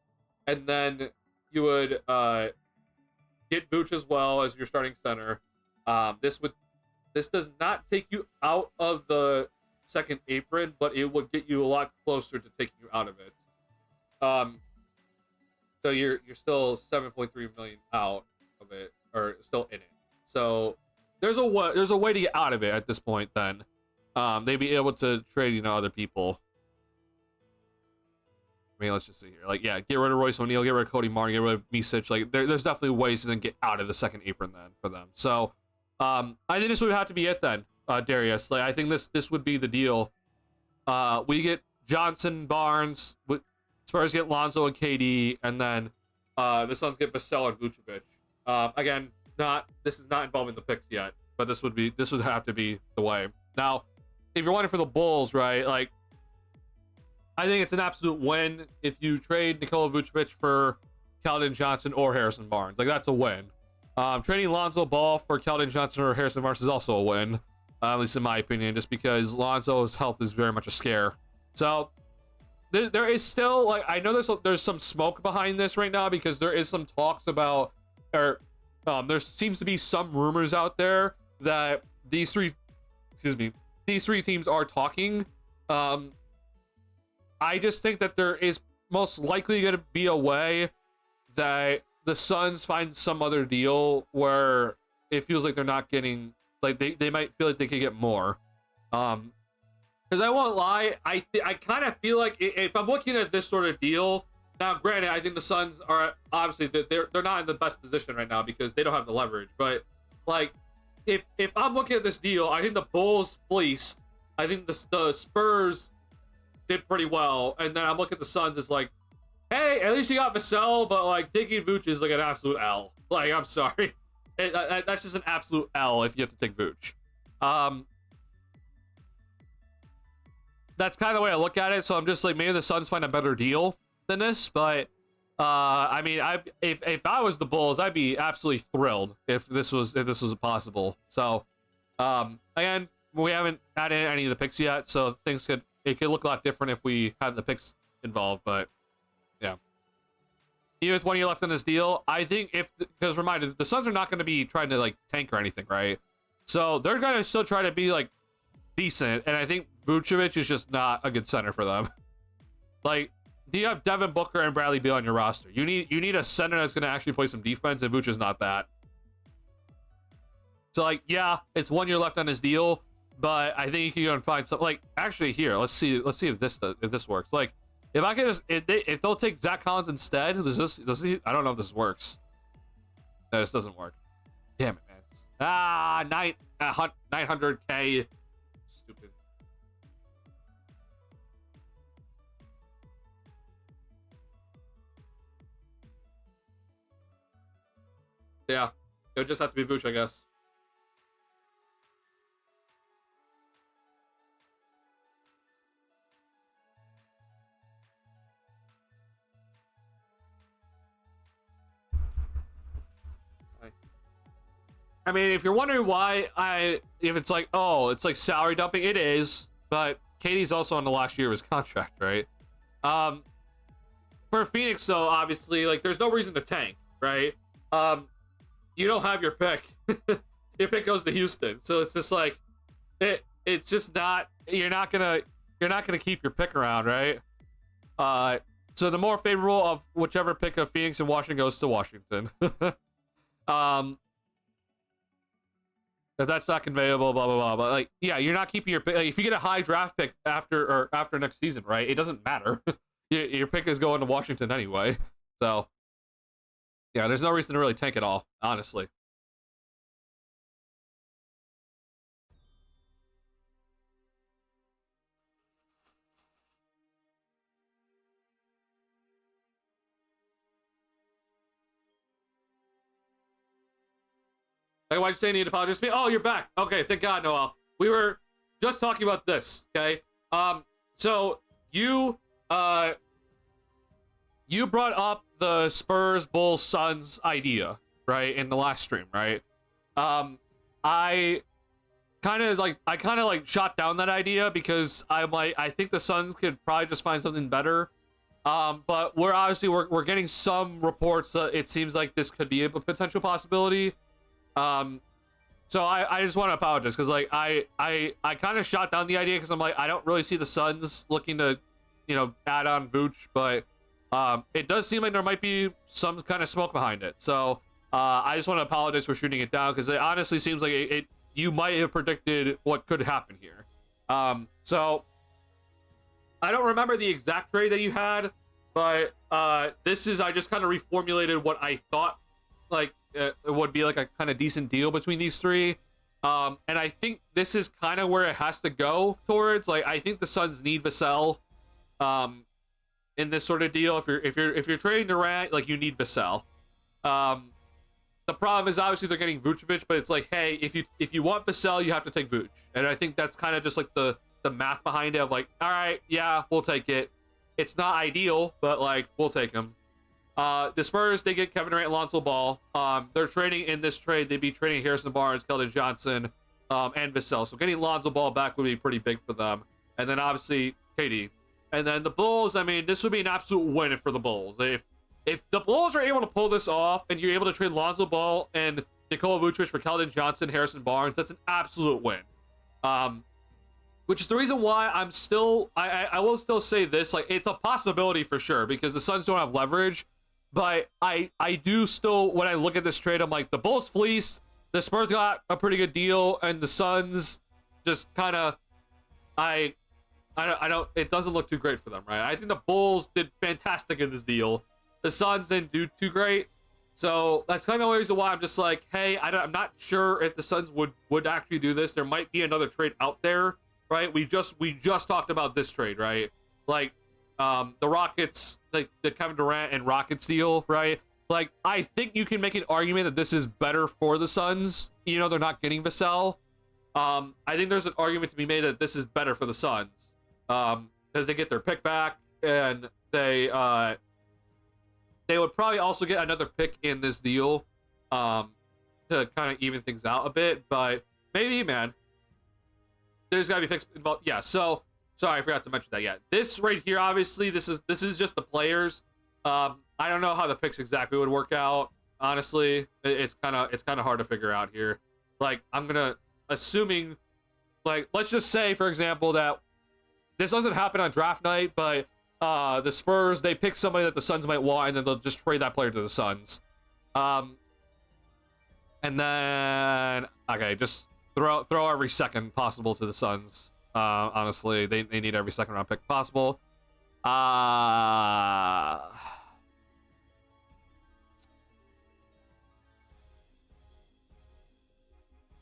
and then you would get Vooch as well as your starting center. This does not take you out of the second apron, but it would get you a lot closer to taking you out of it. So you're still 7.3 million out of it, or still in it. So there's a way to get out of it at this point. Then they'd be able to trade other people. I mean, let's just see here. Like, yeah, get rid of Royce O'Neal, get rid of Cody Martin, get rid of Misic. Like, there's definitely ways to then get out of the second apron then for them. So I think this would have to be it then, Darius. Like, I think this would be the deal. We get Johnson, Barnes, Spurs get Lonzo and KD, and then the Suns get Vassell and Vucevic. Again, this is not involving the picks yet, but this would have to be the way. Now, if you're wondering for the Bulls, right? Like, I think it's an absolute win if you trade Nikola Vucevic for Keldon Johnson or Harrison Barnes. Like, that's a win. Trading Lonzo Ball for Keldon Johnson or Harrison Barnes is also a win, at least in my opinion, just because Lonzo's health is very much a scare. So there is still, like, I know there's some smoke behind this right now because there is some talks about, or there seems to be some rumors out there that these three teams are talking. I just think that there is most likely going to be a way that the Suns find some other deal where it feels like they're not getting, like they might feel like they could get more. Because I won't lie, I kind of feel like if I'm looking at this sort of deal, now granted, I think the Suns are obviously they're not in the best position right now because they don't have the leverage. But like, if I'm looking at this deal, I think the Bulls fleeced. I think the Spurs did pretty well, and then I'm looking at the Suns as like, hey, at least you got Vassell, but like taking Vooch is like an absolute L. Like, I'm sorry, that's just an absolute L if you have to take Vooch. That's kind of the way I look at it. So I'm just like, maybe the Suns find a better deal than this, but I mean, if I was the Bulls, I'd be absolutely thrilled if this was possible. So again, we haven't added any of the picks yet, so it could look a lot different if we have the picks involved. But yeah, even with 1 year left in this deal, I think because reminder, the Suns are not going to be trying to like tank or anything, right? So they're going to still try to be like decent, and I think Vucevic is just not a good center for them. Like, do you have Devin Booker and Bradley Beal on your roster? You need a center that's going to actually play some defense, and Vooch is not that. So like, yeah, it's 1 year left on his deal, but I think you can find some. Like, actually, here, let's see if this works. Like, if I can just if they'll take Zach Collins instead, does this I don't know if this works. No, this doesn't work. Damn it, man. 900K. Stupid. Yeah, it would just have to be Vooch, I guess. I mean, if you're wondering why if it's like, oh, it's like salary dumping, it is, but Katie's also on the last year of his contract, right? For Phoenix, though, obviously, like, there's no reason to tank, right? You don't have your pick. Your pick goes to Houston, so it's just like, it's just not, you're not gonna keep your pick around, right? So the more favorable of whichever pick of Phoenix and Washington goes to Washington. if that's not conveyable, blah blah blah. But like, yeah, you're not keeping your pick. Like, if you get a high draft pick after next season, right? It doesn't matter. Your pick is going to Washington anyway. So yeah, there's no reason to really tank it all, honestly. Like, why'd you say you need to apologize to me? Oh, you're back. Okay, thank God, Noel. We were just talking about this, okay? So you brought up the Spurs, Bulls, Suns idea, right, in the last stream, right? I kind of like shot down that idea because I'm like, I think the Suns could probably just find something better. But we're getting some reports that it seems like this could be a potential possibility. So I just want to apologize because like I kind of shot down the idea because I'm like, I don't really see the Suns looking to, add on Vooch, but it does seem like there might be some kind of smoke behind it. So I just want to apologize for shooting it down because it honestly seems like you might have predicted what could happen here. So I don't remember the exact trade that you had, but I just kind of reformulated what I thought like it would be like a kind of decent deal between these three. And I think this is kind of where it has to go towards. Like, I think the Suns need Vassell in this sort of deal. If you're trading Durant, like, you need Vassell. The problem is obviously they're getting Vucevic, but it's like, hey, if you want Vassell, you have to take Vooch. And I think that's kind of just like the math behind it of like, all right, yeah, we'll take it. It's not ideal, but like, we'll take him. The Spurs, they get Kevin Durant, Lonzo Ball. They're trading in this trade. They'd be trading Harrison Barnes, Keldon Johnson, and Vassell. So getting Lonzo Ball back would be pretty big for them. And then obviously KD. And then the Bulls, I mean, this would be an absolute win for the Bulls. If the Bulls are able to pull this off and you're able to trade Lonzo Ball and Nikola Vucevic for Keldon Johnson, Harrison Barnes, that's an absolute win. Which is the reason why I will still say this, like, it's a possibility for sure because the Suns don't have leverage. But I do still, when I look at this trade, I'm like, the Bulls fleeced, the Spurs got a pretty good deal, and the Suns just kind of, I don't, it doesn't look too great for them, right? I think the Bulls did fantastic in this deal. The Suns didn't do too great. So that's kind of the reason why I'm just like, hey, I'm not sure if the Suns would actually do this. There might be another trade out there, right? We just talked about this trade, right? Like, the Rockets, like the Kevin Durant and Rockets deal, right? Like, I think you can make an argument that this is better for the Suns. They're not getting Vassell. I think there's an argument to be made that this is better for the Suns. Because they get their pick back, and they would probably also get another pick in this deal, to kind of even things out a bit. But maybe, man, there's gotta be picks involved. Yeah, so sorry, I forgot to mention that. Yeah, this right here, obviously, this is just the players. I don't know how the picks exactly would work out. Honestly, it's kind of hard to figure out here. Like, I'm gonna assuming, like, let's just say, for example, that this doesn't happen on draft night, but the Spurs, they pick somebody that the Suns might want, and then they'll just trade that player to the Suns. And then, okay, just throw every second possible to the Suns. Honestly, they need every second round pick possible.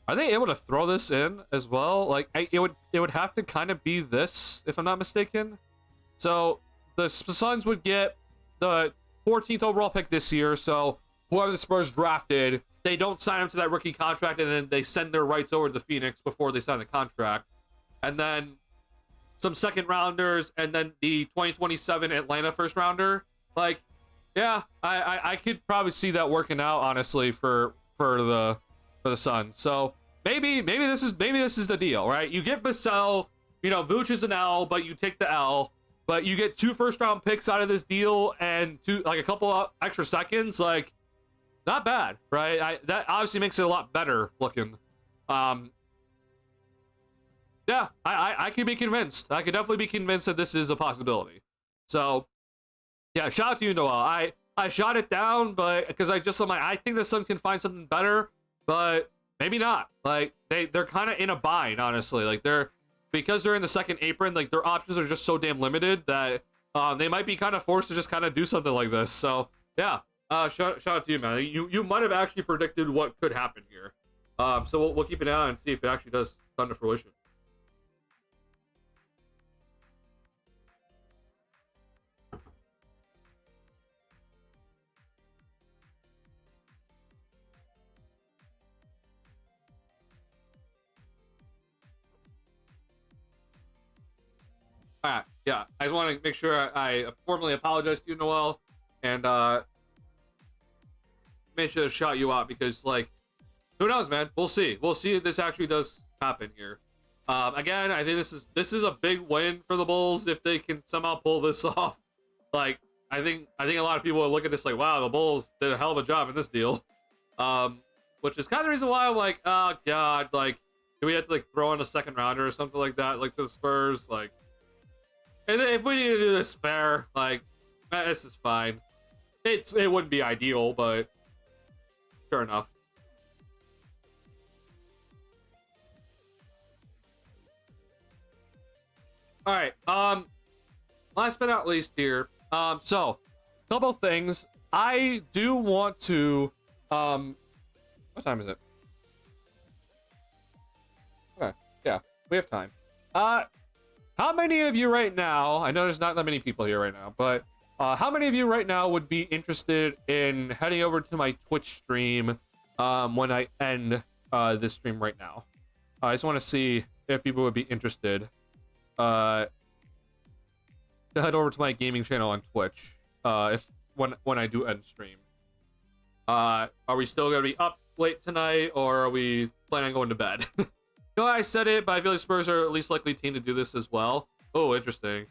Are they able to throw this in as well? Like, it would have to kind of be this, if I'm not mistaken. So the Suns would get the 14th overall pick this year. So whoever the Spurs drafted, they don't sign him to that rookie contract, and then they send their rights over to Phoenix before they sign the contract. And then some second rounders, and then the 2027 Atlanta first rounder. Like, yeah, I could probably see that working out, honestly, for the Suns. So maybe this is the deal, right? You get Vassell, Vooch is an L, but you take the L, but you get 2 first-round picks out of this deal and a couple of extra seconds. Like, not bad, right? That obviously makes it a lot better looking. Yeah, I could be convinced. I could definitely be convinced that this is a possibility. So, yeah, shout out to you, Noel. I shot it down, but because I think the Suns can find something better, but maybe not. Like they're kind of in a bind, honestly. Like because they're in the second apron, like their options are just so damn limited that they might be kind of forced to just kind of do something like this. So yeah, shout out to you, man. You might have actually predicted what could happen here. So we'll keep an eye on and see if it actually does come to fruition. All right, yeah. I just want to make sure I formally apologize to you, Noel, and make sure to shout you out because, like, who knows, man? We'll see. We'll see if this actually does happen here. Again, I think this is a big win for the Bulls if they can somehow pull this off. Like, I think a lot of people will look at this like, wow, the Bulls did a hell of a job in this deal. Which is kind of the reason why I'm like, oh god, like, do we have to like throw in a second rounder or something like that, like to the Spurs, like. If we need to do this fair, like, this is fine. It wouldn't be ideal, but sure enough. All right. Last but not least here. So, couple things. I do want to. What time is it? Okay. Yeah, we have time. How many of you right now, I know there's not that many people here right now, but how many of you right now would be interested in heading over to my Twitch stream when I end this stream right now? I just want to see if people would be interested to head over to my gaming channel on Twitch when I do end stream. Are we still going to be up late tonight, or are we planning on going to bed? No, I said it, but I feel like Spurs are at least likely team to do this as well. Oh, interesting.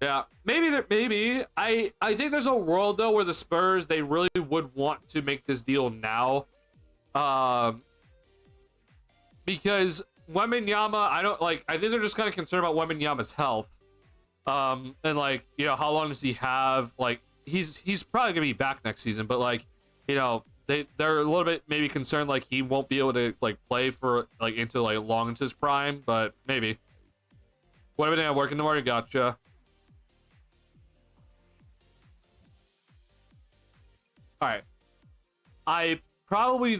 Yeah, maybe. I think there's a world though where the Spurs, they really would want to make this deal now. Because Wembanyama, I think they're just kind of concerned about Wembanyama's health. And like, you know, how long does he have? Like, he's probably gonna be back next season, but like, you know, they're a little bit maybe concerned like he won't be able to like play for like into like long into his prime, but maybe. What have been at work in the morning? Gotcha. All right. I'm probably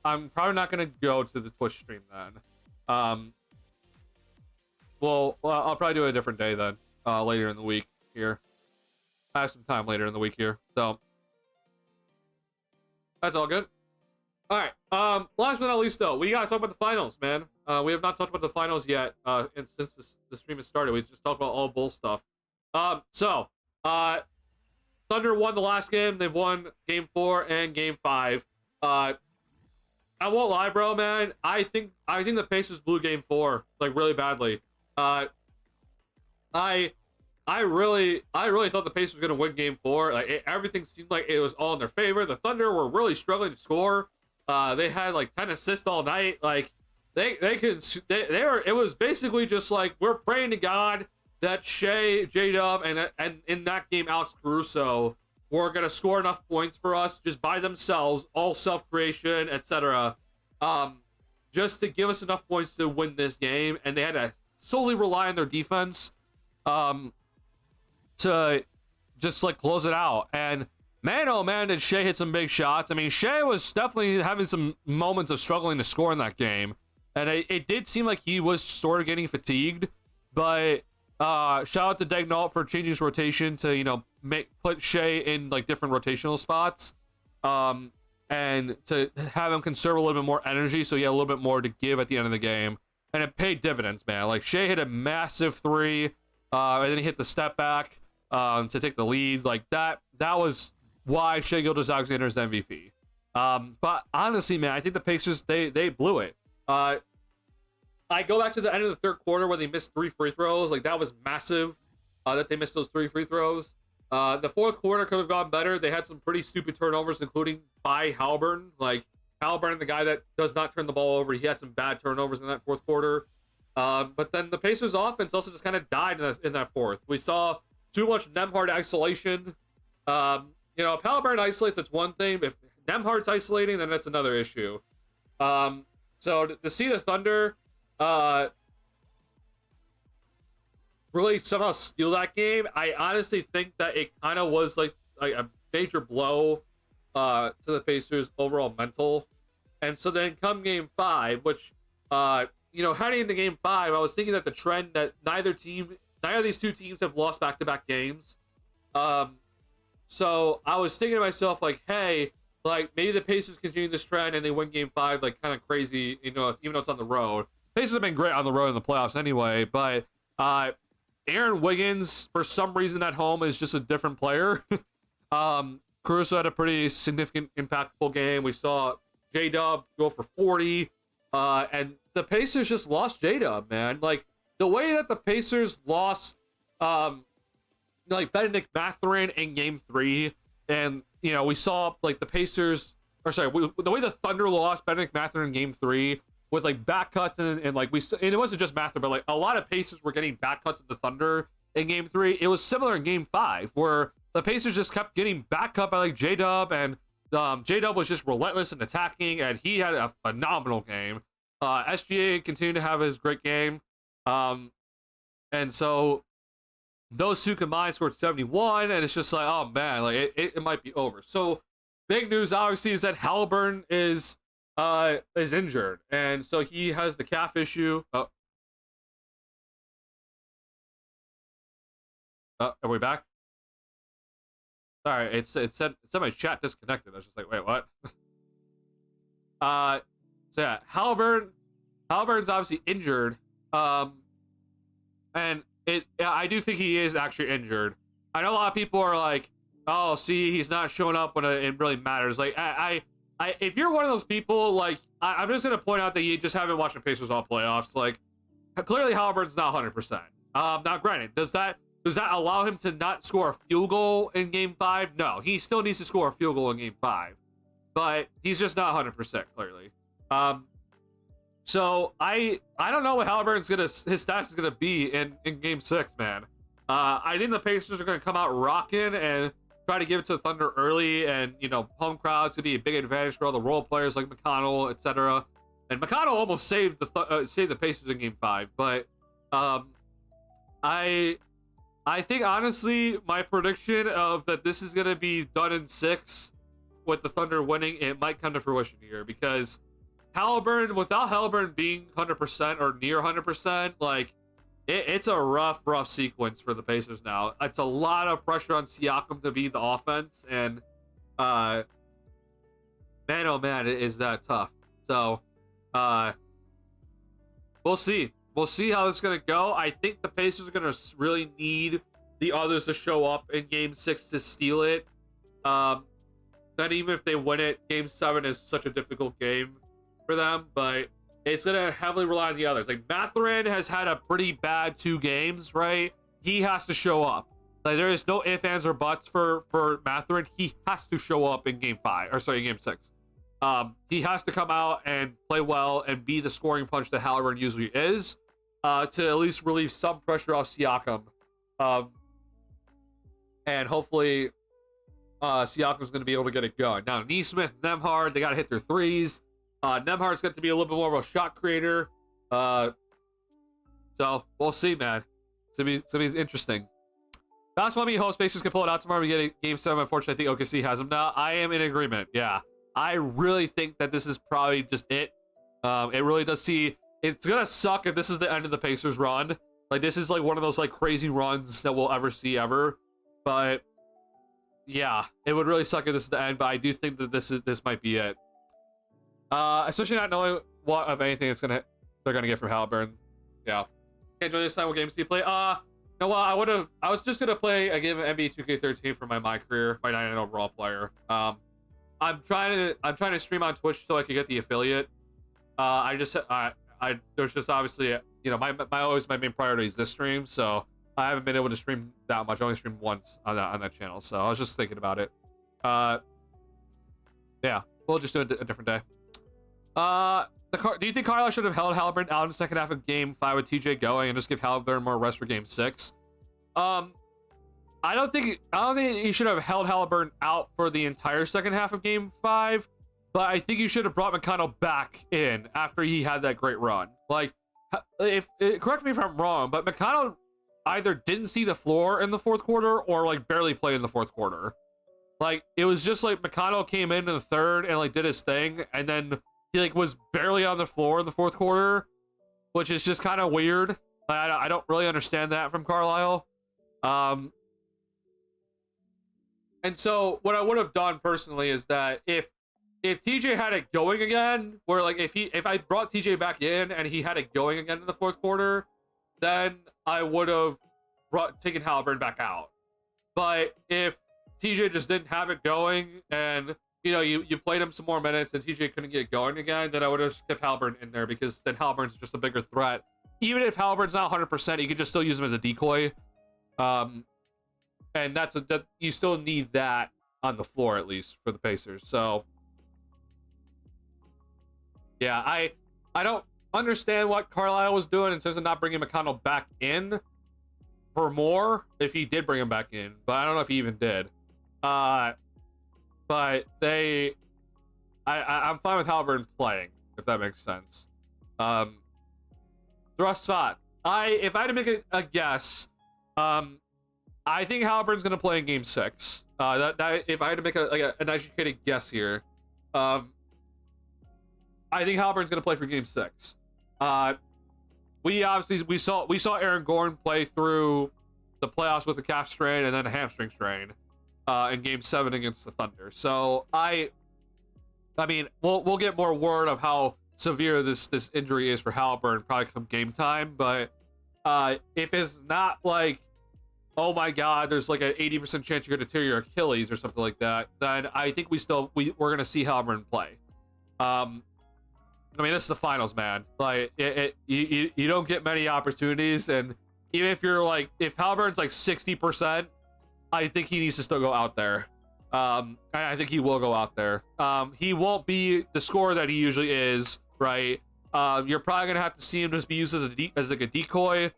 not gonna go to the Twitch stream then. Well, I'll probably do it a different day then, later in the week here. I have some time later in the week here, so. That's all good. All right. Last but not least, though, we gotta talk about the finals, man. We have not talked about the finals yet. And since the stream has started, we just talked about all Bull stuff. So, Thunder won the last game. They've won Game 4 and Game 5. I won't lie, bro, man. I think the Pacers blew Game 4 like really badly. I really thought the Pacers were gonna win Game 4. Like everything seemed like it was all in their favor. The Thunder were really struggling to score. They had like 10 assists all night. Like they were. It was basically just like we're praying to God that Shea, J-Dub, and in that game Alex Caruso were gonna score enough points for us just by themselves, all self creation, etc. Just to give us enough points to win this game, and they had to solely rely on their defense. To just like close it out. And man, oh man, did Shea hit some big shots. I mean, Shea was definitely having some moments of struggling to score in that game, and it did seem like he was sort of getting fatigued. But shout out to Daignault for changing his rotation to, you know, put Shea in like different rotational spots, and to have him conserve a little bit more energy so he had a little bit more to give at the end of the game. And it paid dividends, man. Like Shea hit a massive three, and then he hit the step back to take the lead. Like that was why Shai Gilgeous-Alexander is the MVP. But honestly, man, I think the Pacers, they blew it. I go back to the end of the third quarter where they missed 3 free throws. Like that was massive that they missed those 3 free throws. The fourth quarter could have gone better. They had some pretty stupid turnovers, including by Haliburton. Like Haliburton, the guy that does not turn the ball over, he had some bad turnovers in that fourth quarter. But then the Pacers offense also just kind of died in that fourth. We saw too much Nembhard isolation. You know, if Haliburton isolates, it's one thing. If Nembhard's isolating, then that's another issue. So to see the Thunder really somehow steal that game, I honestly think that it kind of was like a major blow to the Pacers' overall mental. And so then come game 5, which heading into game 5, I was thinking that the trend that neither of these two teams have lost back-to-back games. So I was thinking to myself, like, hey, like, maybe the Pacers continue this trend and they win game 5, like, kind of crazy, even though it's on the road. Pacers have been great on the road in the playoffs anyway, but Aaron Wiggins, for some reason at home, is just a different player. Caruso had a pretty significant, impactful game. We saw J-Dub go for 40, and the Pacers just lost J-Dub, man. Like, the way that the Pacers lost, like, Benedict Mathurin in game 3, and, we saw, like, the Pacers, the way the Thunder lost Benedict Mathurin in game 3, with, like, back cuts, and like, and it wasn't just Mathurin, but, like, a lot of Pacers were getting back cuts of the Thunder in game 3. It was similar in game 5, where the Pacers just kept getting back cut by, like, J-Dub, and J-Dub was just relentless in attacking, and he had a phenomenal game. SGA continued to have his great game. And so those two combined scored 71, and it's just like, oh man, like it might be over. So big news obviously is that Halliburton is injured, and so he has the calf issue. Are we back? Sorry, it said my chat disconnected. I was just like, wait, what? So yeah, Halliburton's obviously injured. And I do think he is actually injured. I know a lot of people are like, oh, see, he's not showing up when it really matters. Like, if you're one of those people, like, I'm just gonna point out that you just haven't watched the Pacers all playoffs. Like, clearly Halliburton's not 100%. Now, granted, does that allow him to not score a field goal in game 5? No, he still needs to score a field goal in game 5, but he's just not 100% clearly. So I don't know what his stats is gonna be in game 6, man. I think the Pacers are gonna come out rocking and try to give it to the Thunder early, and home crowds to be a big advantage for all the role players like McConnell, etc. And McConnell almost saved the Pacers in game 5, but I think honestly my prediction of that this is gonna be done in 6 with the Thunder winning, it might come to fruition here, because without Halliburton being 100% or near 100%, like it's a rough sequence for the Pacers now. It's a lot of pressure on Siakam to be the offense, and man, oh man, is that tough. So we'll see how this is gonna go. I think the Pacers are gonna really need the others to show up in game 6 to steal it. Then even if they win it, game 7 is such a difficult game for them, but it's gonna heavily rely on the others. Like, Mathurin has had a pretty bad 2 games, right? He has to show up. Like, there is no ifs, ands, or buts for Mathurin. He has to show up in game 6. He has to come out and play well and be the scoring punch that Halliburton usually is, to at least relieve some pressure off Siakam. And hopefully Siakam's going to be able to get it going. Now, Nesmith, Nembhard, they got to hit their threes. Nembhard's got to be a little bit more of a shot creator. So we'll see, man. It's gonna be interesting. That's why me hope Pacers can pull it out tomorrow. We get a game 7. Unfortunately, I think OKC has them now. I am in agreement. Yeah, I really think that this is probably just it. It really does see. It's gonna suck if this is the end of the Pacers run. Like, this is like one of those like crazy runs that we'll ever see ever. But yeah, it would really suck if this is the end. But I do think that this might be it. Especially not knowing what, if anything, they're gonna get from Halliburton. Yeah. Okay, enjoy this time. What games do you play? No, well, I was just gonna play a game of NBA 2K13 for my career, my 99 overall player. I'm trying to stream on Twitch so I can get the affiliate. There's just obviously, my main priority is this stream, so I haven't been able to stream that much. I only streamed once on that channel, so I was just thinking about it. Yeah, we'll just do a different day. Do you think Carlisle should have held Halliburton out in the second half of game 5 with TJ going and just give Halliburton more rest for game 6? I don't think he should have held Halliburton out for the entire second half of game 5. but I think you should have brought McConnell back in after he had that great run. Like, if correct me if I'm wrong, but McConnell either didn't see the floor in the fourth quarter or like barely played in the fourth quarter. Like, it was just like McConnell came in the third and like did his thing, and then he like was barely on the floor in the fourth quarter, which is just kind of weird. Like, I don't really understand that from Carlisle. And so what I would have done personally is that if TJ had it going again, where like if I brought TJ back in and he had it going again in the fourth quarter, then I would have taken Halliburton back out. But if TJ just didn't have it going, and you know you played him some more minutes and TJ couldn't get going again, then I would have kept Halliburton in there, because then Halliburton's just a bigger threat. Even if Halliburton's not 100%, you could just still use him as a decoy. And that you still need that on the floor, at least for the Pacers. So yeah, I don't understand what Carlisle was doing in terms of not bringing McConnell back in for more, if he did bring him back in, but I don't know if he even did. But I'm fine with Halliburton playing, if that makes sense. Thrust spot. If I had to make a guess, I think Halliburton's gonna play in Game 6. That if I had to make an educated guess here, I think Halliburton's gonna play for Game 6. We saw Aaron Gordon play through the playoffs with a calf strain and then a hamstring strain in Game 7 against the Thunder. So I mean, we'll get more word of how severe this injury is for Halliburton probably come game time. But if it's not like, oh my God, there's like an 80% chance you're going to tear your Achilles or something like that, then I think we're going to see Halliburton play. I mean, this is the finals, man. Like, you don't get many opportunities, and even if you're like, if Halliburton's like 60%, I think he needs to still go out there. I think he will go out there. He won't be the scorer that he usually is, right? You're probably gonna have to see him just be used as like a decoy.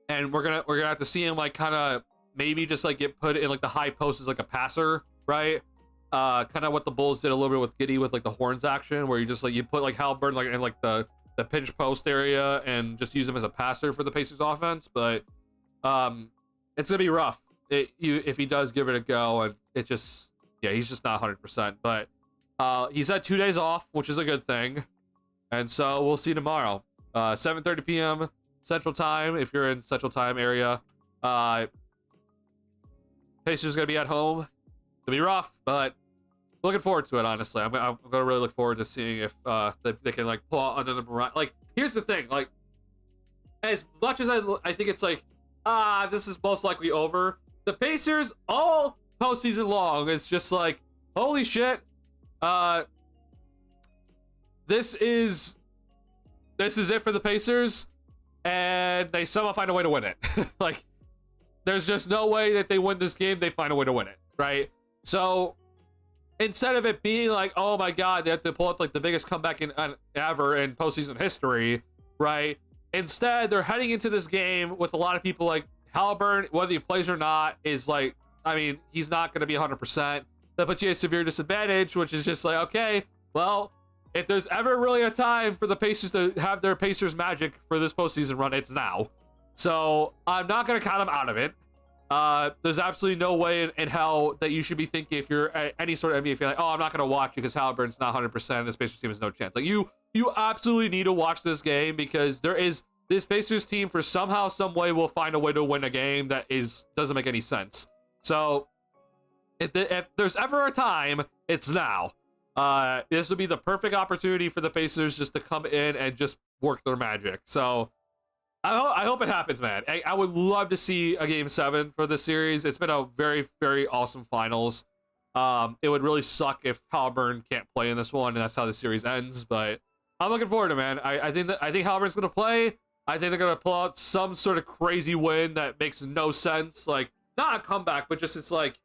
And we're gonna have to see him like kind of maybe just like get put in like the high post as like a passer, right? Kind of what the Bulls did a little bit with Giddey with like the horns action, where you just like you put like Halliburton like in like the pinch post area and just use him as a passer for the Pacers offense. But it's gonna be rough if he does give it a go, and it just, yeah, he's just not 100%. But he's had 2 days off, which is a good thing, and so we'll see tomorrow. 7:30 p.m. Central Time, if you're in Central Time area. Pacers gonna be at home. It'll be rough, but looking forward to it, honestly. I'm gonna really look forward to seeing if they can like pull out another Mariah. Like, here's the thing, like, as much as I think it's like, this is most likely over, the Pacers all postseason long is just like, holy shit, this is it for the Pacers, and they somehow find a way to win it. Like, there's just no way that they win this game, they find a way to win it, right? So instead of it being like, oh my God, they have to pull out like the biggest comeback ever in postseason history, right? Instead, they're heading into this game with a lot of people like Halliburton, whether he plays or not, is like, I mean, he's not going to be 100%. That puts you at a severe disadvantage, which is just like, okay, well, if there's ever really a time for the Pacers to have their Pacers magic for this postseason run, it's now. So I'm not going to count them out of it. There's absolutely no way in hell that you should be thinking, if you're any sort of NBA fan, like, oh, I'm not going to watch because Halliburton's not 100%. This Pacers team has no chance. Like, you absolutely need to watch this game, because there is this Pacers team for somehow, some way will find a way to win a game that doesn't make any sense. So if there's ever a time, it's now. This would be the perfect opportunity for the Pacers just to come in and just work their magic. So I hope it happens, man. I would love to see a Game 7 for this series. It's been a very, very awesome finals. It would really suck if Halliburton can't play in this one, and that's how the series ends. But I'm looking forward to it, man. I think Halliburton's gonna play. I think they're gonna pull out some sort of crazy win that makes no sense. Like, not a comeback, but just, it's like,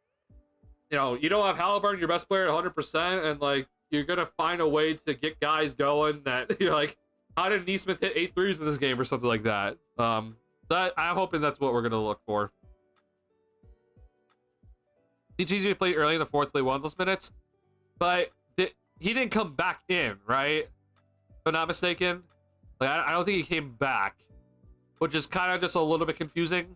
you know, you don't have Halliburton, your best player, at 100%, and like, you're gonna find a way to get guys going that you're like, how did Neesmith hit 8 threes in this game or something like that? I'm hoping that's what we're gonna look for. TGG played early in the fourth, play one of those minutes. but he didn't come back in, right? If I'm not mistaken. Like, I don't think he came back, which is kind of just a little bit confusing.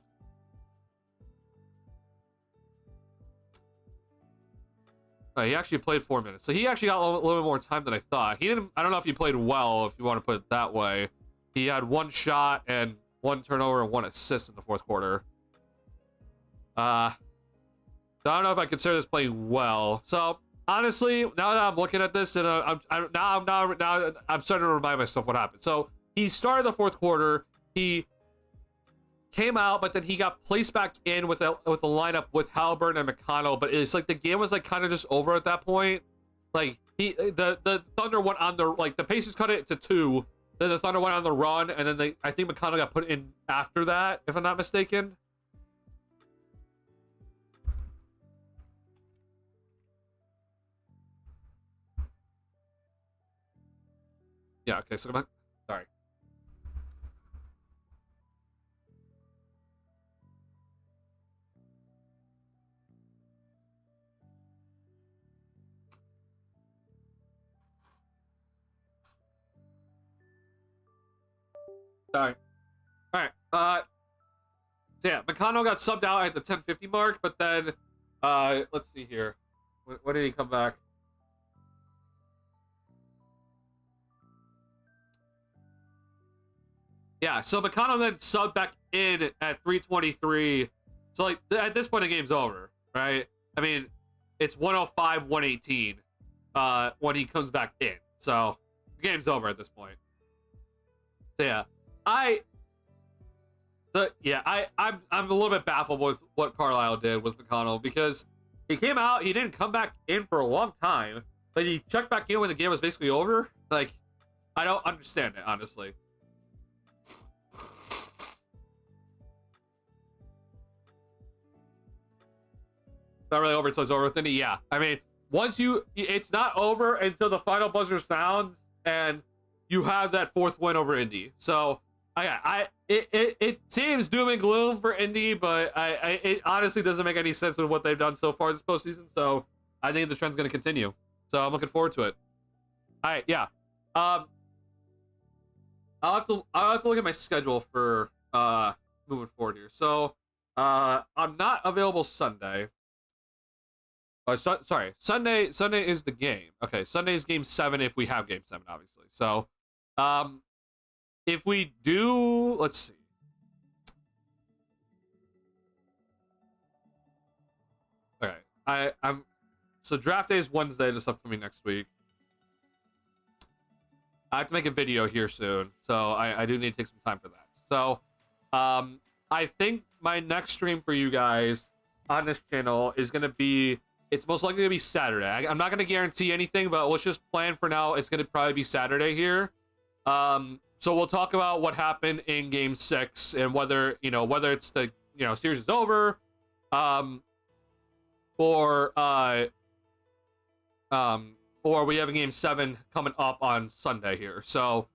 He actually played 4 minutes, so he actually got a little bit more time than I thought. He didn't. I don't know if he played well, if you want to put it that way. He had 1 shot and 1 turnover and 1 assist in the fourth quarter. So I don't know if I consider this playing well. So honestly, now that I'm looking at this, and I'm starting to remind myself what happened. So he started the fourth quarter. He came out, but then he got placed back in with a lineup with Halliburton and McConnell. But it's like the game was like kind of just over at that point. Like the Thunder went on the the Pacers cut it to 2. Then the Thunder went on the run, and then I think McConnell got put in after that, if I'm not mistaken. Yeah. Okay. So sorry. Sorry. All right. So yeah, McConnell got subbed out at the 10:50 mark, but then, let's see here. When did he come back? Yeah, so McConnell then subbed back in at 3:23. So like at this point, the game's over, right? I mean, it's 105, 118 when he comes back in. So the game's over at this point. So yeah. I'm a little bit baffled with what Carlisle did with McConnell, because he came out, he didn't come back in for a long time, but he checked back in when the game was basically over. Like, I don't understand it, honestly. Not really over until it's over with Indy. Yeah, I mean, it's not over until the final buzzer sounds and you have that 4th win over Indy. So it seems doom and gloom for Indy, but it honestly doesn't make any sense with what they've done so far this postseason. So I think the trend's going to continue. So I'm looking forward to it. All right, yeah. I'll have to look at my schedule for moving forward here. So I'm not available Sunday. Sorry, Sunday is the game. Okay, Sunday is game 7 if we have game 7, obviously. So if we do, let's see. Okay, so draft day is Wednesday, this upcoming next week. I have to make a video here soon, so I do need to take some time for that. So I think my next stream for you guys on this channel is going to be, it's most likely going to be Saturday. I'm not going to guarantee anything, but let's just plan for now. It's going to probably be Saturday here. So we'll talk about what happened in game 6 and whether it's the, series is over, or we have a game 7 coming up on Sunday here. So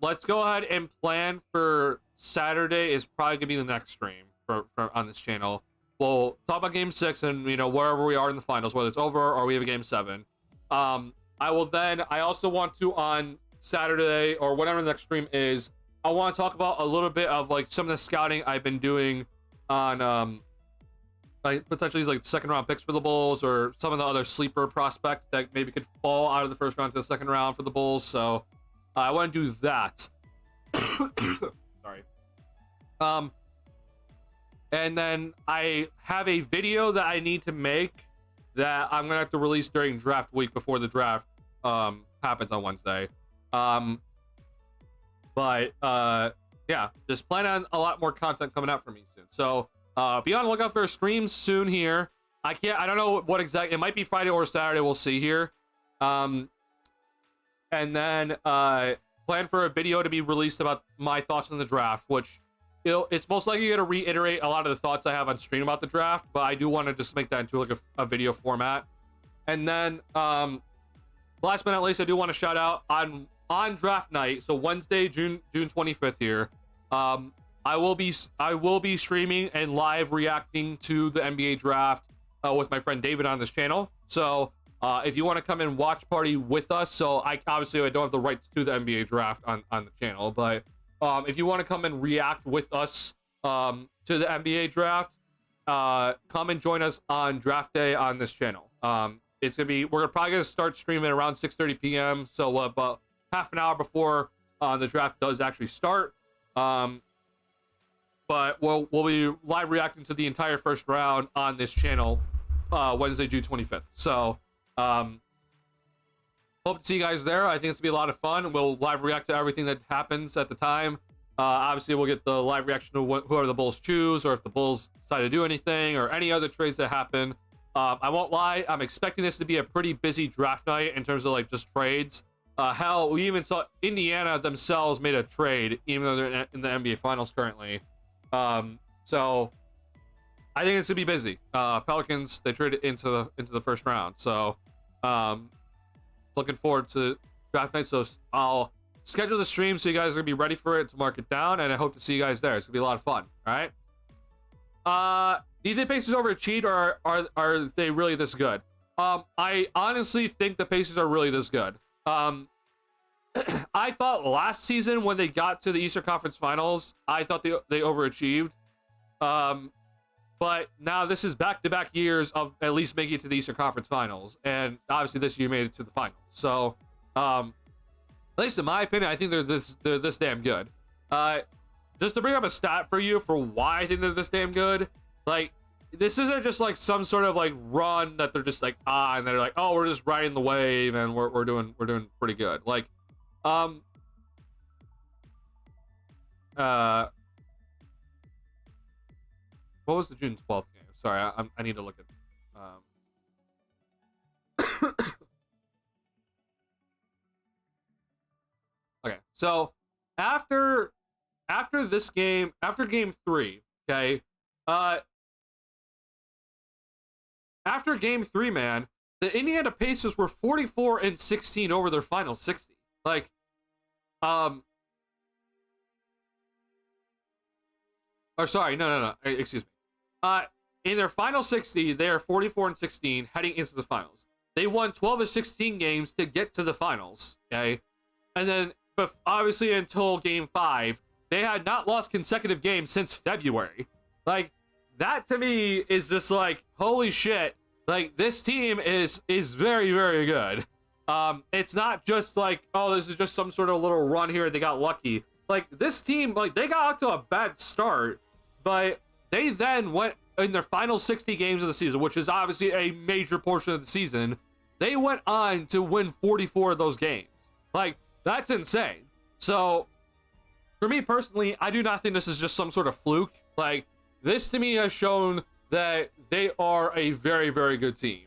let's go ahead and plan for Saturday is probably gonna be the next stream for on this channel. We'll talk about game 6 and wherever we are in the finals, whether it's over or we have a game 7. I also want to, on Saturday or whatever the next stream is, I want to talk about a little bit of like some of the scouting I've been doing on like potentially like 2nd round picks for the Bulls, or some of the other sleeper prospects that maybe could fall out of the 1st round to the 2nd round for the Bulls. So I want to do that. Sorry. And then I have a video that I need to make that I'm gonna have to release during draft week before the draft happens on Wednesday. Yeah, just plan on a lot more content coming out for me soon. So be on the lookout for streams soon here. I don't know what exact, it might be Friday or Saturday, we'll see here. And then plan for a video to be released about my thoughts on the draft, which it's most likely going to reiterate a lot of the thoughts I have on stream about the draft, but I do want to just make that into like a video format. And then last but not least, I do want to shout out on draft night, so Wednesday, June 25th here. I will be streaming and live reacting to the NBA draft with my friend David on this channel. So If you want to come and watch party with us, so I obviously I don't have the rights to the NBA draft on the channel, but if you want to come and react with us to the NBA draft, come and join us on draft day on this channel. It's gonna be, we're probably gonna start streaming around 6:30 p.m. So about half an hour before the draft does actually start. But we'll be live reacting to the entire first round on this channel Wednesday, June 25th. So hope to see you guys there. I think it's gonna be a lot of fun. We'll live react to everything that happens at the time. Obviously, we'll get the live reaction to whoever the Bulls choose, or if the Bulls decide to do anything, or any other trades that happen. I won't lie, I'm expecting this to be a pretty busy draft night in terms of like just trades. Hell, we even saw Indiana themselves made a trade, even though they're in the NBA Finals currently. So I think it's gonna be busy. Pelicans, they traded into the first round, so looking forward to draft night. So I'll schedule the stream so you guys are gonna be ready for it to mark it down, and I hope to see you guys there. It's gonna be a lot of fun. All right. Do you think Pacers overachieved, or are they really this good? I honestly think the Pacers are really this good. I thought last season when they got to the Eastern Conference Finals, I thought they overachieved. But now this is back-to-back years of at least making it to the Eastern Conference Finals, and obviously this year made it to the finals. So, at least in my opinion, I think they're this damn good. Just to bring up a stat for you for why I think they're this damn good, like, this isn't just like some sort of like run that they're just like and they're like, oh, we're just riding the wave and we're doing pretty good. Like, what was the June 12th game? Sorry, I need to look at okay, so after this game, after game 3, okay, after game 3, man, the Indiana Pacers were 44-16 over their final 60. Like, or sorry, no, excuse me. In their final 60, they are 44-16 heading into the finals. They won 12 of 16 games to get to the finals, okay? And then, but obviously until game 5, they had not lost consecutive games since February. Like, that to me is just like, holy shit. Like, this team is very, very good. It's not just like, oh, this is just some sort of little run here, they got lucky. Like, this team, like, they got out to a bad start, but they then went in their final 60 games of the season, which is obviously a major portion of the season. They went on to win 44 of those games. Like, that's insane. So, for me personally, I do not think this is just some sort of fluke. Like, this to me has shown that they are a very, very good team.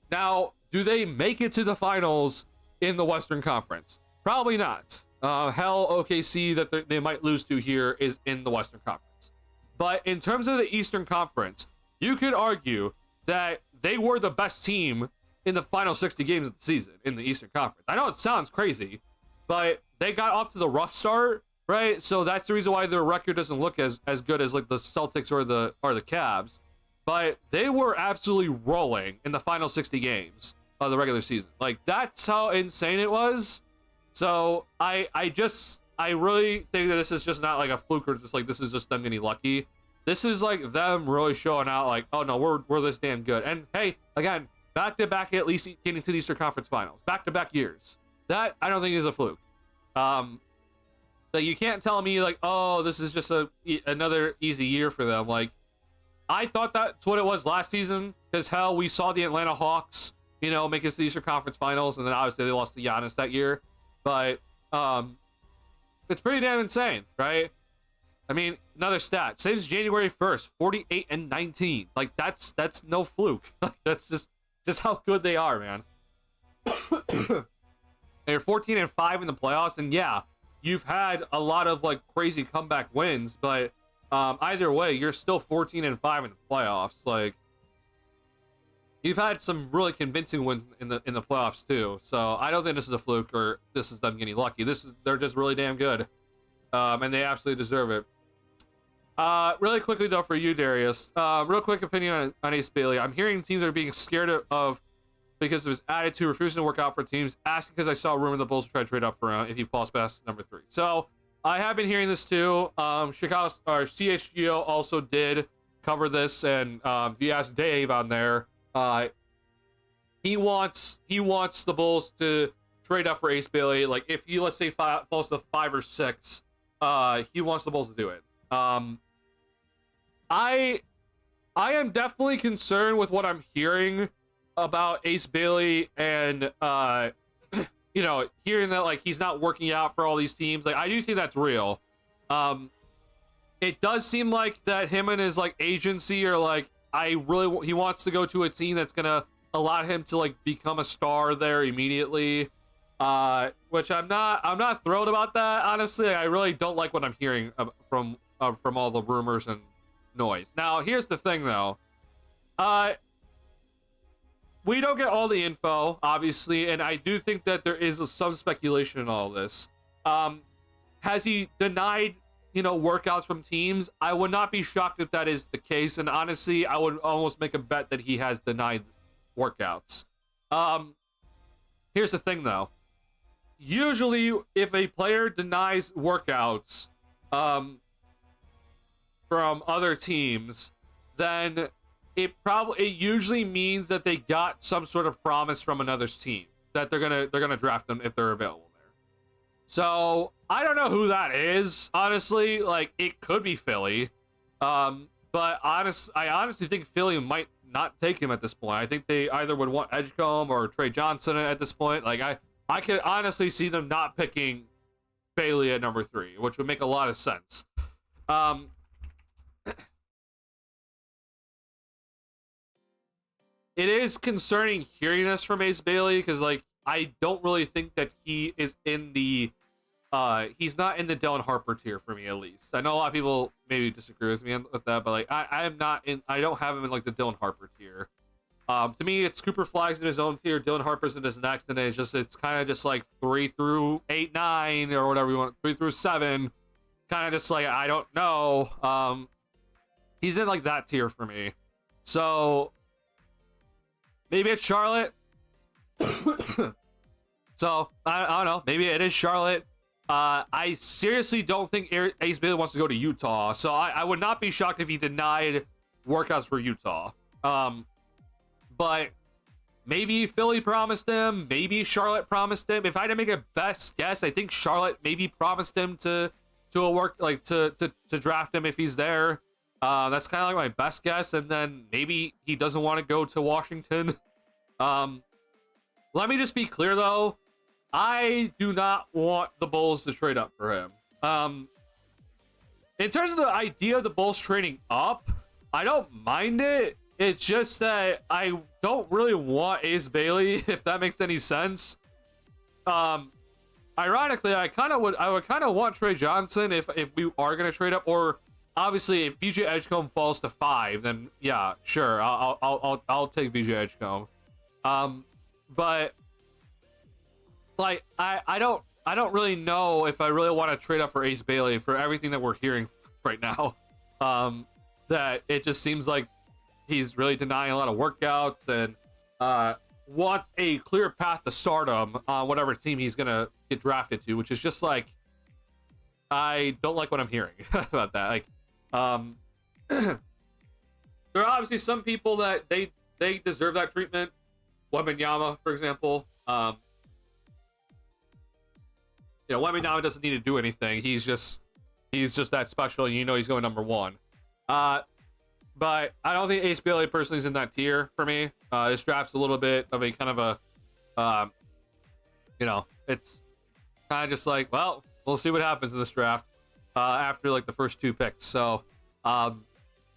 Now, do they make it to the finals in the Western Conference? Probably not. Hell, OKC that they might lose to here is in the Western Conference. But in terms of the Eastern Conference, you could argue that they were the best team in the final 60 games of the season in the Eastern Conference. I know it sounds crazy, but they got off to the rough start, right? So that's the reason why their record doesn't look as good as like the Celtics or the Cavs. But they were absolutely rolling in the final 60 games of the regular season. Like, that's how insane it was. So I really think that this is just not like a fluke, or just like this is just them getting lucky. This is like them really showing out like, oh no, we're this damn good. And hey, again, back to back at least getting to the Eastern Conference Finals, back to back years. That I don't think is a fluke. Like, you can't tell me like, oh, this is just another easy year for them. Like, I thought that's what it was last season, because hell, we saw the Atlanta Hawks, you know, make it to the Eastern Conference Finals, and then obviously they lost to Giannis that year. But it's pretty damn insane, right? I mean, another stat: since January 1st, 48-19. Like, that's no fluke. That's just how good they are, man. They're 14-5 in the playoffs, and yeah, you've had a lot of like crazy comeback wins, but either way, you're still 14-5 in the playoffs. Like, you've had some really convincing wins in the playoffs too. So I don't think this is a fluke or this is them getting lucky. They're just really damn good, and they absolutely deserve it. Really quickly though, for you, Darius, real quick opinion on Ace Bailey. I'm hearing teams are being scared of because of his attitude, refusing to work out for teams, asking because I saw a rumor the Bulls try to trade up for him if he falls past number 3. So I have been hearing this too. Chicago or CHGO also did cover this, and if you ask Dave on there, he wants the Bulls to trade up for Ace Bailey. Like if he, let's say, falls to 5 or 6, he wants the Bulls to do it. I am definitely concerned with what I'm hearing about Ace Bailey, and you know, hearing that like he's not working out for all these teams. Like I do think that's real. It does seem like that him and his like agency are like, he wants to go to a team that's gonna allow him to like become a star there immediately. Which I'm not thrilled about that, honestly. I really don't like what I'm hearing from all the rumors and noise. Now here's the thing though, we don't get all the info, obviously, and I do think that there is some speculation in all this. Has he denied, you know, workouts from teams? I would not be shocked if that is the case, and honestly, I would almost make a bet that he has denied workouts. Here's the thing, though. Usually, if a player denies workouts from other teams, then it usually means that they got some sort of promise from another team that they're gonna draft them if they're available there. So I don't know who that is, honestly. Like it could be Philly, but I honestly think Philly might not take him at this point. I think they either would want Edgecombe or Trey Johnson at this point. Like I could honestly see them not picking Bailey at number 3, which would make a lot of sense. It is concerning hearing this from Ace Bailey because, like, I don't really think that he is in the, he's not in the Dylan Harper tier for me, at least. I know a lot of people maybe disagree with me with that, but, like, I am not in, I don't have him in, like, the Dylan Harper tier. To me, it's Cooper Flag's in his own tier, Dylan Harper's in his next, and it's kind of just, like, 3 through 8, 9, or whatever you want, 3 through 7. Kind of just, like, I don't know. He's in, like, that tier for me. So maybe it's Charlotte. So I don't know. Maybe it is Charlotte. I seriously don't think Ace Bailey wants to go to Utah. So I would not be shocked if he denied workouts for Utah. But maybe Philly promised him. Maybe Charlotte promised him. If I had to make a best guess, I think Charlotte maybe promised him to draft him if he's there. That's kind of like my best guess, and then maybe he doesn't want to go to Washington. Let me just be clear, though. I do not want the Bulls to trade up for him. In terms of the idea of the Bulls trading up, I don't mind it. It's just that I don't really want Ace Bailey, if that makes any sense. Ironically, I would kind of want Trey Johnson if we are going to trade up, or obviously, if VJ Edgecombe falls to 5, then yeah, sure, I'll take VJ Edgecombe. But like I don't really know if I really want to trade up for Ace Bailey for everything that we're hearing right now. That it just seems like he's really denying a lot of workouts and wants a clear path to stardom on whatever team he's gonna get drafted to, which is just like, I don't like what I'm hearing about that. Like, there are obviously some people that they deserve that treatment. Wembanyama, for example. You know, Wembanyama doesn't need to do anything. He's just that special, and you know he's going number 1. But I don't think Ace Bailey personally is in that tier for me. This draft's a little bit of a kind of a, you know, it's kind of just like, well, we'll see what happens in this draft after like the first 2 picks. So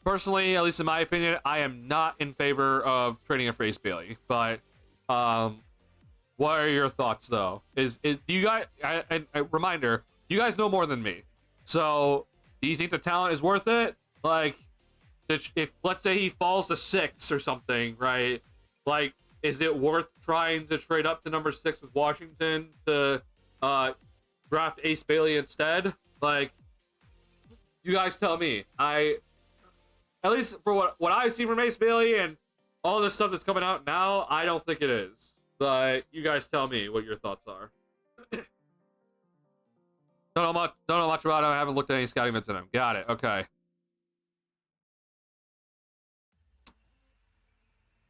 personally, at least in my opinion, I am not in favor of trading for Ace Bailey. But what are your thoughts though? Do you guys? A reminder, you guys know more than me. So do you think the talent is worth it? Like, if let's say he falls to 6 or something, right? Like, is it worth trying to trade up to number 6 with Washington to draft Ace Bailey instead? Like, you guys tell me. At least for what I see from Ace Bailey, and all this stuff that's coming out now, I don't think it is. But you guys tell me what your thoughts are. Don't know much about him. I haven't looked at any scouting events in him. Got it. Okay.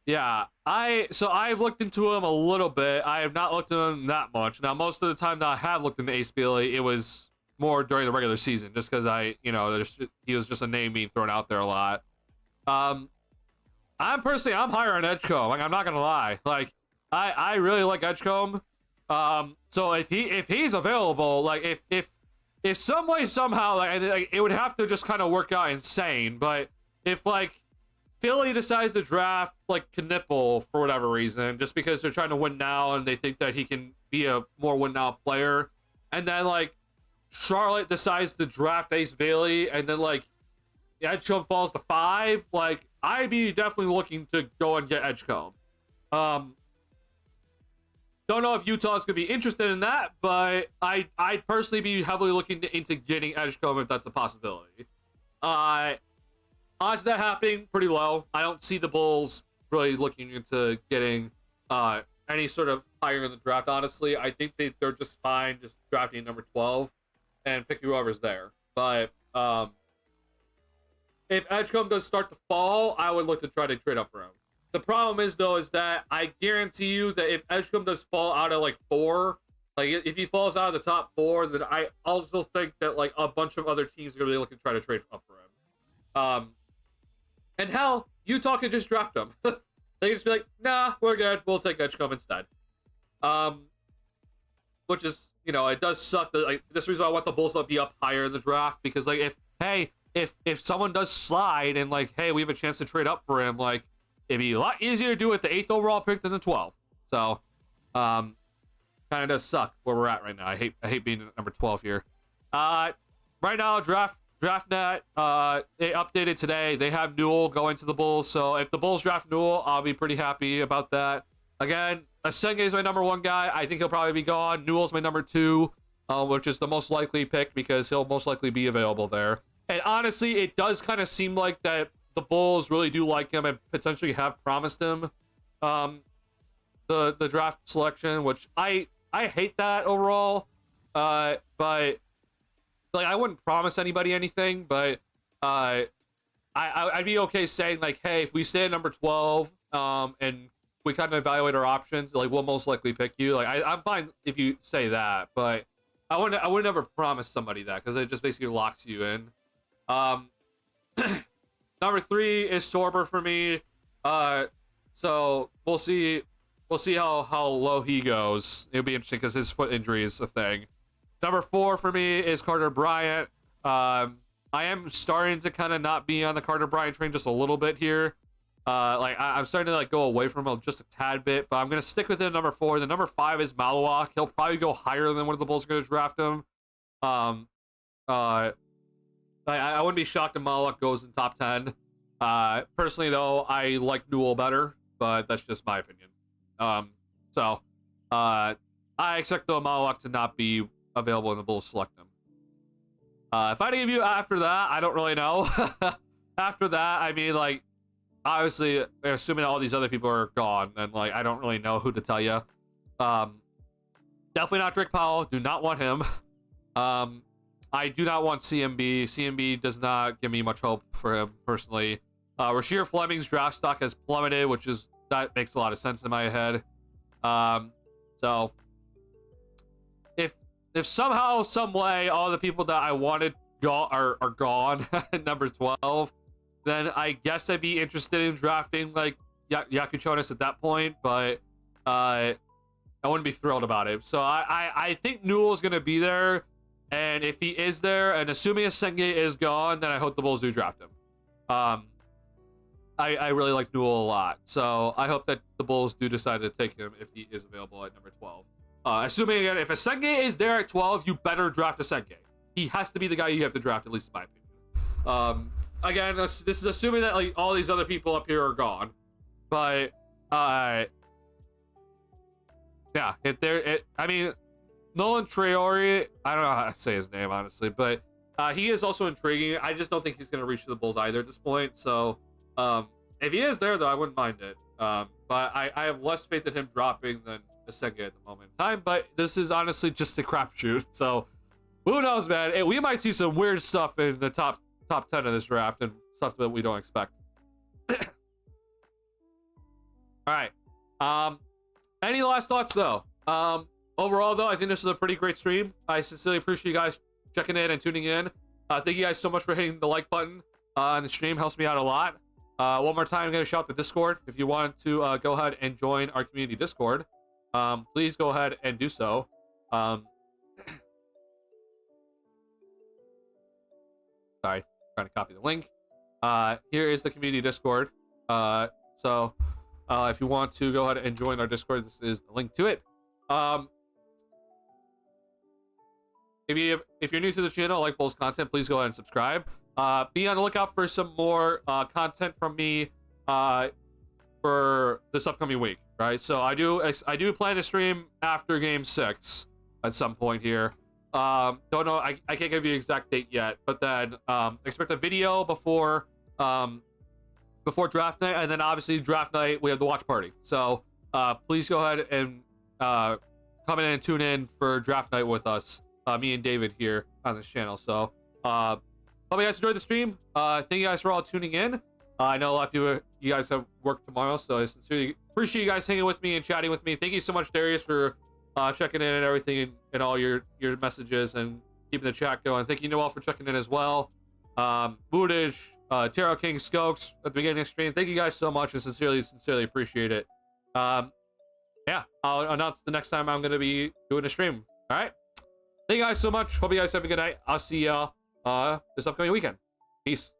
Yeah, I've looked into him a little bit. I have not looked into him that much. Now, most of the time that I have looked into Ace Bailey, it was more during the regular season, just because he was just a name being thrown out there a lot. I'm higher on Edgecombe. Like, I'm not gonna lie. Like, I really like Edgecombe. So if he's available, like if some way somehow like it would have to just kind of work out insane. But if like Philly decides to draft like Knipple for whatever reason, just because they're trying to win now and they think that he can be a more win now player, and then like Charlotte decides to draft Ace Bailey, and then like Edgecombe falls to 5, like I'd be definitely looking to go and get Edgecombe. Don't know if Utah's gonna be interested in that, but I'd personally be heavily looking into getting Edgecombe if that's a possibility. Odds of that happening pretty low. I don't see the Bulls really looking into getting any sort of higher in the draft. Honestly, I think they're just fine just drafting number 12 and picking whoever's there. But if Edgecombe does start to fall, I would look to try to trade up for him. The problem is, though, is that I guarantee you that if Edgecombe does fall out of, like, 4, like, if he falls out of the top 4, then I also think that, like, a bunch of other teams are going to be looking to try to trade up for him. And hell, Utah could just draft him. They could just be like, nah, we're good. We'll take Edgecombe instead. Which is, you know, it does suck that, like, this is the reason why I want the Bulls to be up higher in the draft, because, like, if someone does slide and, like, hey, we have a chance to trade up for him, like, it'd be a lot easier to do it the 8th overall pick than the 12th. So, kind of does suck where we're at right now. I hate being at number 12 here. Right now, DraftNet, they updated today. They have Newell going to the Bulls. So if the Bulls draft Newell, I'll be pretty happy about that. Again, Asenge is my number 1 guy. I think he'll probably be gone. Newell's my number 2, which is the most likely pick because he'll most likely be available there. And honestly, it does kind of seem like that the Bulls really do like him and potentially have promised him the draft selection, which I hate that overall. But like, I wouldn't promise anybody anything, but I'd be okay saying like, hey, if we stay at number 12 and we kind of evaluate our options, like we'll most likely pick you. Like I'm fine if you say that, but I would never promise somebody that because it just basically locks you in. Number 3 is Sorber for me. So we'll see how low he goes. It'll be interesting because his foot injury is a thing. Number 4 for me is Carter Bryant. I am starting to kind of not be on the Carter Bryant train just a little bit here. Like I'm starting to like go away from him just a tad bit, but I'm gonna stick with him. Number 4. The number 5 is Malawak. He'll probably go higher than one of the Bulls are gonna draft him. I wouldn't be shocked if Malawak goes in top 10. Personally, though, I like Newell better, but that's just my opinion. I expect the Malawak to not be available in the Bulls select him. If I give you after that, I don't really know. After that, I mean, like, obviously, assuming all these other people are gone, then, like, I don't really know who to tell you. Definitely not Drake Powell. Do not want him. I do not want CMB. CMB does not give me much hope for him, personally. Rasheer Fleming's draft stock has plummeted, that makes a lot of sense in my head. So, if somehow, some way, all the people that I wanted are gone at number 12, then I guess I'd be interested in drafting, like, Yakuchonis at that point, but I wouldn't be thrilled about it. So, I think Newell's going to be there. And if he is there, and assuming Asenge is gone, then I hope the Bulls do draft him. I really like Newell a lot, so I hope that the Bulls do decide to take him if he is available at number 12. Assuming, again, if Asenge is there at 12, you better draft Asenge. He has to be the guy you have to draft, at least in my opinion. Again, this is assuming that like all these other people up here are gone. But, yeah, I mean... Nolan Traore, I don't know how to say his name, honestly, but he is also intriguing. I just don't think he's going to reach the Bulls either at this point. So, if he is there, though, I wouldn't mind it. But I have less faith in him dropping than Sega at the moment in time. But this is honestly just a crapshoot. So who knows, man? Hey, we might see some weird stuff in the top 10 of this draft and stuff that we don't expect. All right. Any last thoughts though? Overall though, I think this is a pretty great stream. I sincerely appreciate you guys checking in and tuning in. Thank you guys so much for hitting the like button on the stream. Helps me out a lot. One more time, I'm gonna shout out the Discord. If you want to go ahead and join our community Discord, please go ahead and do so. Sorry, trying to copy the link. Here is the community Discord. So if you want to go ahead and join our Discord, this is the link to it. If you're new to the channel, like Bull's content, please go ahead and subscribe. Be on the lookout for some more content from me for this upcoming week. Right, so I do plan to stream after Game 6 at some point here. Don't know, I can't give you an exact date yet, but then expect a video before draft night, and then obviously draft night we have the watch party. So please go ahead and come in and tune in for draft night with us, me and David here on this channel. So hope you guys enjoyed the stream. Thank you guys for all tuning in. I know a lot of you guys have work tomorrow, so I sincerely appreciate you guys hanging with me and chatting with me. Thank you so much, Darius, for checking in and everything and all your messages and keeping the chat going. Thank you, Noel, for checking in as well. Budish, Tarot King, Skokes at the beginning of the stream. Thank you guys so much and sincerely appreciate it. Yeah, I'll announce the next time I'm going to be doing a stream. All right. Thank you guys so much. Hope you guys have a good night. I'll see y'all this upcoming weekend. Peace.